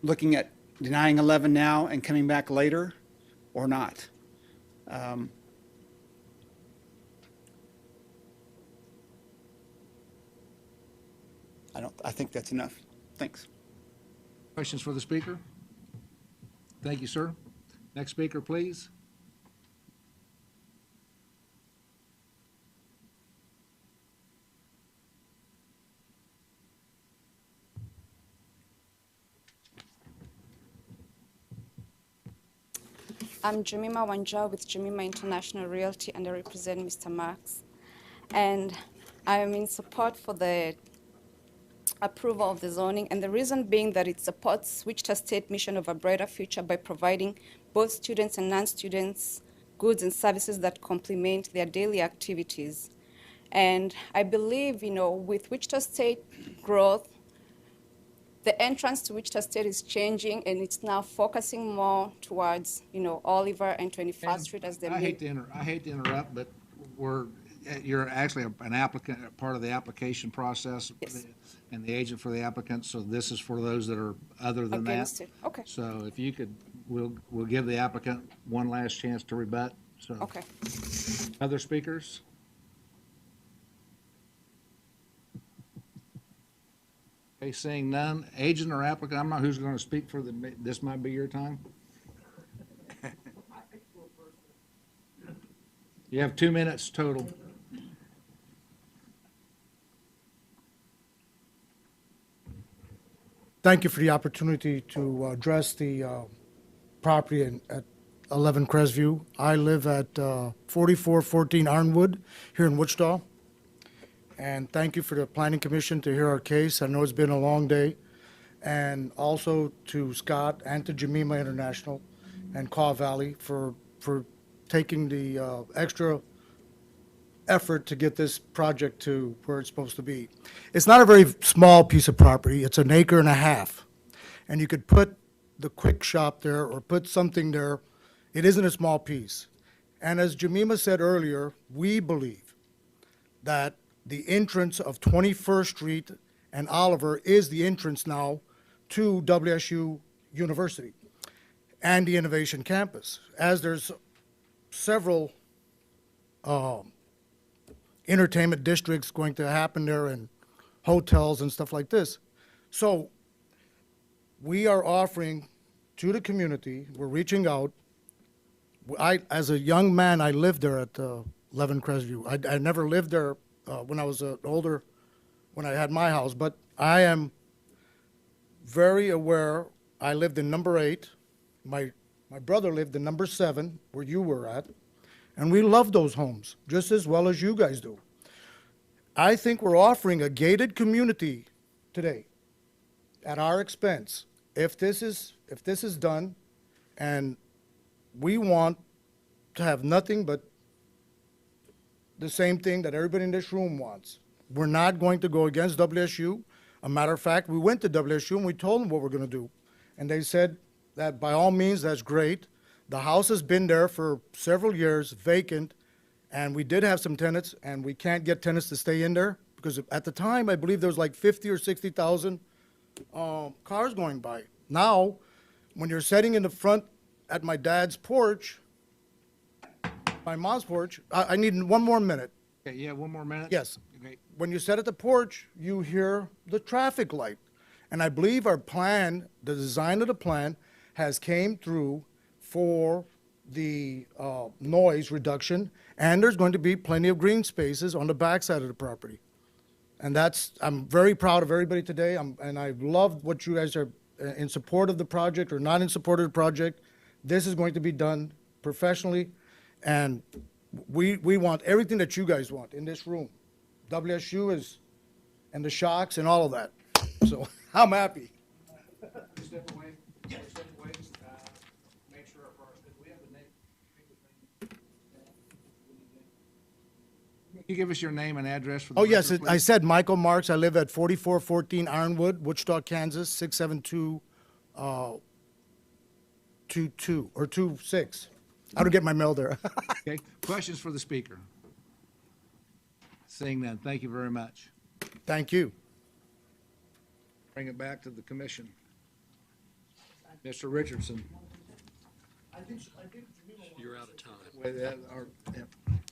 looking at denying 11 now and coming back later or not. I think that's enough. Thanks. Questions for the speaker? Thank you, sir. Next speaker, please. I'm Jemima Wanja with Jemima International Realty, and I represent Mr. Marks. And I am in support for the approval of the zoning, and the reason being that it supports Wichita State mission of a brighter future by providing both students and non-students goods and services that complement their daily activities. And I believe, with Wichita State growth, the entrance to Wichita State is changing, and it's now focusing more towards, Oliver and 21st Street as the I hate to interrupt, but you're actually an applicant, part of the application process. Yes. And the agent for the applicant, so this is for those that are other than that. Against it. Okay. So if you could, we'll give the applicant one last chance to rebut, so. Okay. Other speakers? Okay, seeing none, agent or applicant, I'm not who's gonna speak for this might be your time. You have 2 minutes total. Thank you for the opportunity to address the property at 11 Crestview. I live at 4414 Ironwood here in Wichita. And thank you for the Planning Commission to hear our case. I know it's been a long day. And also to Scott and to Jemima International and Caw Valley for taking the extra effort to get this project to where it's supposed to be. It's not a very small piece of property. It's 1.5 acres. And you could put the quick shop there or put something there. It isn't a small piece. And as Jemima said earlier, we believe that the entrance of 21st Street and Oliver is the entrance now to WSU University and the Innovation Campus, as there's several entertainment districts going to happen there and hotels and stuff like this. So we are offering to the community, we're reaching out. As a young man, I lived there at 11 Crestview. I never lived there when I was older, when I had my house, but I am very aware. I lived in number 8. My brother lived in number 7, where you were at, and we love those homes just as well as you guys do. I think we're offering a gated community today at our expense. If this is done, and we want to have nothing but the same thing that everybody in this room wants. We're not going to go against WSU. A matter of fact, we went to WSU and we told them what we're going to do. And they said that by all means, that's great. The house has been there for several years, vacant, and we did have some tenants, and we can't get tenants to stay in there because at the time, I believe there was like 50 or 60,000 cars going by. Now, when you're sitting in the front at my dad's porch, my mom's porch, I need one more minute. Okay, yeah, one more minute? Yes. Okay. When you sit at the porch, you hear the traffic light. And I believe our plan, the design of the plan, has came through for the noise reduction, and there's going to be plenty of green spaces on the backside of the property. And I'm very proud of everybody today, and I love what you guys are in support of the project or not in support of the project. This is going to be done professionally, and we want everything that you guys want in this room. WSU is, and the shocks and all of that. So I'm happy. Step away. Step away. Make sure our first. Do we have the name? Can you give us your name and address for the Oh, yes, record, I please? said Michael Marks. I live at 4414 Ironwood, Wichita, Kansas, 67222 or 26. I don't get my mail there. Okay, questions for the speaker? Seeing none, thank you very much. Thank you. Bring it back to the commission. Mr. Richardson. You're out of time.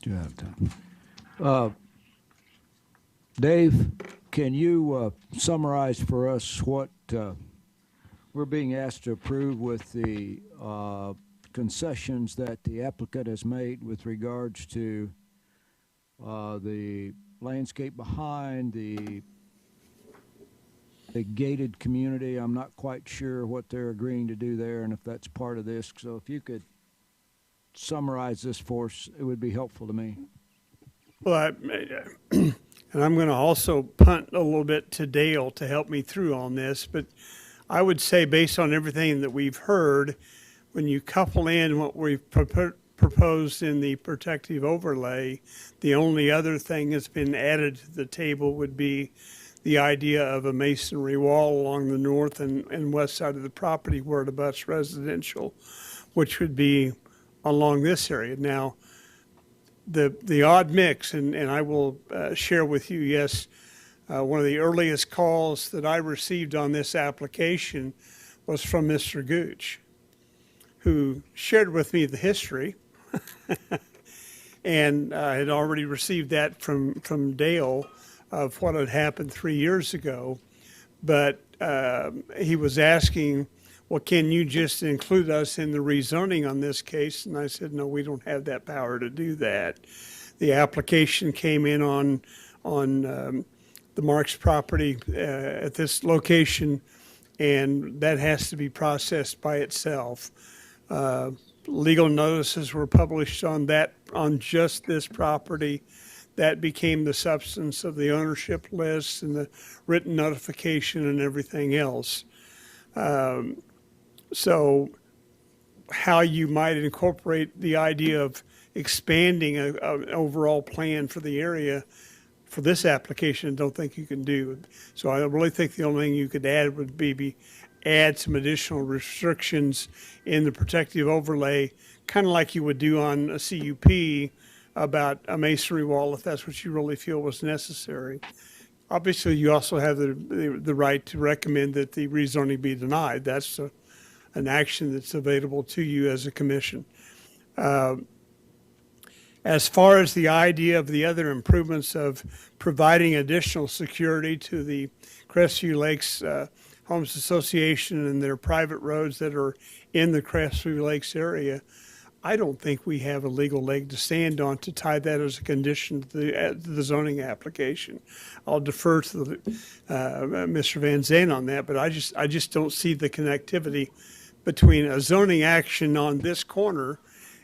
You're out of time. Dave, can you summarize for us what we're being asked to approve with the concessions that the applicant has made with regards to the landscape behind the gated community? I'm not quite sure what they're agreeing to do there and if that's part of this. So if you could summarize this for us, it would be helpful to me. Well, and I'm going to also punt a little bit to Dale to help me through on this, but I would say based on everything that we've heard, when you couple in what we've proposed in the protective overlay, the only other thing that's been added to the table would be the idea of a masonry wall along the north and west side of the property where it abuts residential, which would be along this area. Now, the odd mix, and I will share with you, yes, one of the earliest calls that I received on this application was from Mr. Gooch, who shared with me the history. And I had already received that from Dale of what had happened 3 years ago. But he was asking, well, can you just include us in the rezoning on this case? And I said, no, we don't have that power to do that. The application came in on the Marks property at this location, and that has to be processed by itself. Legal notices were published on just this property. That became the substance of the ownership list and the written notification and everything else. So how you might incorporate the idea of expanding an overall plan for the area for this application, I don't think you can do. So I really think the only thing you could add would be add some additional restrictions in the protective overlay, kind of like you would do on a CUP about a masonry wall if that's what you really feel was necessary. Obviously, you also have the right to recommend that the rezoning be denied. That's an action that's available to you as a commission. As far as the idea of the other improvements of providing additional security to the Crestview Lakes Homes Association and their private roads that are in the Crestview Lakes area, I don't think we have a legal leg to stand on to tie that as a condition to the zoning application. I'll defer to Mr. Van Zandt on that, but I just don't see the connectivity between a zoning action on this corner,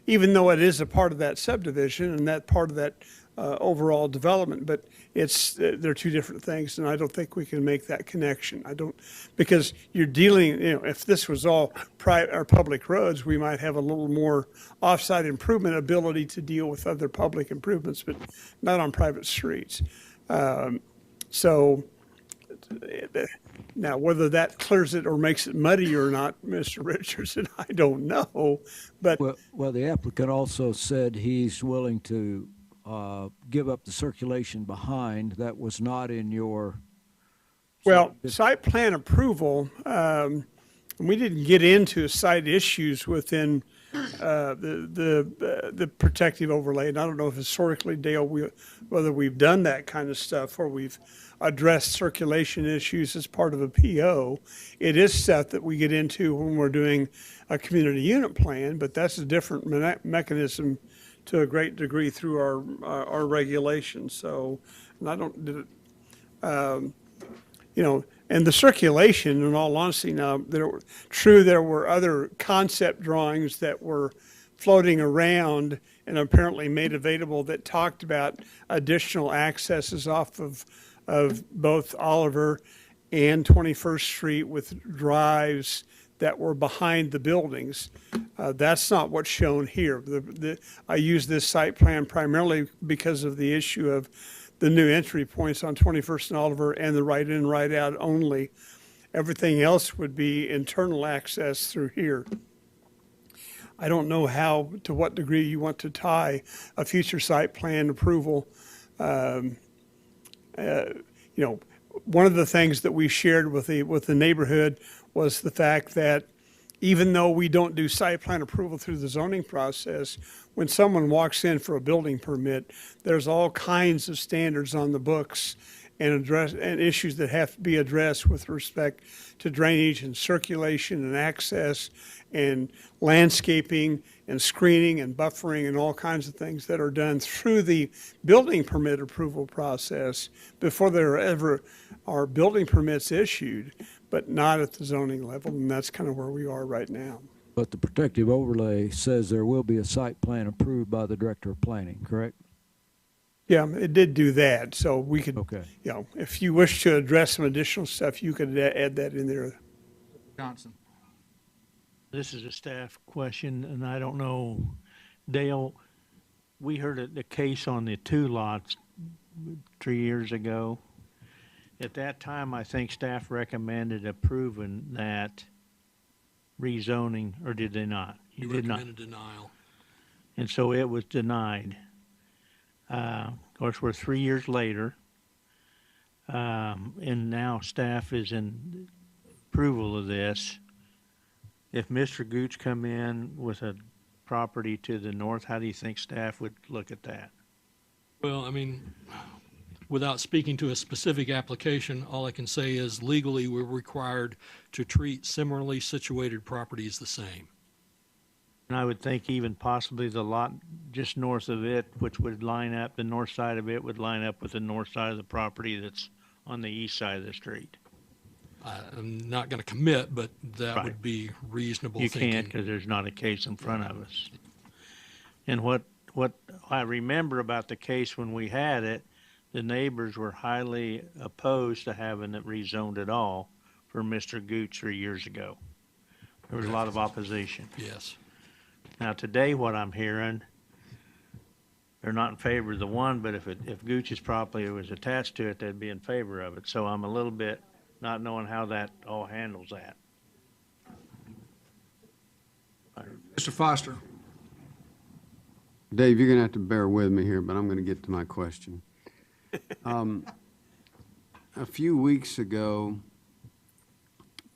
even though it is a part of that subdivision and that part of that overall development, but they're two different things, and I don't think we can make that connection. Because you're dealing, if this was all private or public roads, we might have a little more off-site improvement ability to deal with other public improvements, but not on private streets. So now, whether that clears it or makes it muddy or not, Mr. Richardson, I don't know. But well, the applicant also said he's willing to give up the circulation behind. That was not in your. Well, site plan approval, we didn't get into site issues within the protective overlay. And I don't know if historically, Dale, whether we've done that kind of stuff or we've addressed circulation issues as part of a PO. It is stuff that we get into when we're doing a community unit plan, but that's a different mechanism to a great degree through our regulations. So, and I don't, and the circulation, in all honesty, now, there were other concept drawings that were floating around and apparently made available that talked about additional accesses off of both Oliver and 21st Street with drives that were behind the buildings. That's not what's shown here. I use this site plan primarily because of the issue of the new entry points on 21st and Oliver and the right in, right out only. Everything else would be internal access through here. I don't know to what degree you want to tie a future site plan approval. One of the things that we shared with the neighborhood was the fact that even though we don't do site plan approval through the zoning process, when someone walks in for a building permit, there's all kinds of standards on the books and issues that have to be addressed with respect to drainage and circulation and access and landscaping and screening and buffering and all kinds of things that are done through the building permit approval process before there ever are building permits issued, but not at the zoning level, and that's kind of where we are right now. But the protective overlay says there will be a site plan approved by the Director of Planning, correct? Yeah, it did do that, so we could, if you wish to address some additional stuff, you could add that in there. Johnson. This is a staff question, and I don't know, Dale, we heard the case on the 2 lots 3 years ago. At that time, I think staff recommended approving that rezoning, or did they not? You did not. recommended denial. And so it was denied. Of course, we're 3 years later, and now staff is in approval of this. If Mr. Gooch come in with a property to the north, how do you think staff would look at that? Well, I mean, without speaking to a specific application, all I can say is legally we're required to treat similarly situated properties the same. And I would think even possibly the lot just north of it, which would line up, the north side of it would line up with the north side of the property that's on the east side of the street. I'm not going to commit, but that would be reasonable thinking. You can't because there's not a case in front of us. And what I remember about the case when we had it, the neighbors were highly opposed to having it rezoned at all for Mr. Gooch 3 years ago. There was a lot of opposition. Yes. Now today what I'm hearing, they're not in favor of the one, but if Gooch's property was attached to it, they'd be in favor of it. So I'm a little bit not knowing how that all handles that. Mr. Foster. Dave, you're going to have to bear with me here, but I'm going to get to my question. A few weeks ago,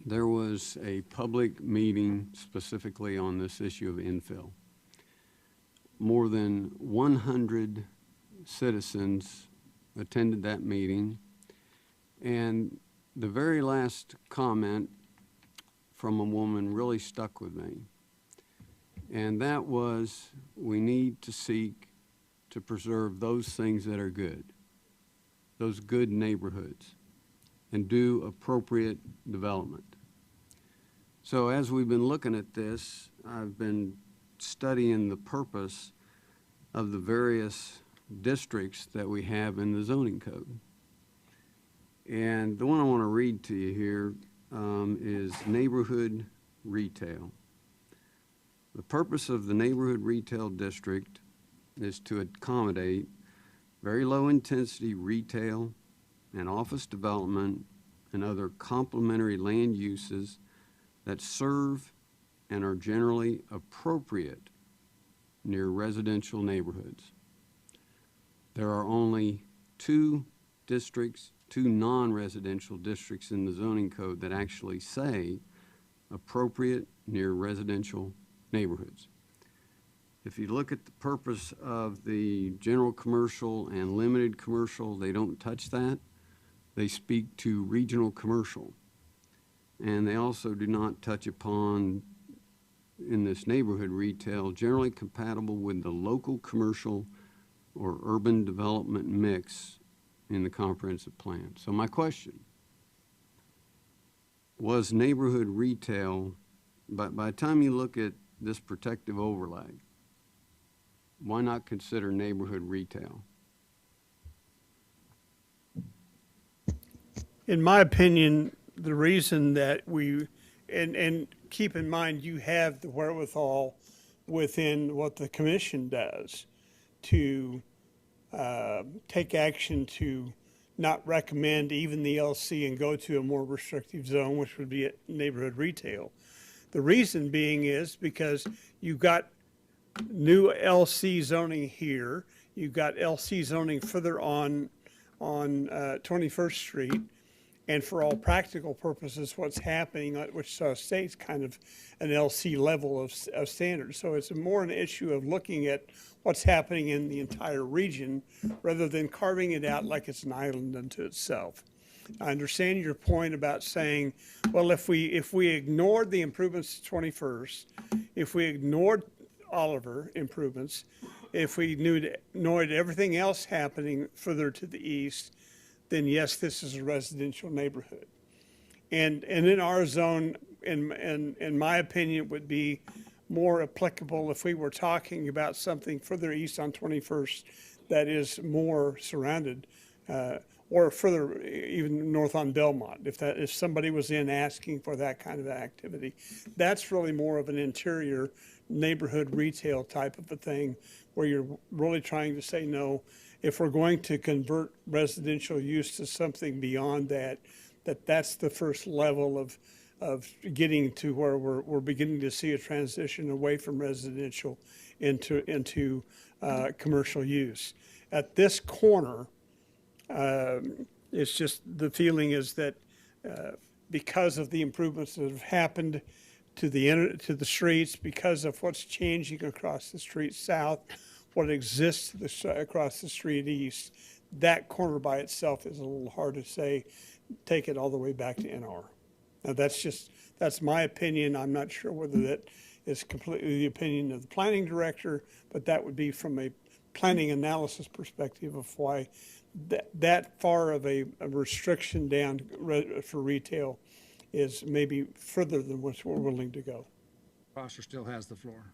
there was a public meeting specifically on this issue of infill. More than 100 citizens attended that meeting, and the very last comment from a woman really stuck with me, and that was, we need to seek to preserve those things that are good, those good neighborhoods, and do appropriate development. So as we've been looking at this, I've been studying the purpose of the various districts that we have in the zoning code. And the one I want to read to you here is neighborhood retail. The purpose of the neighborhood retail district is to accommodate very low intensity retail and office development and other complementary land uses that serve and are generally appropriate near residential neighborhoods. There are only two non-residential districts in the zoning code that actually say appropriate near residential neighborhoods. If you look at the purpose of the general commercial and limited commercial, they don't touch that. They speak to regional commercial. And they also do not touch upon, in this neighborhood retail, generally compatible with the local commercial or urban development mix in the comprehensive plan. So my question, was neighborhood retail, by the time you look at this protective overlay, why not consider neighborhood retail? In my opinion, the reason that and keep in mind, you have the wherewithal within what the commission does to take action to not recommend even the LC and go to a more restrictive zone, which would be neighborhood retail. The reason being is because you've got new LC zoning here. You've got LC zoning further on 21st Street. And for all practical purposes, what's happening at Wichita State's kind of an LC level of standards. So it's more an issue of looking at what's happening in the entire region rather than carving it out like it's an island unto itself. I understand your point about saying, well, if we ignored the improvements to 21st, if we ignored Oliver improvements, if we ignored everything else happening further to the east, then yes, this is a residential neighborhood. And in our zone, in my opinion, it would be more applicable if we were talking about something further east on 21st that is more surrounded, or further even north on Belmont, if somebody was in asking for that kind of activity. That's really more of an interior neighborhood retail type of a thing where you're really trying to say, no, if we're going to convert residential use to something beyond that, that's the first level of getting to where we're beginning to see a transition away from residential into commercial use. At this corner, it's just the feeling is that because of the improvements that have happened to the streets, because of what's changing across the street south, what exists across the street east, that corner by itself is a little hard to say, take it all the way back to NR. Now that's my opinion. I'm not sure whether that is completely the opinion of the planning director, but that would be from a planning analysis perspective of why that far of a restriction down for retail is maybe further than what we're willing to go. Foster still has the floor.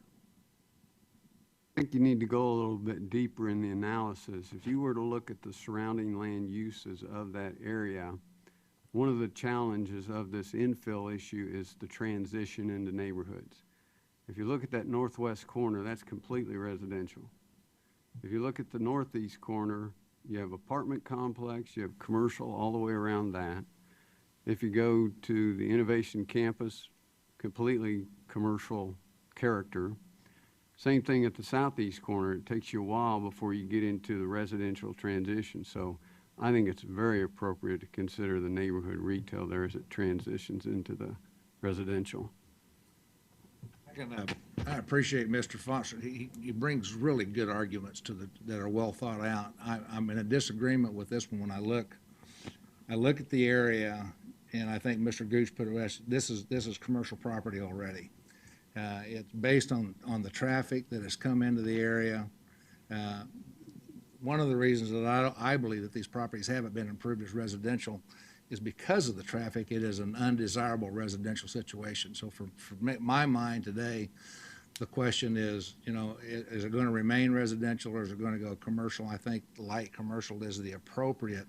I think you need to go a little bit deeper in the analysis. If you were to look at the surrounding land uses of that area, one of the challenges of this infill issue is the transition into neighborhoods. If you look at that northwest corner, that's completely residential. If you look at the northeast corner, you have apartment complex, you have commercial all the way around that. If you go to the Innovation Campus, completely commercial character. Same thing at the southeast corner. It takes you a while before you get into the residential transition. So I think it's very appropriate to consider the neighborhood retail there as it transitions into the residential. I appreciate Mr. Foster. He brings really good arguments that are well thought out. I'm in a disagreement with this one when I look at the area, and I think Mr. Gooch put it, this is commercial property already. It's based on the traffic that has come into the area. One of the reasons that I believe that these properties haven't been improved as residential is because of the traffic. It is an undesirable residential situation. So for my mind today, the question is, you know, is it going to remain residential or is it going to go commercial? I think light commercial is the appropriate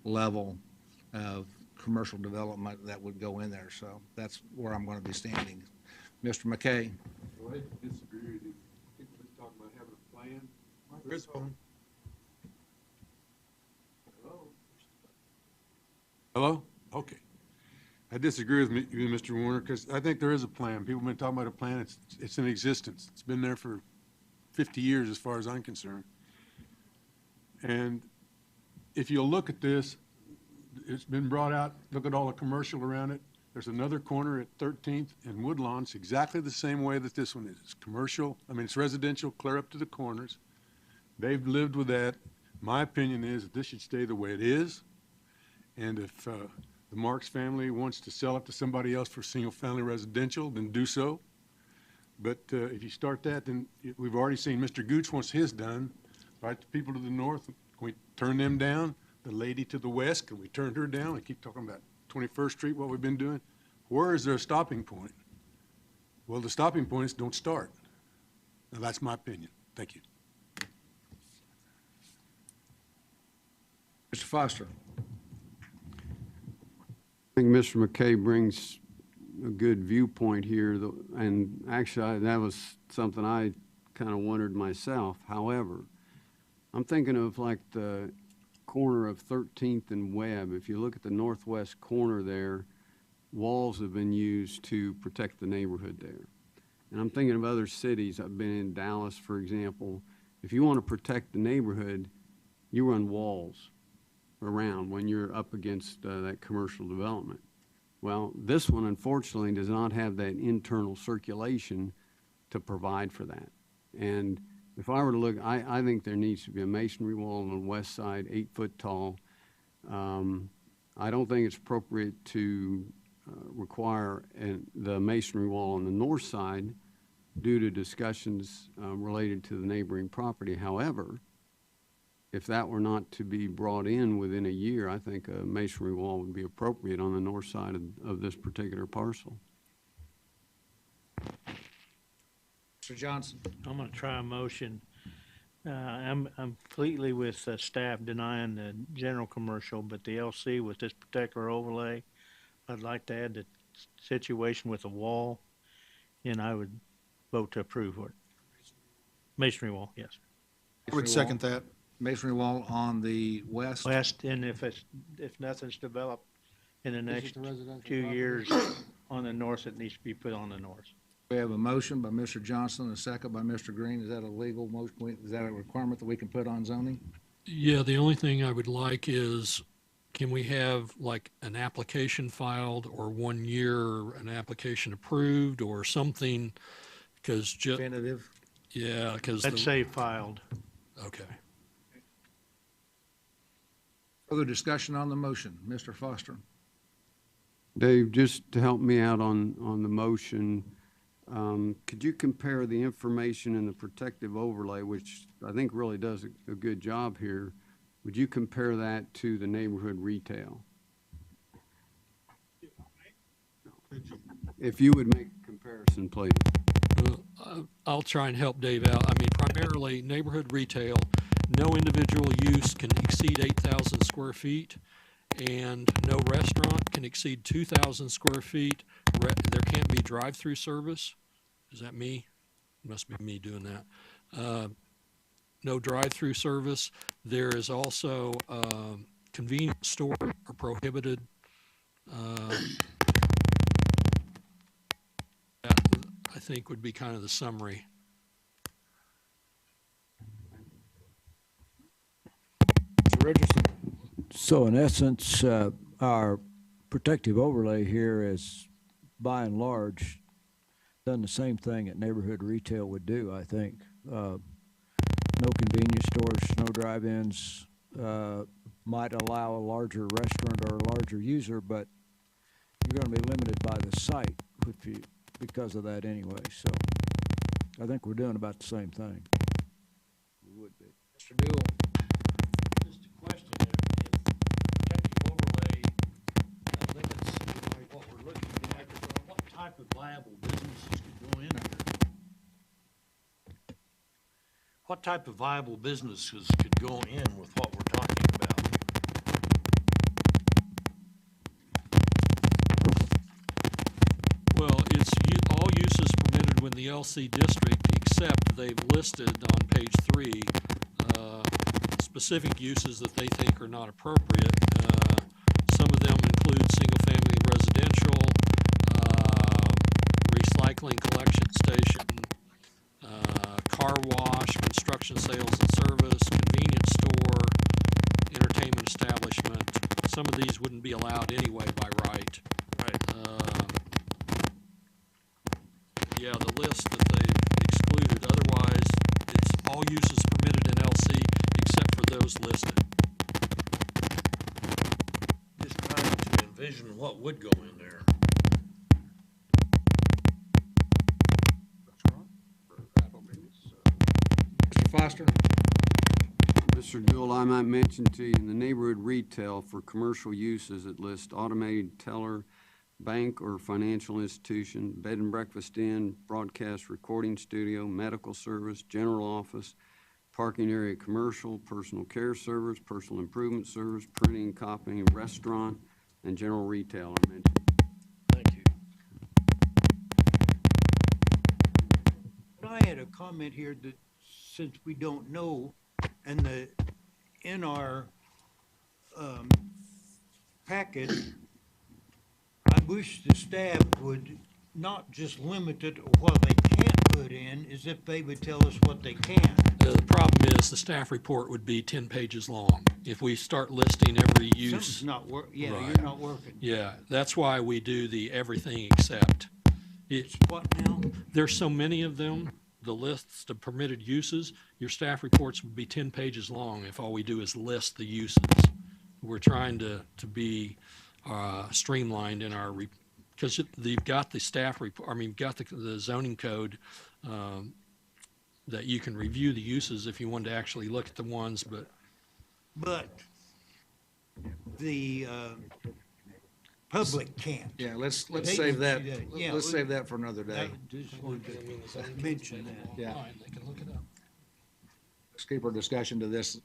level of commercial development that would go in there. So that's where I'm going to be standing. Mr. McKay? Well, I disagree with you. I think we're talking about having a plan. There is one. Hello? Hello? Okay. I disagree with you, Mr. Warner, because I think there is a plan. People have been talking about a plan. It's in existence. It's been there for 50 years as far as I'm concerned. And if you'll look at this, it's been brought out, look at all the commercial around it. There's another corner at 13th and Woodlawn. It's exactly the same way that this one is. It's commercial. I mean, it's residential, clear up to the corners. They've lived with that. My opinion is that this should stay the way it is. And if the Marks family wants to sell it to somebody else for single-family residential, then do so. But if you start that, then we've already seen Mr. Gooch wants his done. Right, the people to the north, can we turn them down? The lady to the west, can we turn her down? We keep talking about 21st Street, what we've been doing. Where is there a stopping point? Well, the stopping point is don't start. Now, that's my opinion. Thank you. Mr. Foster? I think Mr. McKay brings a good viewpoint here, and actually that was something I kind of wondered myself. However, I'm thinking of like the corner of 13th and Webb. If you look at the northwest corner there, walls have been used to protect the neighborhood there. And I'm thinking of other cities. I've been in Dallas, for example. If you want to protect the neighborhood, you run walls around when you're up against that commercial development. Well, this one, unfortunately, does not have that internal circulation to provide for that. And if I were to look, I think there needs to be a masonry wall on the west side, 8 foot tall. I don't think it's appropriate to require the masonry wall on the north side due to discussions related to the neighboring property. However, if that were not to be brought in within a year, I think a masonry wall would be appropriate on the north side of this particular parcel. Mr. Johnson? I'm going to try a motion. I'm completely with staff denying the general commercial, but the LC with this particular overlay, I'd like to add the situation with the wall, and I would vote to approve it. Masonry wall, yes. I would second that. Masonry wall on the west? West, and if nothing's developed in the next 2 years on the north, it needs to be put on the north. We have a motion by Mr. Johnson, a second by Mr. Green. Is that a legal motion? Is that a requirement that we can put on zoning? Yeah, the only thing I would like is, can we have like an application filed or 1 year an application approved or something? Because definitive. Yeah, because let's say filed. Okay. Further discussion on the motion, Mr. Foster. Dave, just to help me out on the motion, could you compare the information in the protective overlay, which I think really does a good job here? Would you compare that to the neighborhood retail? If you would make a comparison, please. I'll try and help Dave out. I mean, primarily neighborhood retail, no individual use can exceed 8,000 square feet, and no restaurant can exceed 2,000 square feet. There can't be drive-through service. Is that me? Must be me doing that. No drive-through service. There is also convenience store are prohibited. That, I think, would be kind of the summary. Mr. Richardson. So in essence, our protective overlay here is, by and large, done the same thing that neighborhood retail would do, I think. No convenience stores, no drive-ins, might allow a larger restaurant or a larger user, but you're going to be limited by the site because of that anyway. So I think we're doing about the same thing. We would be. Mr. Dewell. Just a question, if protective overlay limits what we're looking at, what type of viable businesses could go in there? what type of viable businesses could go in with what we're talking about? Well, it's all uses permitted within the LC district, except they've listed on page 3 specific uses that they think are not appropriate. Some of them include single-family residential, recycling collection station, car wash, construction sales and service, convenience store, entertainment establishment. Some of these wouldn't be allowed anyway by right. Yeah, the list that they excluded. Otherwise, it's all uses permitted in LC except for those listed. Just trying to envision what would go in there. Mr. Foster? Mr. Jewell, I might mention to you, in the neighborhood retail for commercial uses, it lists automated teller, bank or financial institution, bed and breakfast inn, broadcast recording studio, medical service, general office, parking area commercial, personal care service, personal improvement service, printing and copying, restaurant, and general retail I mentioned. Thank you. But I had a comment here that since we don't know, and in our packet, I wish the staff would not just limit it to what they can't put in, as if they would tell us what they can. The problem is the staff report would be 10 pages long. If we start listing every use. Something's not yeah, Right. you're not working. Yeah, that's why we do the everything except. It's what now? There's so many of them, the lists of permitted uses, your staff reports would be 10 pages long if all we do is list the uses. We're trying to be streamlined in our, because you've got the staff report, you've got the zoning code that you can review the uses if you wanted to actually look at the ones, but the public can't. Yeah, let's They save don't that, see that. Yeah, let's save that for another day. Just wanted to mention that. Yeah. they can look it up. Let's keep our discussion to this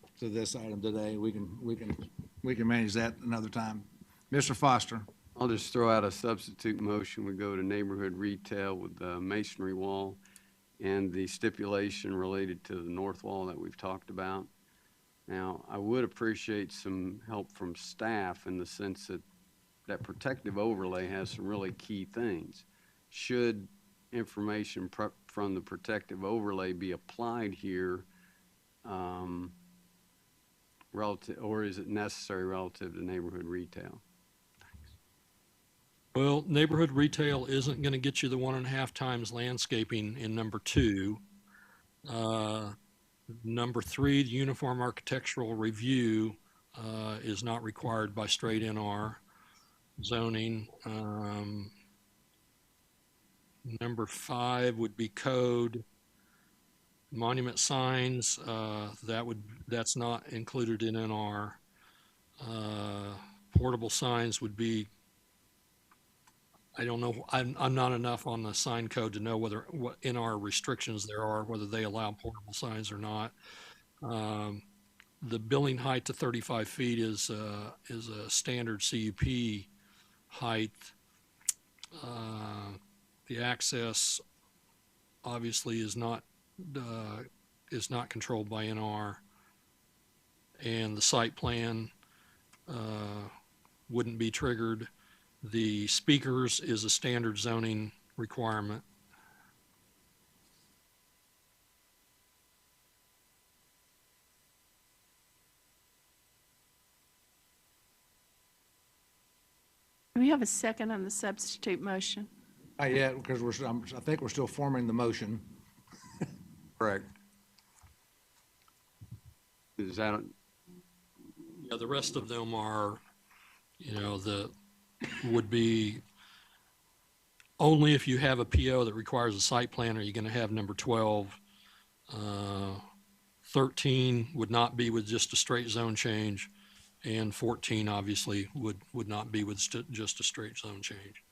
item today. We can manage that another time. Mr. Foster? I'll just throw out a substitute motion. We go to neighborhood retail with the masonry wall and the stipulation related to the north wall that we've talked about. Now, I would appreciate some help from staff in the sense that that protective overlay has some really key things. Should information from the protective overlay be applied here relative, or is it necessary relative to neighborhood retail? Well, neighborhood retail isn't going to get you the 1.5 times landscaping in number 2. Number 3, the uniform architectural review is not required by straight NR zoning. Number 5 would be code. Monument signs, that's not included in NR. Portable signs would be, I don't know, I'm not enough on the sign code to know what NR restrictions there are, whether they allow portable signs or not. The building height to 35 feet is a standard CUP height. The access obviously is not controlled by NR, and the site plan wouldn't be triggered. The speakers is a standard zoning requirement. Do we have a second on the substitute motion? Not yet, because I think we're still forming the motion. Correct. Is that? Yeah, the rest of them are, would be only if you have a PO that requires a site plan are you going to have number 12. 13 would not be with just a straight zone change, and 14 obviously would not be with just a straight zone change.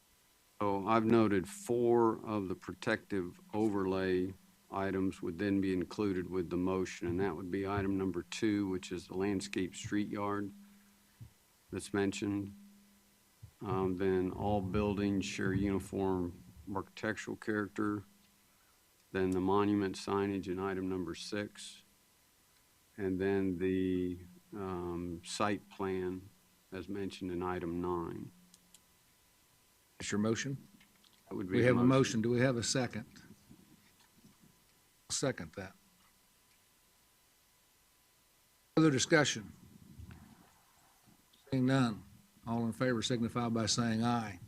So I've noted 4 of the protective overlay items would then be included with the motion, and that would be item number 2, which is the landscape street yard that's mentioned. Then all buildings share uniform architectural character. Then the monument signage in item number 6. And then the site plan as mentioned in item 9. That's your motion? That would be We the have a motion. Do we have a second? Second that. Further discussion? Seeing none. All in favor signify by saying aye.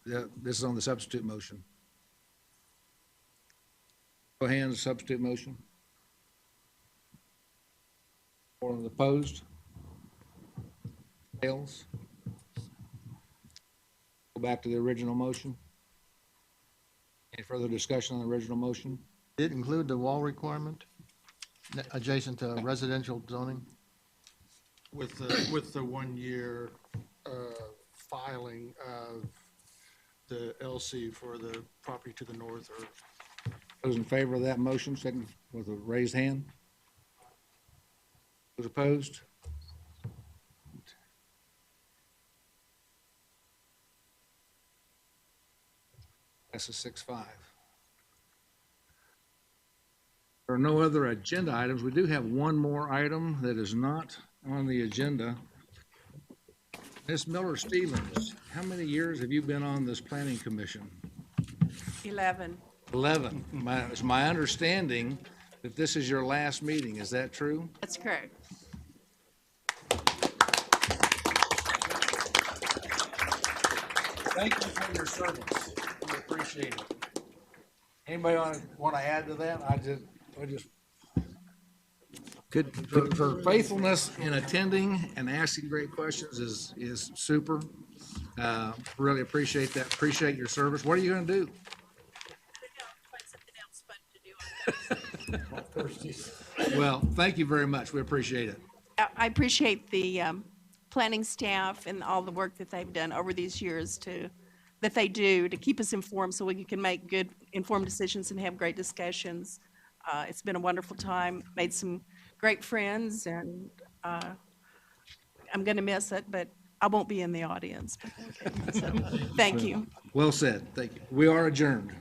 This is on the substitute motion. Show of hands, substitute motion. All of the opposed? Fails. Go back to the original motion. Any further discussion on the original motion? Did it include the wall requirement adjacent to residential zoning? With the 1 year filing of the LC for the property to the north, or Those in favor of that motion, second with a raised hand. Those opposed? Passes 6-5. There are no other agenda items. We do have one more item that is not on the agenda. Ms. Miller Stevens, how many years have you been on this planning commission? 11. 11. It's my understanding that this is your last meeting. Is that true? That's correct. Thank you for your service. We appreciate it. Anybody want to add to that? I just. For faithfulness in attending and asking great questions is super. Really appreciate that. Appreciate your service. What are you going to do? Well, thank you very much. We appreciate it. I appreciate the planning staff and all the work that they've done over these years that they do to keep us informed so we can make good informed decisions and have great discussions. It's been a wonderful time, made some great friends, and I'm going to miss it, but I won't be in the audience. Okay, so, thank you. Well said. Thank you. We are adjourned.